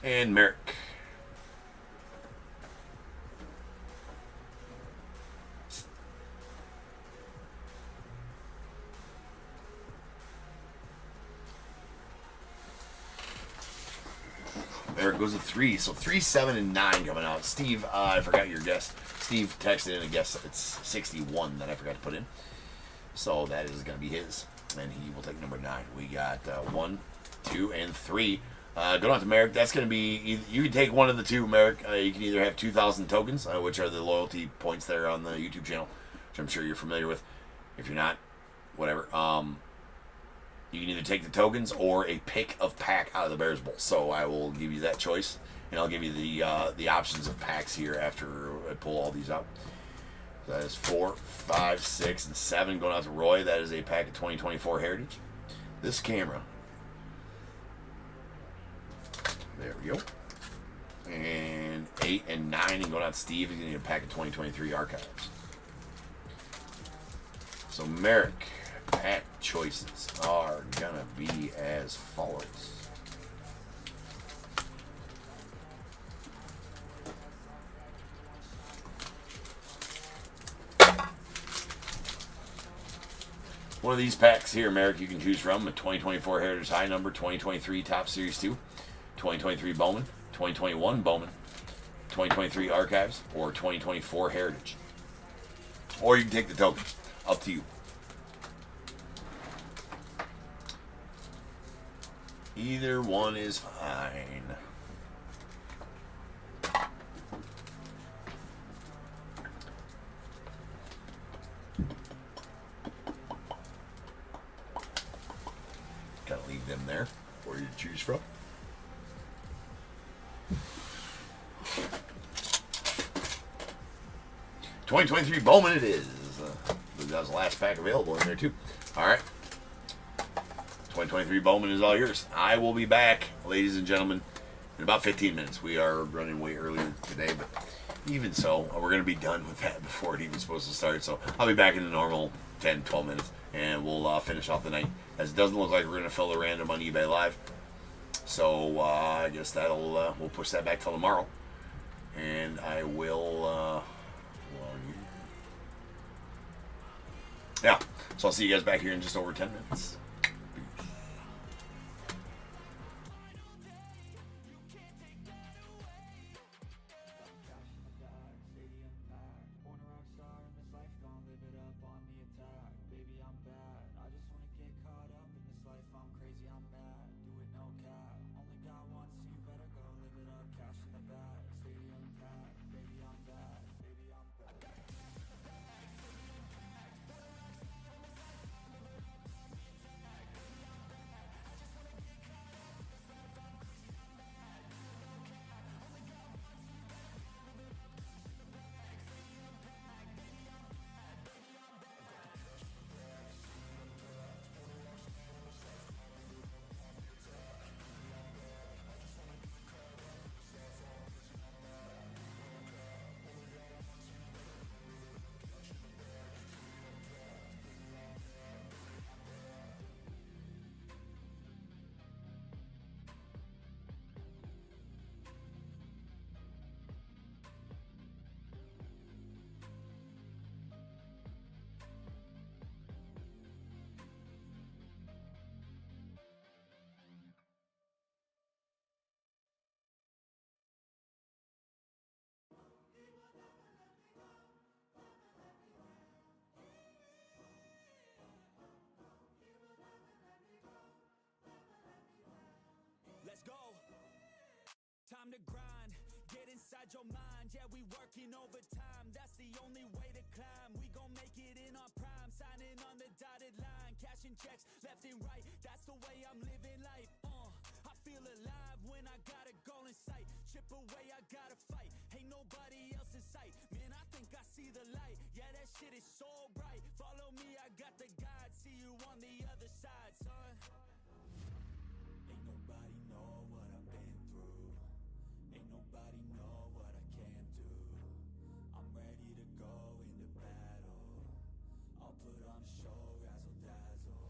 And Merrick. Eric goes to 3. So 3, 7, and 9 coming out. Steve, I forgot your guess. Steve texted in a guess. It's 61 that I forgot to put in. So that is going to be his. And he will take number 9. We got 1, 2, and 3. Going on to Merrick. That's going to be... You can take one of the two, Merrick. You can either have 2,000 tokens, which are the loyalty points there on the YouTube channel, which I'm sure you're familiar with. If you're not, whatever. You can either take the tokens or a pick of pack out of the Bears Bowl. So I will give you that choice, and I'll give you the options of packs here after I pull all these out. So that is 4, 5, 6, and 7 going out to Roy. That is a pack of 2024 Heritage. This camera. There we go. And 8 and 9 and going out to Steve. He's going to get a pack of 2023 Archives. So Merrick. Pack choices are gonna be as follows. One of these packs here, Merrick, you can choose from: a 2024 Heritage High number, 2023 Top Series 2, 2023 Bowman, 2021 Bowman, 2023 Archives, or 2024 Heritage. Or you can take the token. Up to you. Either one is fine. Gotta leave them there for you to choose from. $2023 Bowman it is. That was the last pack available in there too. Alright. 2023 Bowman is all yours. I will be back, ladies and gentlemen, in about 15 minutes. We are running way earlier today, but even so, we're going to be done with that before it even supposed to start. So I'll be back in the normal 10, 12 minutes, and we'll finish off the night as it doesn't look like we're going to fill the random on eBay Live. So I guess that'll we'll push that back till tomorrow, and I will. Yeah, so I'll see you guys back here in just over 10 minutes.
Let's go. Time to grind, get inside your mind. Yeah, we working overtime, that's the only way to climb. We gon' make it in our prime, signing on the dotted line, cashing checks left and right. That's the way I'm living life. I feel alive when I got a goal in sight. Chip away, I gotta fight. Ain't nobody else in sight. Man, I think I see the light. Yeah, that shit is so bright. Follow me, I got the guide. See you on the other side, son.
Ain't nobody know what I've been through. Ain't nobody know what I can do. I'm ready to go into battle. I'll put on a show, razzle dazzle.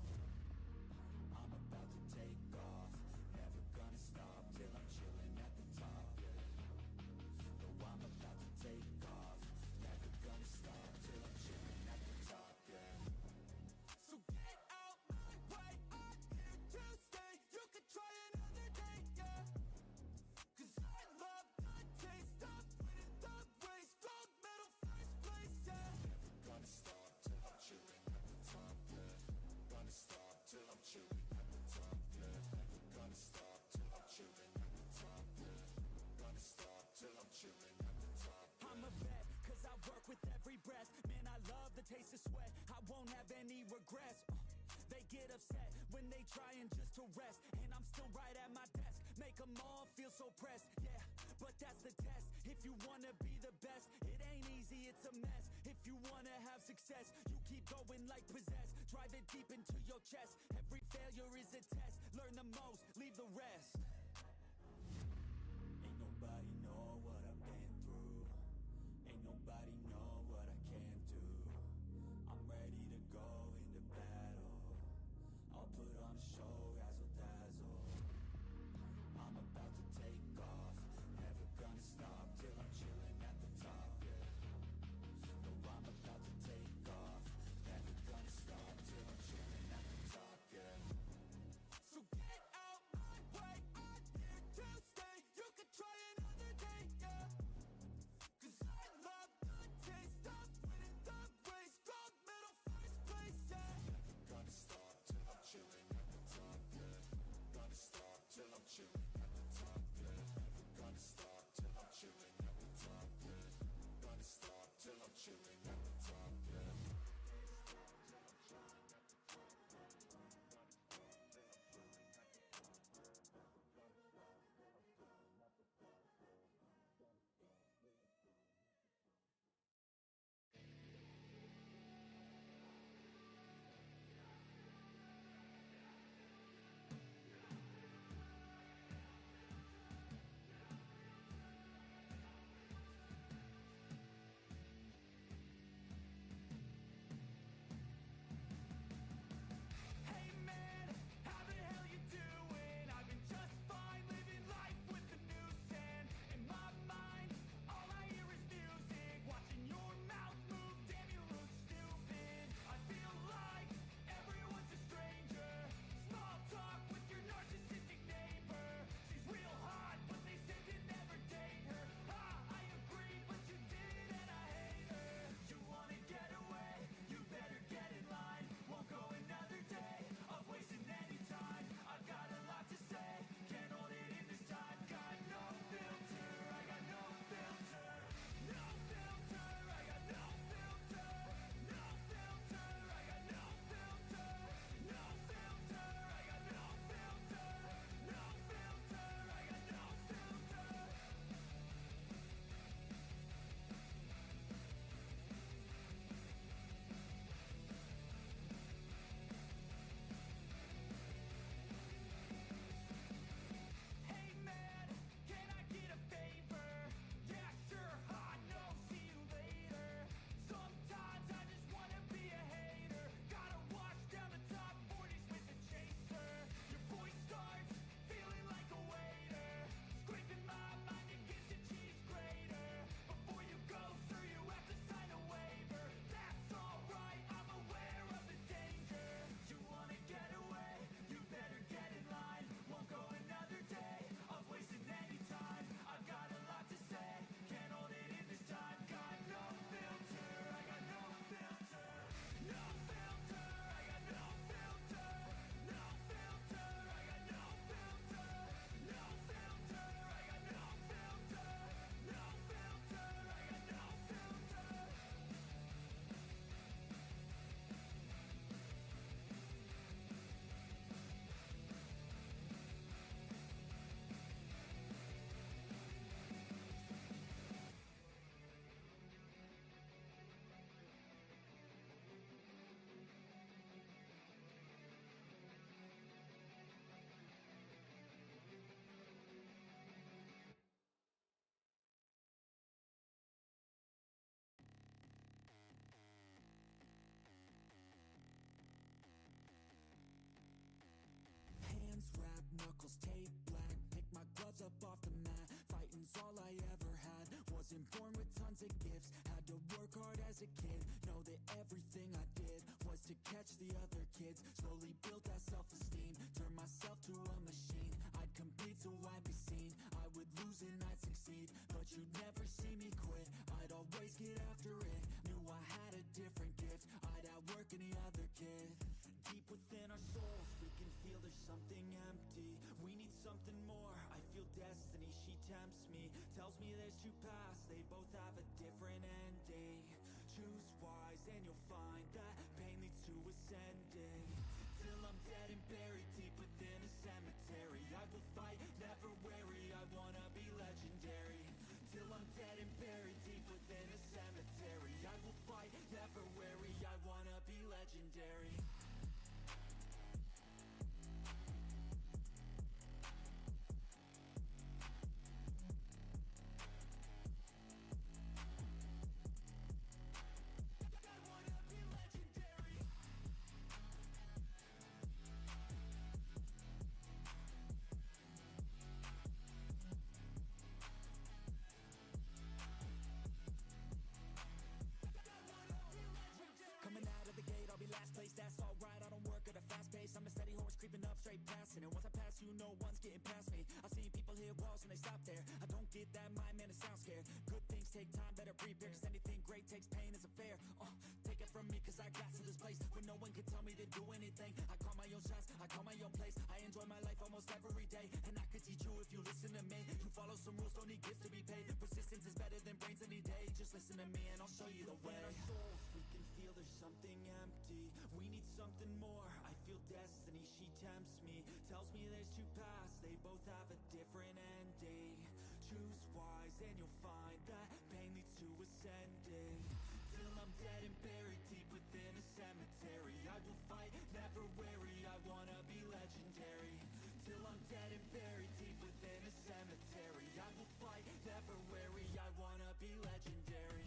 I'm about to take off, never gonna stop till I'm chilling at the top. No, I'm about to take off, never gonna stop till I'm chilling at the top.
So get out my way, I'm here to stay. You can try another day, yeah. Cause I love the taste of winning the race. Gold medal, first place, yeah.
Never gonna stop till I'm chilling at the top. Gonna stop till I'm chilling at the top. Never gonna stop till I'm chilling at the top. Gonna stop till I'm chilling at the top.
I'm a vet, cause I work with every breath. Man, I love the taste of sweat. I won't have any regrets. They get upset when they trying just to rest, and I'm still right at my desk. Make them all feel so pressed, yeah, but that's the test. If you wanna be the best, it ain't easy, it's a mess. If you wanna have success, you keep going like possessed. Drive it deep into your chest. Every failure is a test. Learn the most, leave the rest.
Ain't nobody know what I've been through. Ain't nobody know what I can do. I'm ready to go into battle. I'll put on a show, razzle dazzle. I'm about to take off, never gonna stop till I'm chilling at the top. No, I'm about to take off, never gonna stop till I'm chilling at the top.
So get out my way, I'm here to stay. You can try another day, yeah. Cause I love the taste of winning the race. Gold medal, first place, yeah.
Never gonna stop till I'm chilling at the top. Gonna stop till I'm chilling at the top. Never gonna stop till I'm chilling at the top. Gonna stop till I'm chilling at the top. Wasn't born with tons of gifts, had to work hard as a kid. Know that everything I did was to catch the other kids. Slowly built that self-esteem, turned myself to a machine. I'd compete so I'd be seen, I would lose and I'd succeed, but you'd never see me quit. I'd always get after it, knew I had a different gift. I'd outwork any other kid. Deep within our souls, we can feel there's something empty. We need something more, I feel destiny, she tempts me. Tells me there's two paths, they both have a different ending. Choose wise and you'll find that pain leads to ascending. Till I'm dead and buried deep within a cemetery, I will fight, never weary, I wanna be legendary. Till I'm dead and buried deep within a cemetery, I will fight, never weary, I wanna be legendary. Last place, that's alright, I don't work at a fast pace. I'm a steady horse creeping up straight past it. And once I pass you, no one's getting past me. I've seen people hit walls and they stop there. I don't get that mind, man, it sounds scared. Good things take time, better prepare, cause anything great takes pain as a fair. Take it from me, cause I got to this place where no one can tell me to do anything. I call my own shots, I call my own place. I enjoy my life almost every day, and I could teach you if you listen to me. You follow some rules, don't need gifts to be paid. Persistence is better than brains any day. Just listen to me and I'll show you the way. Our souls, we can feel there's something empty. We need something more, I feel destiny, she tempts me. Tells me there's two paths, they both have a different ending. Choose wise and you'll find that pain leads to ascending. Till I'm dead and buried deep within a cemetery, I will fight, never weary, I wanna be legendary. Till I'm dead and buried deep within a cemetery, I will fight, never weary, I wanna be legendary.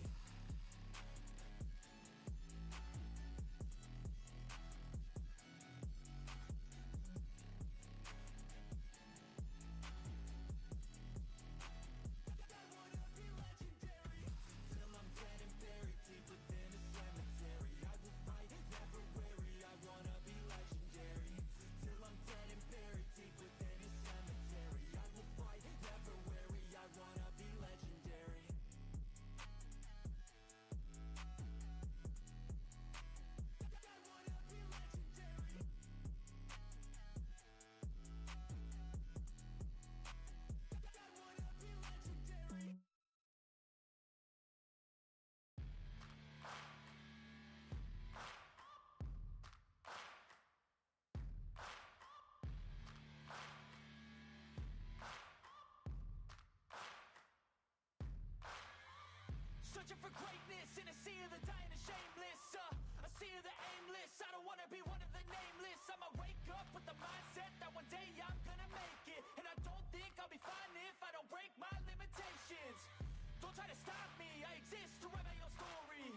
Searching for greatness in a sea of the dying and shameless, a sea of the aimless. I don't wanna be one of the nameless. I'ma wake up with the mindset that one day I'm gonna make it. And I don't think I'll be fine if I don't break my limitations. Don't try to stop me, I exist to write my own story.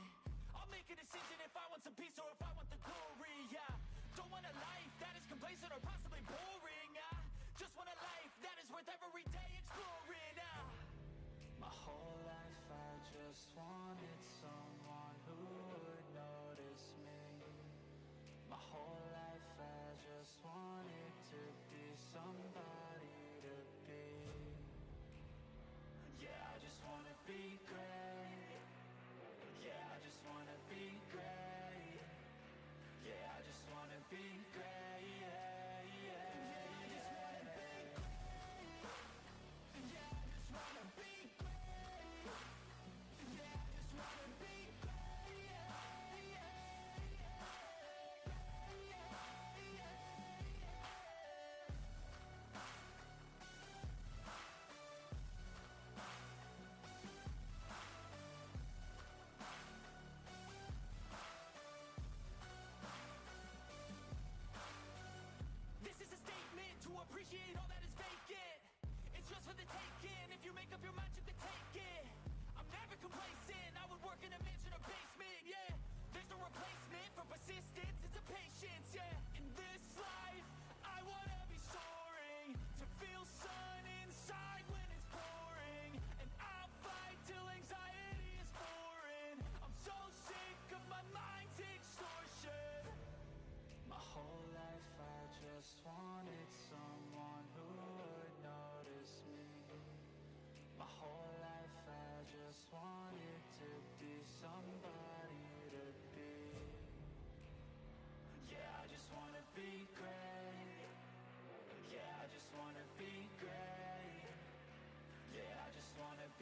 I'll make a decision if I want some peace or if I want the glory. Yeah, don't want a life that is complacent or possibly boring. I just want a life that is worth every day exploring.
My whole life I just wanted someone who would notice me. My whole life I just wanted to be somebody to be. Yeah, I just wanna be great. Yeah, I just wanna be great. Yeah, I just wanna be great. Yeah, yeah, yeah, I just wanna be great. Yeah, I just wanna be great. Yeah, I just wanna be great. Yeah, yeah, yeah, yeah, yeah,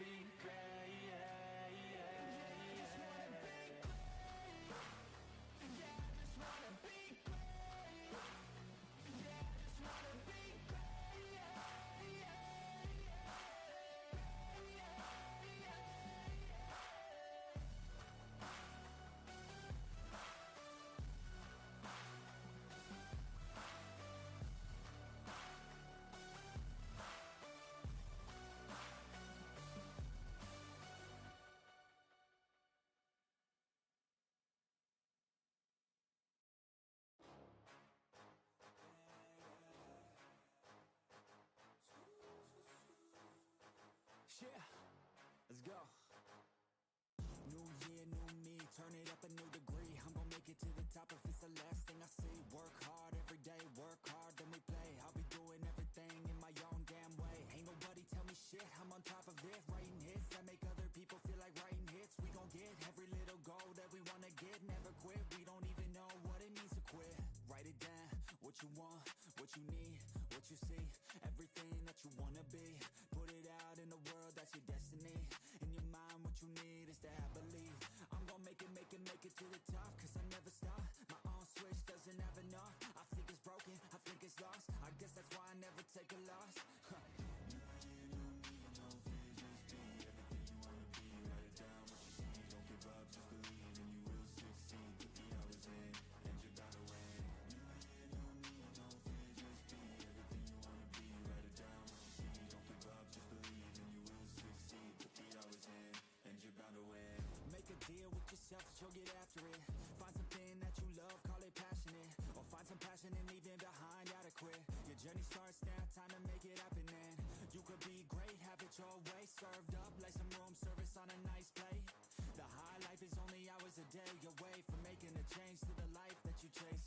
be great, yeah, yeah, I just wanna be great. Yeah, I just wanna be great. Yeah, I just wanna be great, yeah, yeah, yeah, let's go. New year, new me, turn it up a new degree. I'm gonna make it to the top if it's the last thing I see. Work hard every day, work hard, then we play. I'll be doing everything in my own damn way. Ain't nobody tell me shit, I'm on top of it. Writing hits that make other people feel like writing hits. We gon' get every little goal that we wanna get. Never quit, we don't even know what it means to quit. Write it down, what you want, what you need, what you see. Everything that you wanna be. Put it out in the world, that's your destiny. In your mind, what you need is to have belief. I'm gon' make it, make it, make it to the top. Cause I never stop, my own switch doesn't have enough. I think it's broken, I think it's lost. I guess that's why I never take a loss. Make a deal with yourself that you'll get after it. Find something that you love, call it passionate. Or find some passion and leaving behind adequate. Your journey starts now, time to make it happen then. You could be great, have it your way. Served up like some room service on a nice plate. The high life is only hours a day away from making a change to the life that you chase.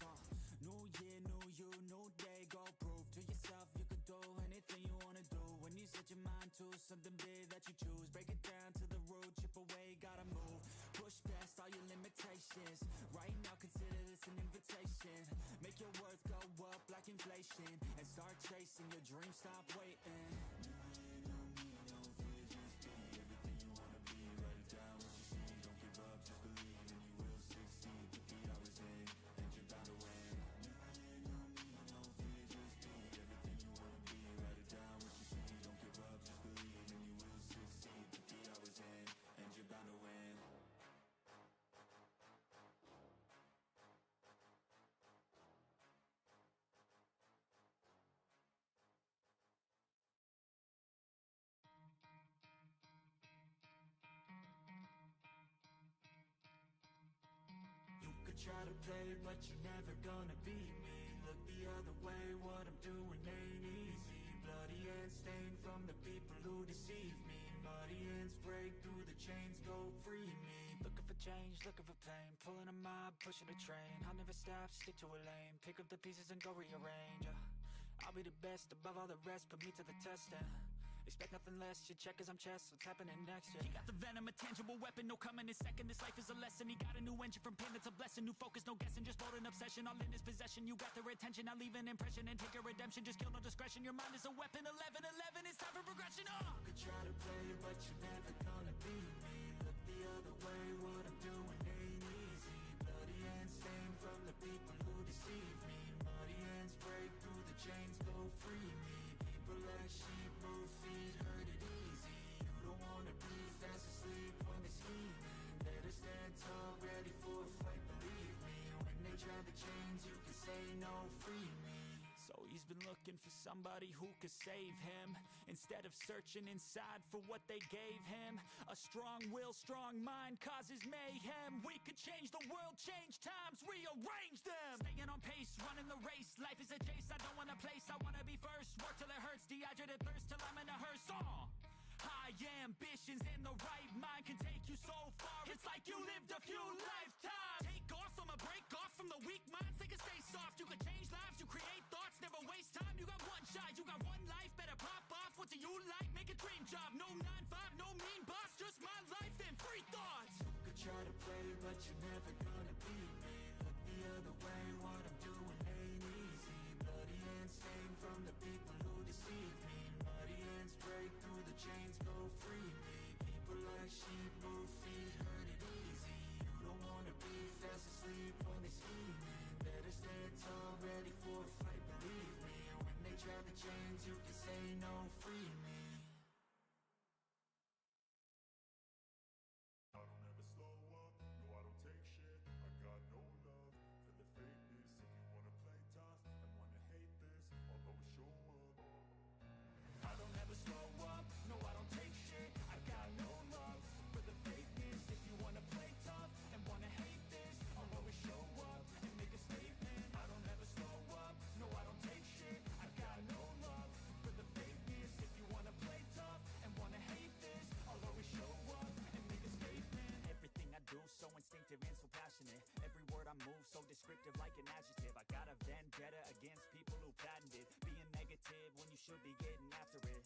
New year, new you, new day. Go prove to yourself you could do anything you wanna do. When you set your mind to something big that you choose, break it down to the root, chip away, gotta move. Push past all your limitations. Right now consider this an invitation. Make your worth go up like inflation. And start chasing your dreams, stop waiting. You could try to play, but you're never gonna beat me. Look the other way, what I'm doing ain't easy. Bloody hands stained from the people who deceive me. Muddy hands break through the chains, go free me. Looking for change, looking for pain. Pulling a mob, pushing a train. I'll never stop, stick to a lane. Pick up the pieces and go rearrange. I'll be the best above all the rest, put me to the test and expect nothing less, you check as I'm chess, what's happening next, yeah. He got the venom, a tangible weapon, no coming in second. This life is a lesson, he got a new engine from pain, that's a blessing. New focus, no guessing, just bold and obsession. All in his possession, you got their attention. I'll leave an impression and take your redemption. Just kill, no discretion, your mind is a weapon. 11-11, it's time for progression, You could try to play, but you're never gonna beat me. Look the other way, what I'm doing ain't easy. Bloody hands stained from the people who deceive me. Muddy hands break through the chains, go free me. People like sheep move feet, hurt it easy. You don't wanna be fast asleep when they're scheming. Better stand tall, ready for a fight, believe me. When they try the chains, you can say no, free me. So he's been looking for somebody who could save him, instead of searching inside for what they gave him. A strong will, strong mind causes mayhem. We could change the world, change times, rearrange them. Staying on pace, running the race. Life is a chase, I don't want a place, I wanna be first. Work till it hurts, dehydrated thirst till I'm in a hearse. High ambitions in the right mind can take you so far. It's like you lived a few lifetimes. Take off from a break off from the weak minds. They can stay soft. You can change lives. You create thoughts. Never waste time. You got one shot. You got one life. Better pop off. What do you like? Make a dream job. No 9-5. No mean boss. Just my life and free thoughts. You could try to play, but you're never gonna beat me. Look the other way. What I'm doing ain't easy. Bloody hands stained from the people who deceive me. Muddy hands break through the chains, go free me.
should be getting after it.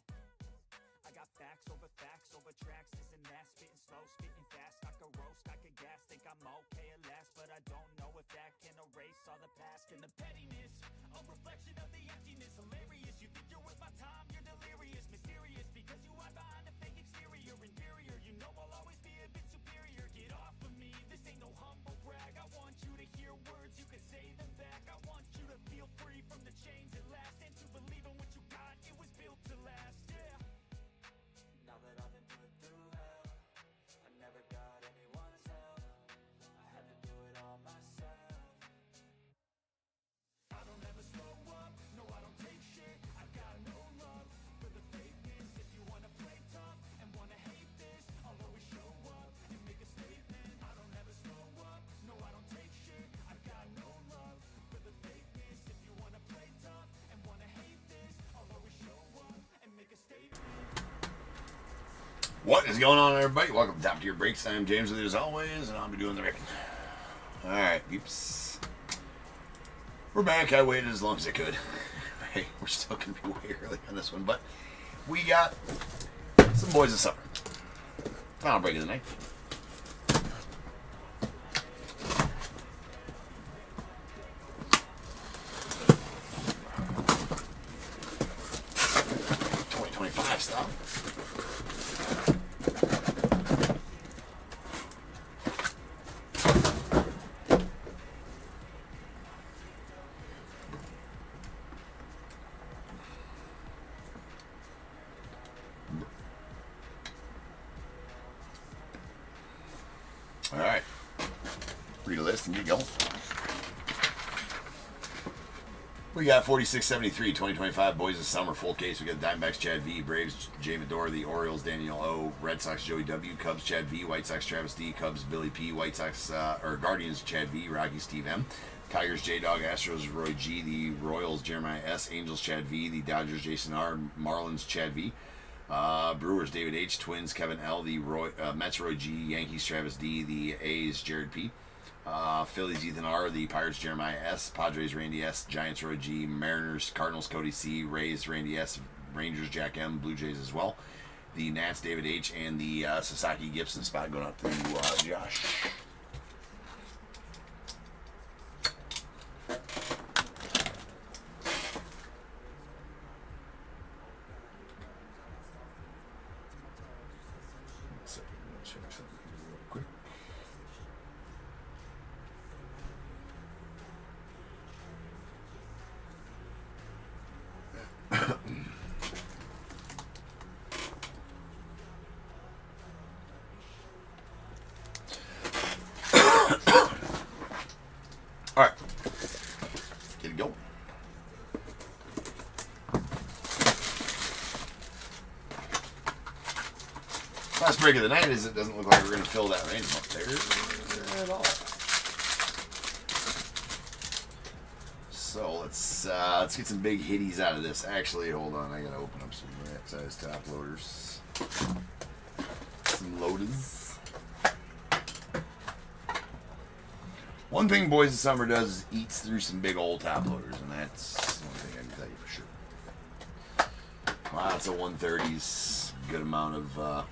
I got facts over tracks, this and that, spitting slow, spitting fast, I could roast, I could gas, think I'm okay at last, but I don't know if that can erase all the past and the pettiness, a reflection of the emptiness, hilarious, you think you're with my time, you're delirious, mysterious, because you hide behind a fake exterior, inferior, you know I'll always be a bit superior, get off of me, this ain't no humble brag, I want you to hear words, you can say them back, I want you to feel free from the chains at last, and to believe in what you got, it was built to last, yeah.
Now that I've been put through hell, I never got anyone's help, I had to do it all myself.
I don't ever slow up, no I don't take shit, I got no love for the fakeness. If you wanna play tough and wanna hate this, I'll always show up and make a statement. I don't ever slow up, no I don't take shit, I got no love for the fakeness. If you wanna play tough and wanna hate this, I'll always show up and make a statement.
What is going on, everybody? Welcome to Top Tier Breaks. I'm James with you as always, and I'll be doing the wrecking. Alright, peeps. We're back. I waited as long as I could. Hey, we're still going to be way early on this one, but we got some boys of summer. Final break of the night. '25 style. All right, read a list and get going. We got 4673, 2025 Boys of Summer full case. We got Diamondbacks Chad V, Braves Jay Medor, the Orioles Daniel O, Red Sox Joey W, Cubs Chad V, White Sox Travis D, Cubs Billy P, White Sox Guardians Chad V, Rockies Steve M, Tigers J Dog, Astros Roy G, the Royals Jeremiah S, Angels Chad V, the Dodgers Jason R, Marlins Chad V. Brewers David H, Twins Kevin L, the Mets Roy G, Yankees Travis D, the A's Jared P, Phillies Ethan R, the Pirates Jeremiah S, Padres Randy S, Giants Roy G, Mariners Cardinals Cody C, Rays Randy S, Rangers Jack M, Blue Jays as well, the Nats David H, and the Sasaki Gibson spot going out to Josh. All right, get it going. Last break of the night is it doesn't look like we're going to fill that random up there at all. So let's get some big hitties out of this. Actually, hold on, I got to open up some right size top loaders, some loaders. One thing Boys of Summer does is eats through some big old top loaders, and that's one thing I can tell you for sure. Lots of 130s, good amount of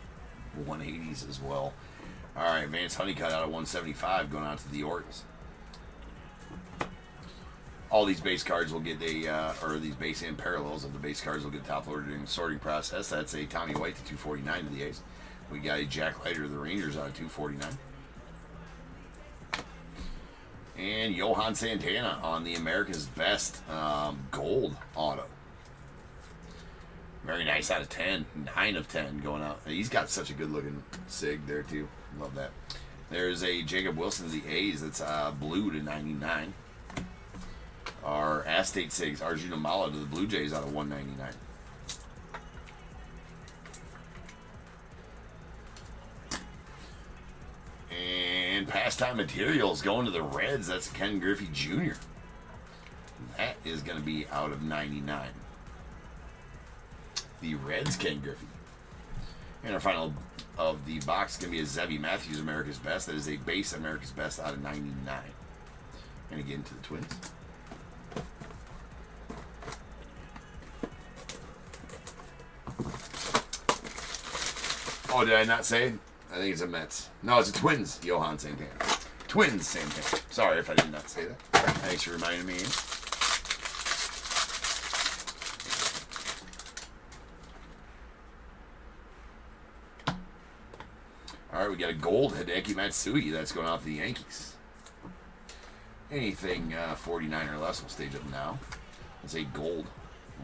180s as well. All right, Vance Honeycutt out of 175 going out to the Orioles. All these base cards will get or these base and parallels of the base cards will get top loaded during the sorting process. That's a Tommy White to 249 to the A's. We got a Jack Leiter of the Rangers out of 249. And Johan Santana on the America's Best gold auto. Very nice out of 10. 9 of 10 going out. He's got such a good looking sig there too. Love that. There's a Jacob Wilson of the A's that's blue to 99. Our Aztec sigs, Arjuna Mala to the Blue Jays out of 199. And Pastime Materials going to the Reds. That's Ken Griffey Jr. That is going to be out of 99. The Reds, Ken Griffey. And our final of the box is going to be a Zebby Matthews America's Best. That is a base America's Best out of 99. And again to the Twins. Oh, did I not say? I think it's a Mets. No, it's a Twins, Johan Santana. Twins, Santana. Sorry if I did not say that. Thanks for reminding me. All right, we got a gold Hideki Matsui that's going off the Yankees. Anything 49 or less will stage up now. It's a gold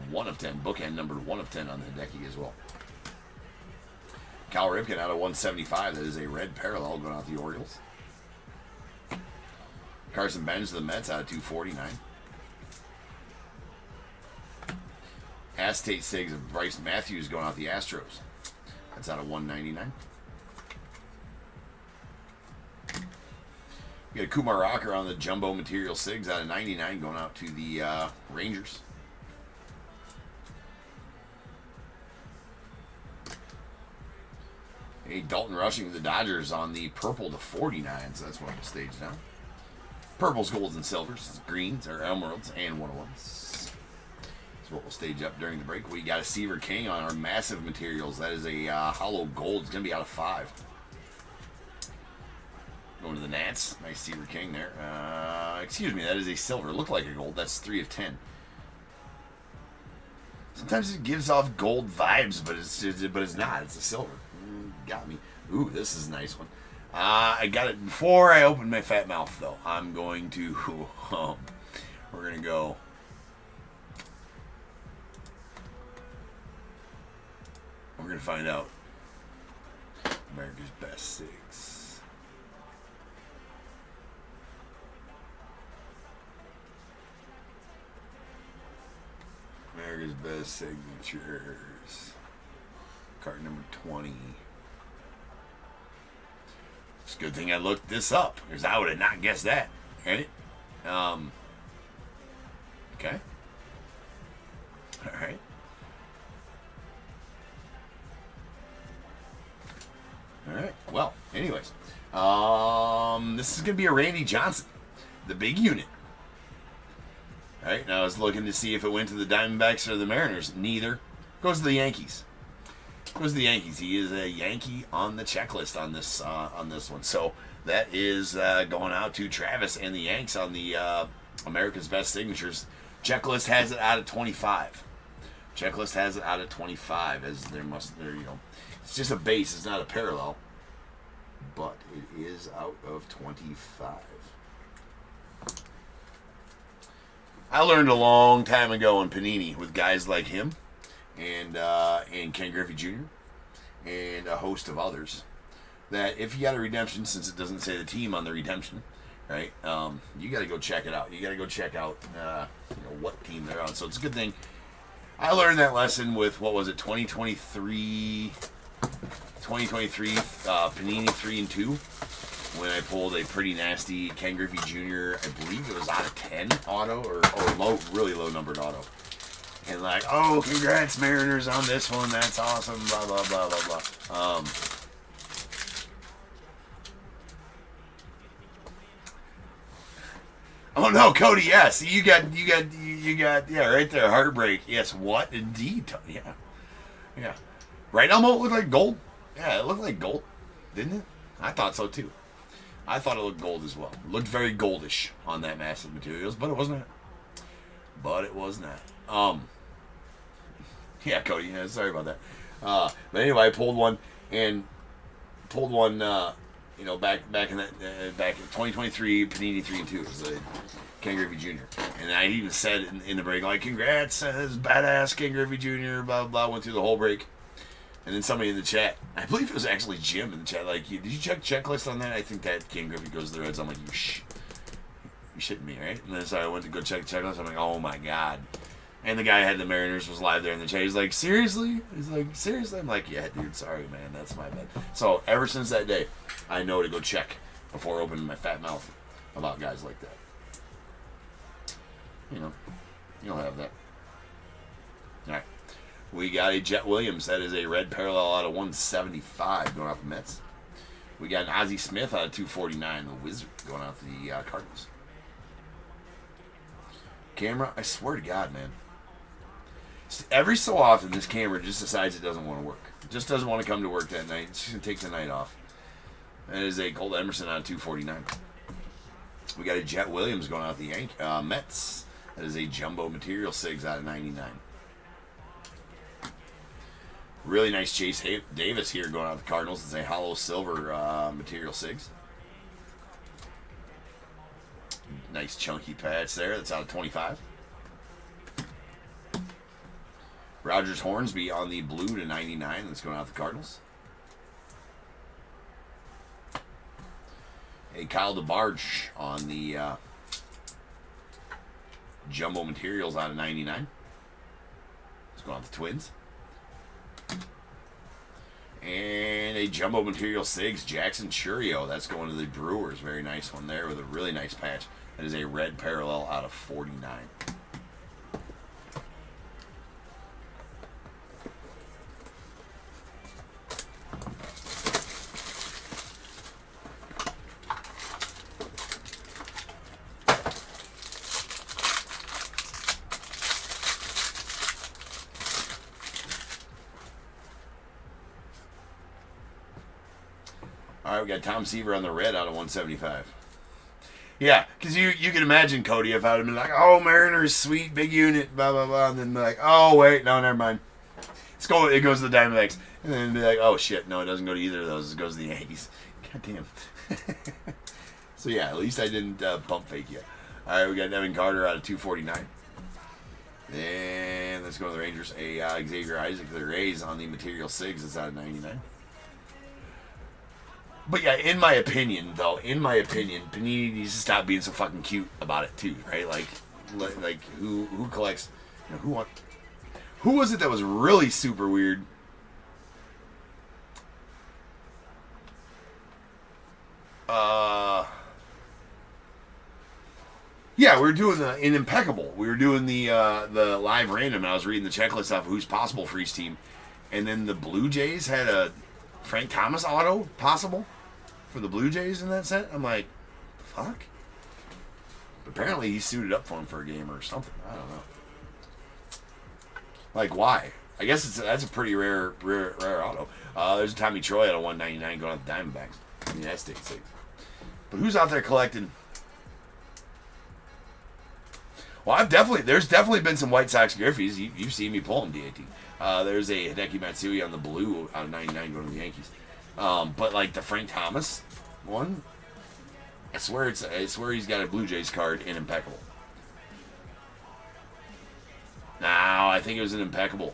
1 of 10. Bookend numbered 1 of 10 on the Hideki as well. Cal Ripken out of 175. That is a red parallel going out the Orioles. Carson Benz to the Mets out of 249. Acetate Sigs of Bryce Matthews going out the Astros. That's out of 199. We got Kumar Rocker on the Jumbo Material Sigs out of 99 going out to the Rangers. A Dalton Rushing to the Dodgers on the purple to 49, so that's one of the stage now. Purples, golds, and silvers. Greens are emeralds and 101s. That's what we'll stage up during the break. We got a Seaver King on our massive materials. That is a hollow gold. It's going to be out of 5. Going to the Nats. Nice Seaver King there. Excuse me, that is a silver. Looked like a gold. That's 3 of 10. Sometimes it gives off gold vibes, but it's not. It's a silver. Got me. Ooh, this is a nice one. I got it before I opened my fat mouth, though. I'm going to... we're going to go... We're going to find out America's Best Sigs. America's Best Signatures. Card number 20. It's a good thing I looked this up, because I would have not guessed that. Right? Okay. Alright. Alright. Well, anyways. This is going to be a Randy Johnson. The big unit. Alright, now I was looking to see if it went to the Diamondbacks or the Mariners. Neither. Goes to the Yankees. Goes to the Yankees. He is a Yankee on the checklist on this one. So that is going out to Travis and the Yanks on the America's Best Signatures. Checklist has it out of 25. Checklist has it out of 25, as there it's just a base. It's not a parallel, but it is out of 25. I learned a long time ago in Panini with guys like him and Ken Griffey Jr. and a host of others that if you got a redemption, since it doesn't say the team on the redemption, right? You got to go check it out. You got to go check out what team they're on. So it's a good thing. I learned that lesson with, what was it, 2023 Panini 3 and 2, when I pulled a pretty nasty Ken Griffey Jr. I believe it was out of 10 auto or low, really low numbered auto. And like, oh, congrats Mariners on this one. That's awesome. Blah blah blah blah blah. Oh no, Cody. Yes, you got yeah, right there. Heartbreak. Yes, what indeed? Yeah. Right, Elmo? It looked like gold. Yeah, it looked like gold, didn't it? I thought so too. I thought it looked gold as well. It looked very goldish on that massive materials, but it was not. Yeah, Cody. Yeah, sorry about that. But anyway, I pulled one back in that back in 2023 Panini 3 and 2. It was a Ken Griffey Jr. And I even said in the break, like, congrats, this badass Ken Griffey Jr. Blah blah. Went through the whole break. And then somebody in the chat, I believe it was actually Jim in the chat, like, did you check checklist on that? I think that Ken Griffey goes to the Reds. I'm like, you shitting me, right? And then so I went to go check the checklist. I'm like, oh my god. And the guy had the Mariners was live there in the chat. He's like, seriously? He's like, seriously? I'm like, yeah, dude, sorry, man. That's my bad. So ever since that day, I know to go check before opening my fat mouth about guys like that. You'll have that. All right. We got a Jet Williams. That is a red parallel out of 175 going off the Mets. We got an Ozzie Smith out of 249, the Wizard, going off the Cardinals. Camera, I swear to God, man. every so often this camera just decides it doesn't want to work. It just doesn't want to come to work that night. It's just gonna take the night off. That is a Colt Emerson on 249. We got a Jet Williams going out the Mets. That is a Jumbo Material Sigs out of 99. Really nice Chase Davis here going out the Cardinals. It's a hollow silver Material Sigs. Nice chunky patch there. That's out of 25. Rogers Hornsby on the blue to 99. That's going out the Cardinals. A Kyle DeBarge on the Jumbo Materials out of 99. It's going out the Twins. And a Jumbo Material Sigs Jackson Churio. That's going to the Brewers. Very nice one there with a really nice patch. That is a red parallel out of 49. All right, we got Tom Seaver on the red out of 175. Yeah, because you can imagine, Cody, if I would have been like, oh, Mariners, sweet, big unit, blah, blah, blah, and then be like, oh, wait, no, never mind. It goes to the Diamondbacks. And then be like, oh, shit, no, it doesn't go to either of those. It goes to the Yankees. God damn. So, yeah, at least I didn't pump fake yet. All right, we got Evan Carter out of 249. And let's go to the Rangers. A Xavier Isaac, the Rays on the Material Sigs. It's out of 99. But yeah, in my opinion, Panini needs to stop being so fucking cute about it too, right? Like who collects? You know, who was it that was really super weird? Yeah, we were doing in Impeccable. We were doing the live random, and I was reading the checklist off who's possible for each team, and then the Blue Jays had a Frank Thomas auto possible for the Blue Jays in that set. I'm like, fuck. Apparently he suited up for him for a game or something. I don't know. Like, why? I guess that's a pretty rare auto. There's a Tommy Troy at a 199 going out the Diamondbacks. I mean, that's six. But who's out there collecting? Well, there's definitely been some White Sox Griffies. You've seen me pull them, DAT. There's a Hideki Matsui on the blue out of 99 going to the Yankees. But like the Frank Thomas one, I swear he's got a Blue Jays card in Impeccable. No, I think it was an Impeccable.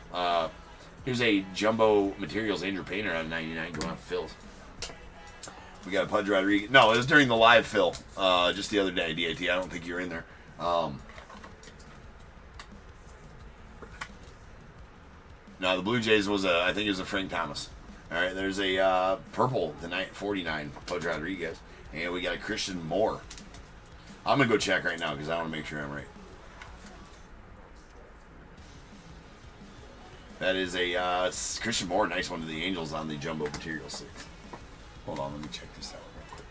Here's a Jumbo Materials Andrew Painter out of 99 going out the Phils. We got a Pudge Rodriguez. No, it was during the live fill just the other day, DAT. I don't think you were in there. No, the Blue Jays was I think it was a Frank Thomas. All right, there's a purple, the 49, Pudge Rodriguez. And we got a Christian Moore. I'm going to go check right now because I want to make sure I'm right. That is a Christian Moore, nice one to the Angels on the Jumbo Material 6. Hold on, let me check this out real quick.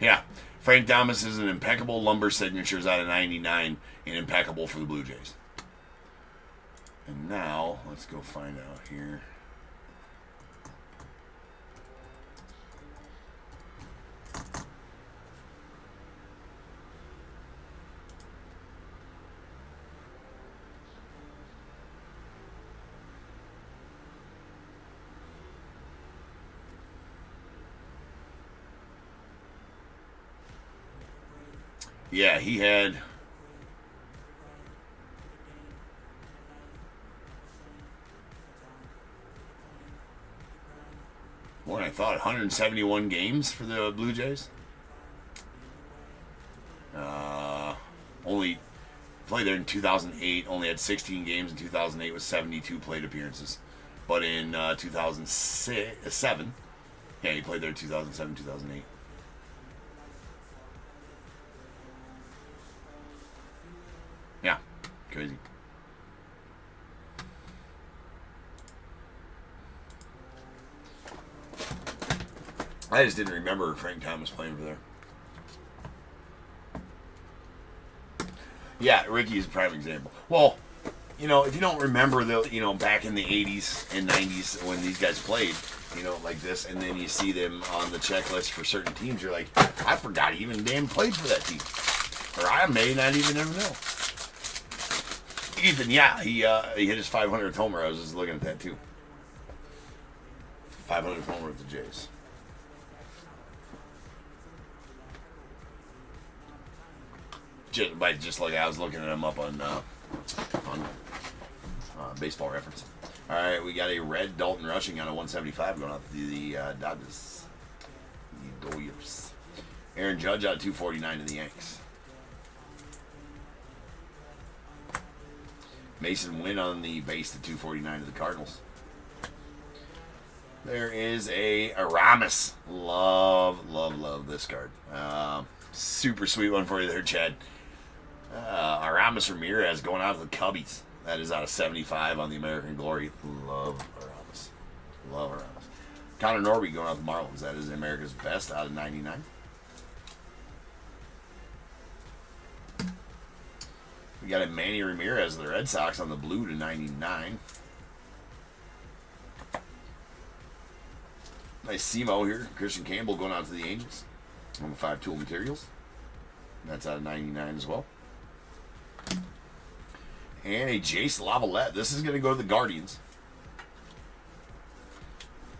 Yeah, Frank Thomas is an Impeccable Lumber Signatures out of 99 and Impeccable for the Blue Jays. And now, let's go find out here. Yeah, he had more than I thought. 171 games for the Blue Jays. Only Played there in 2008. Only had 16 games in 2008 with 72 plate appearances. But in 2007, yeah, he played there in 2007, 2008. Yeah, crazy. I just didn't remember Frank Thomas playing for there. Yeah, Ricky is a prime example. Well, you know, if you don't remember back in the 80s and 90s when these guys played, like this, and then you see them on the checklist for certain teams, you're like, I forgot he even damn played for that team. Or I may not even ever know. Ethan, yeah, he hit his 500th homer. I was just looking at that too. 500th homer with the Jays. Just like I was looking at him up on Baseball Reference. All right, we got a red Dalton Rushing on a 175 going out to the Dodgers. The Dodgers. Aaron Judge out of 249 to the Yanks. Mason Wynn on the base to 249 to the Cardinals. There is a Aramis. Love this card. Super sweet one for you there, Chad. Aramis Ramirez going out to the Cubbies. That is out of 75 on the American Glory. Love Aramis. Love Aramis. Connor Norby going out to the Marlins. That is America's Best out of 99. We got a Manny Ramirez of the Red Sox on the blue to 99. Nice Simo here. Christian Campbell going out to the Angels on the 5-tool materials. That's out of 99 as well. And a Jace Lavalette. This is going to go to the Guardians.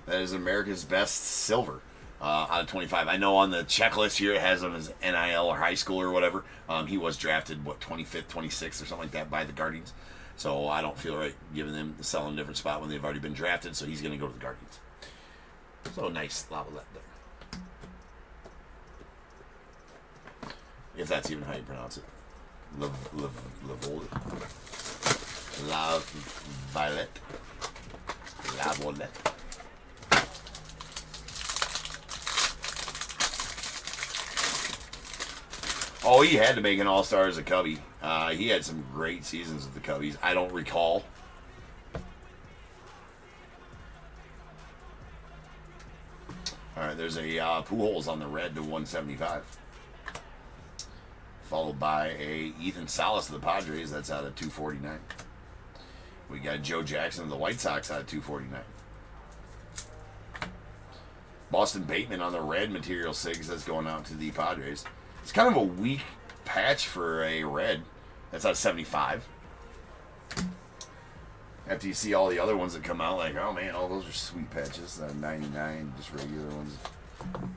That is America's Best silver out of 25. I know on the checklist here it has him as NIL or high school or whatever. He was drafted, 25th, 26th or something like that by the Guardians. So I don't feel right giving them selling a different spot when they've already been drafted. So he's going to go to the Guardians. So nice Lavalette there. If that's even how you pronounce it. Lavalette. Lavalette. Oh, he had to make an all-star as a Cubby. He had some great seasons with the Cubbies. I don't recall. All right, there's a Pujols on the red to 175. Followed by a Ethan Salas of the Padres. That's out of 249. We got Joe Jackson of the White Sox out of 249. Boston Bateman on the red material SIGs. That's going out to the Padres. It's kind of a weak patch for a red. That's out of 75. After you see all the other ones that come out, like, oh man, all those are sweet patches. 99, just regular ones.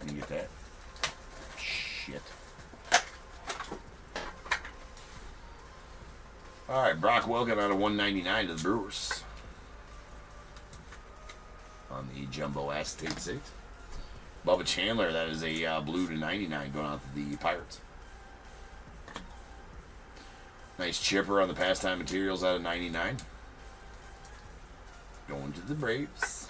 You get that? Shit. All right, Brock Wilken out of 199 to the Brewers. On the Jumbo Acetate 6. Bubba Chandler, that is a blue to 99 going out to the Pirates. Nice chipper on the Pastime Materials out of 99. Going to the Braves.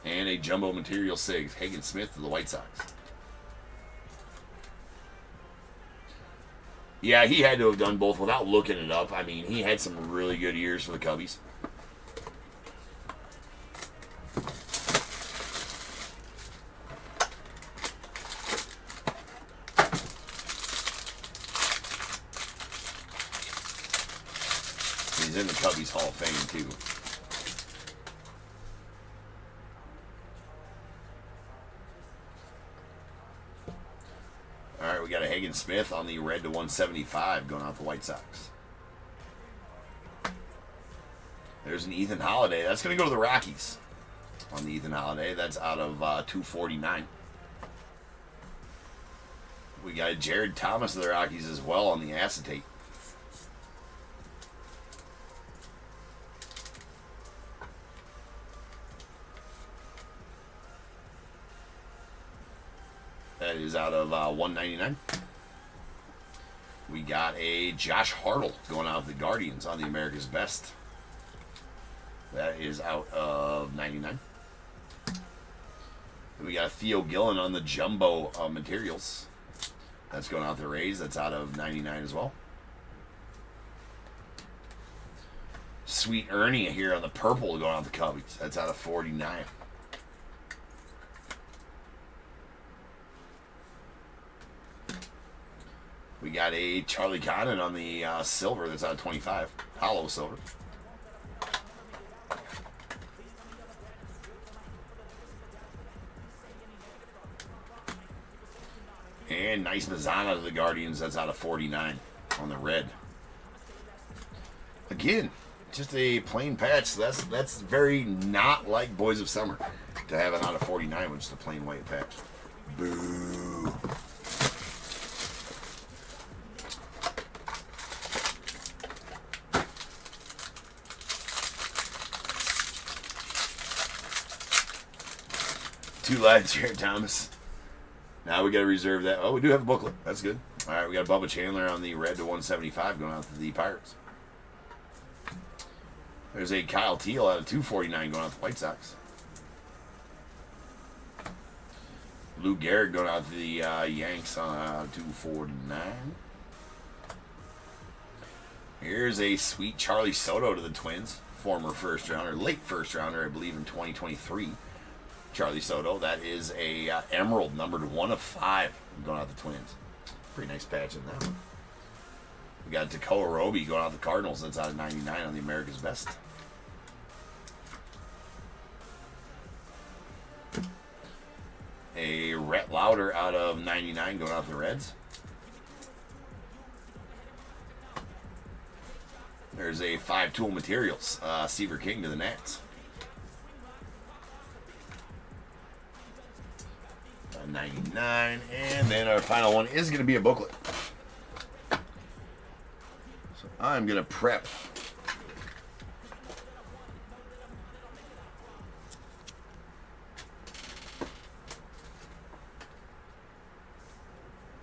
And a Jumbo Material 6, Hagen Smith of the White Sox. Yeah, he had to have done both without looking it up. I mean, he had some really good years for the Cubbies. He's in the Cubbies Hall of Fame, too. All right, we got a Hagen Smith on the red to 175 going out the White Sox. There's an Ethan Holiday. That's going to go to the Rockies on the Ethan Holiday. That's out of 249. We got Jared Thomas of the Rockies as well on the acetate. That is out of 199. We got a Josh Hartle going out with the Guardians on the America's Best. That is out of 99. We got a Theo Gillen on the Jumbo Materials. That's going out the Rays. That's out of 99 as well. Sweet Ernie here on the purple going out the Cubbies. That's out of 49. We got a Charlie Connon on the silver. That's out of 25. Hollow silver. And nice Mazzana to the Guardians. That's out of 49 on the red. Again, just a plain patch. So that's very not like Boys of Summer to have it out of 49 with just a plain white patch. Boo. Two lads here, Thomas. Now we got to reserve that. Oh, we do have a booklet. That's good. All right, we got Bubba Chandler on the red to 175 going out to the Pirates. There's a Kyle Teal out of 249 going out to the White Sox. Lou Gehrig going out to the Yanks on 249. Here's a sweet Charlie Soto to the Twins. Former first rounder, late first rounder, I believe, in 2023. Charlie Soto. That is a Emerald, numbered 1 of 5, going out the Twins. Pretty nice patch in that one. We got Dakota Roby going out the Cardinals. That's out of 99 on the America's Best. A Rhett Lauder out of 99 going out the Reds. There's a 5-tool materials. Seaver King to the Nats. 99, and then our final one is going to be a booklet. So I'm going to prep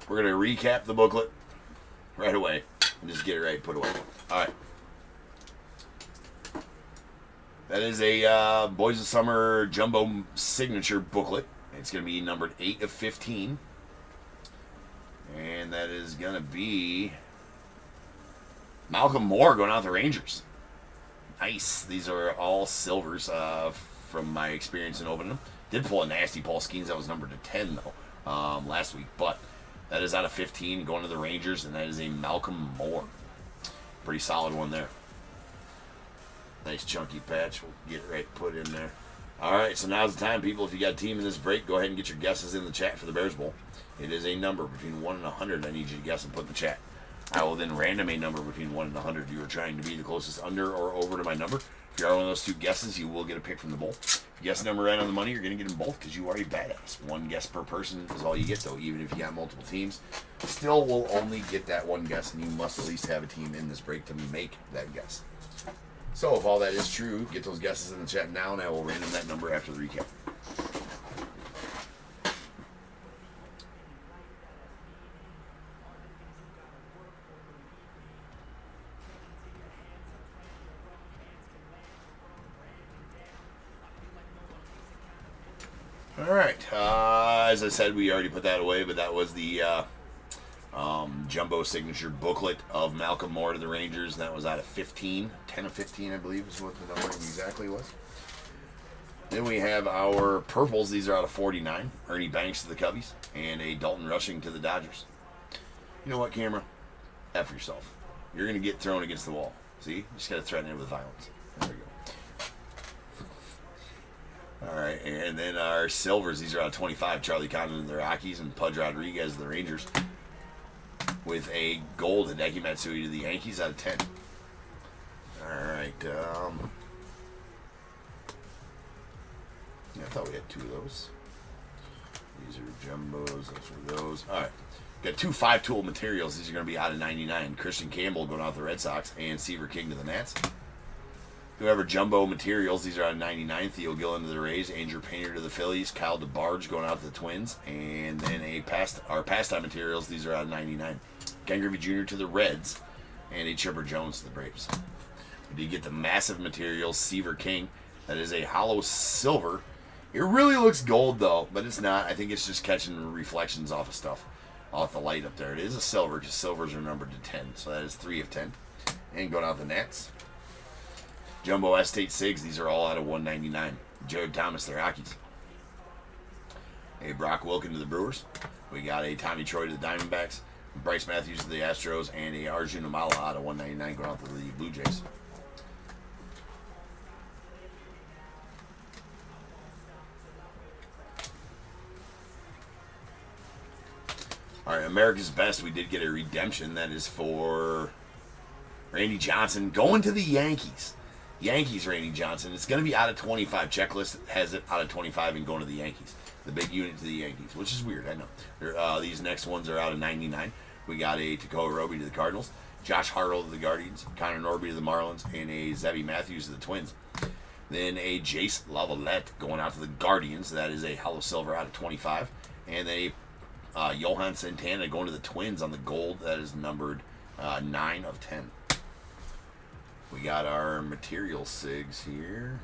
we're going to recap the booklet right away and just get it right put away. All right. That is a Boys of Summer Jumbo Signature booklet. It's going to be numbered 8 of 15. And that is going to be Malcolm Moore going out the Rangers. Nice. These are all silvers from my experience in opening them. Did pull a nasty Paul Skeens. That was numbered to 10, though, last week. But that is out of 15 going to the Rangers. And that is a Malcolm Moore. Pretty solid one there. Nice chunky patch. We'll get it right put in there. All right, so now's the time, people. If you got a team in this break, go ahead and get your guesses in the chat for the Bears Bowl. It is a number between 1 and 100 I need you to guess and put in the chat. I will then random a number between 1 and 100. You are trying to be the closest under or over to my number. If you are one of those two guesses, you will get a pick from the bowl. If you guess the number right on the money, you're going to get them both because you are a badass. One guess per person is all you get, though, even if you got multiple teams. Still will only get that one guess, and you must at least have a team in this break to make that guess. So if all that is true, get those guesses in the chat now, and I will random that number after the recap. All right. As I said, we already put that away, but that was the Jumbo Signature booklet of Malcolm Moore to the Rangers. That was out of 15. 10 of 15, I believe, is what the number exactly was. Then we have our purples. These are out of 49. Ernie Banks to the Cubbies. And a Dalton Rushing to the Dodgers. You know what, camera? F yourself. You're going to get thrown against the wall. See? You just got to threaten it with violence. There we go. All right, and then our silvers. These are out of 25. Charlie Condon to the Rockies and Pudge Rodriguez to the Rangers. With a gold Hideki Matsui to the Yankees out of 10. All right. Yeah, I thought we had 2 of those. These are jumbos. Those are those. All right. Got 2 5-tool materials. These are going to be out of 99. Christian Campbell going out to the Red Sox and Seaver King to the Nats. Whoever jumbo materials, these are out of 99. Theo Gillen to the Rays, Andrew Painter to the Phillies, Kyle DeBarge going out to the Twins, and then our pastime materials, these are out of 99. Ken Griffey Jr. to the Reds, and a Chipper Jones to the Braves. We did get the massive materials, Seaver King. That is a hollow silver. It really looks gold though, but it's not. I think it's just catching reflections off of stuff, off the light up there. It is a silver, because silvers are numbered to 10, so that is 3 of 10. And going out the Nats. Jumbo Estate Sigs, these are all out of 199. Jared Thomas to the Rockies. A Brock Wilken to the Brewers. We got a Tommy Troy to the Diamondbacks. Bryce Matthews to the Astros. And a Arjun Amala out of 199 going out to the Blue Jays. All right, America's Best, we did get a redemption. That is for Randy Johnson going to the Yankees. Yankees, Randy Johnson. It's going to be out of 25. Checklist has it out of 25 and going to the Yankees. The big unit to the Yankees, which is weird, I know. These next ones are out of 99. We got a Takao Roby to the Cardinals, Josh Hartle to the Guardians, Connor Norby to the Marlins, and a Zebby Matthews to the Twins. Then a Jace Lavalette going out to the Guardians. That is a hollow silver out of 25. And a Johan Santana going to the Twins on the gold. That is numbered 9 of 10. We got our material sigs here.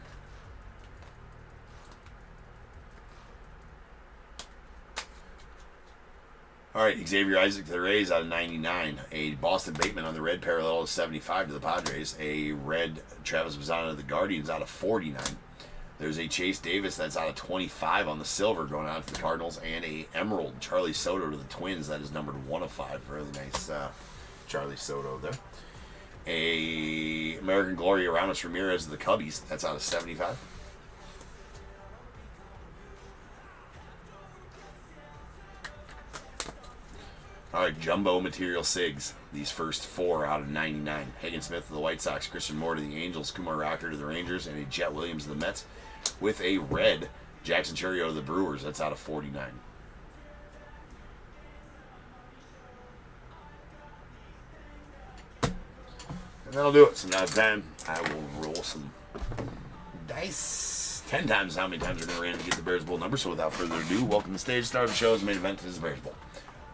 All right, Xavier Isaac to the Rays out of 99. A Boston Bateman on the red parallel of 75 to the Padres. A red Travis Bazzana to the Guardians out of 49. There's a Chase Davis that's out of 25 on the silver going out to the Cardinals. And a Emerald Charlie Soto to the Twins. That is numbered 1 of 5. Really nice Charlie Soto there. A American Glory Aramis Ramirez to the Cubbies. That's out of 75. All right, Jumbo Material Sigs. These first 4 out of 99. Hagen Smith to the White Sox, Christian Moore to the Angels, Kumar Rocker to the Rangers, and a Jet Williams to the Mets. With a red Jackson Churio to the Brewers. That's out of 49. And that'll do it. So now it's time. I will roll some dice. 10 times how many times we're going to random to get the Bears Bowl number. So without further ado, welcome to the stage. Start of the show's main event is the Bears Bowl.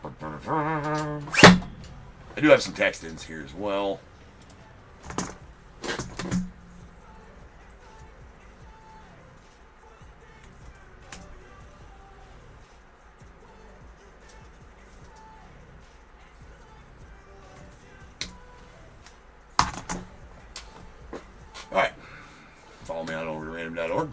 I do have some text-ins here as well. Alright. Follow me on over to random.org.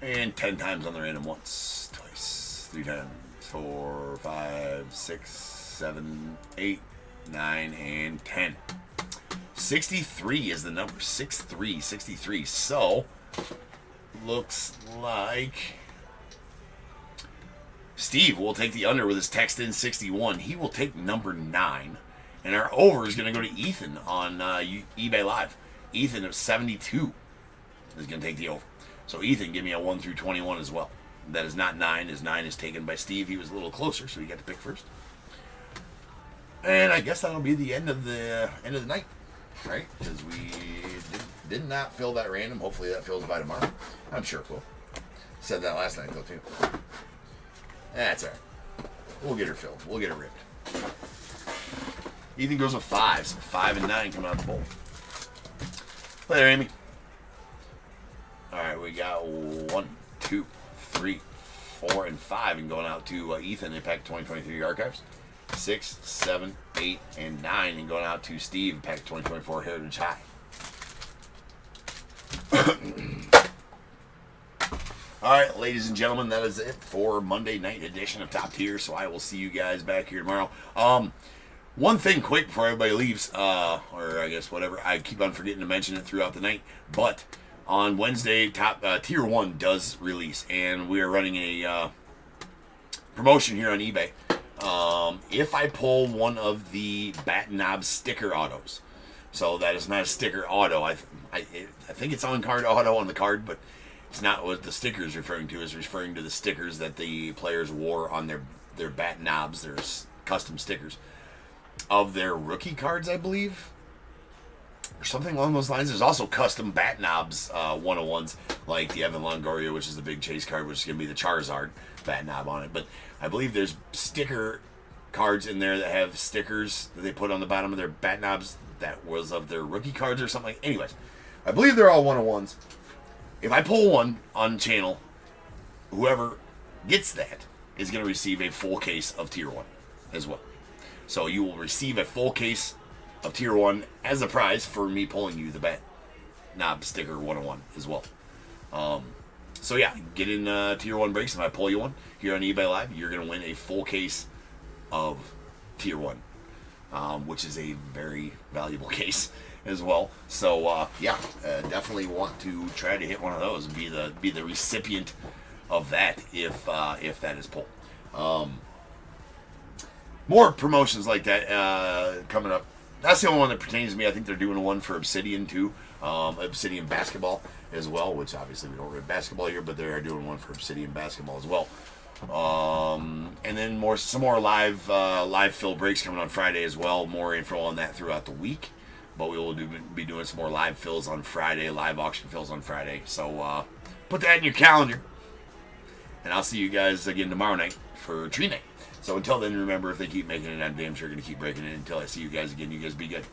And 10 times on the random once, twice, 3 times, 4, 5, 6, 7, 8, 9, and 10. 63 is the number. 63. So, looks like Steve will take the under with his text in 61. He will take number 9. And our over is going to go to Ethan on eBay Live. Ethan of 72 is going to take the over. So Ethan, give me a 1 through 21 as well. That is not 9. His 9 is taken by Steve. He was a little closer, so he got to pick first. And I guess that'll be the end of the night, right? Because we did not fill that random. Hopefully that fills by tomorrow. I'm sure it will. Said that last night though too. That's all right. We'll get her filled. We'll get her ripped. Ethan goes with 5. So 5 and 9 coming out the bowl. Later, Amy. All right, we got 1, 2, 3, 4, and 5, and going out to Ethan in Pack 2023 Archives. 6, 7, 8, and 9, and going out to Steve in Pack 2024 Heritage High. All right, ladies and gentlemen, that is it for Monday night edition of Top Tier. So I will see you guys back here tomorrow. One thing quick before everybody leaves, or I guess whatever, I keep on forgetting to mention it throughout the night, but on Wednesday, Top Tier 1 does release, and we are running a promotion here on eBay. If I pull one of the Bat Knob sticker autos, so that is not a sticker auto, I think it's on card auto on the card, but it's not what the sticker is referring to. It's referring to the stickers that the players wore on their Bat Knobs, their custom stickers of their rookie cards, I believe. or something along those lines. There's also custom bat knobs 101s, like the Evan Longoria, which is the big chase card, which is going to be the Charizard bat knob on it. But I believe there's sticker cards in there that have stickers that they put on the bottom of their bat knobs that was of their rookie cards or something. Anyways, I believe they're all 101s. If I pull one on channel, whoever gets that is going to receive a full case of Tier 1 as well. So you will receive a full case of Tier 1 as a prize for me pulling you the bat knob sticker 101 as well. So yeah, get in Tier 1 breaks. If I pull you one here on eBay Live, you're going to win a full case of Tier 1, which is a very valuable case as well. So yeah, definitely want to try to hit one of those and be the recipient of that if that is pulled. More promotions like that coming up. That's the only one that pertains to me. I think they're doing one for Obsidian too, Obsidian basketball as well, which obviously we don't read basketball here, but they are doing one for Obsidian basketball as well. And then some more live fill breaks coming on Friday as well. More info on that throughout the week, but we will be doing some more live fills on Friday, live auction fills on Friday. So put that in your calendar, and I'll see you guys again tomorrow night for Tree Night. So until then, remember, if they keep making it, I'm damn sure going to keep breaking it. Until I see you guys again, you guys be good.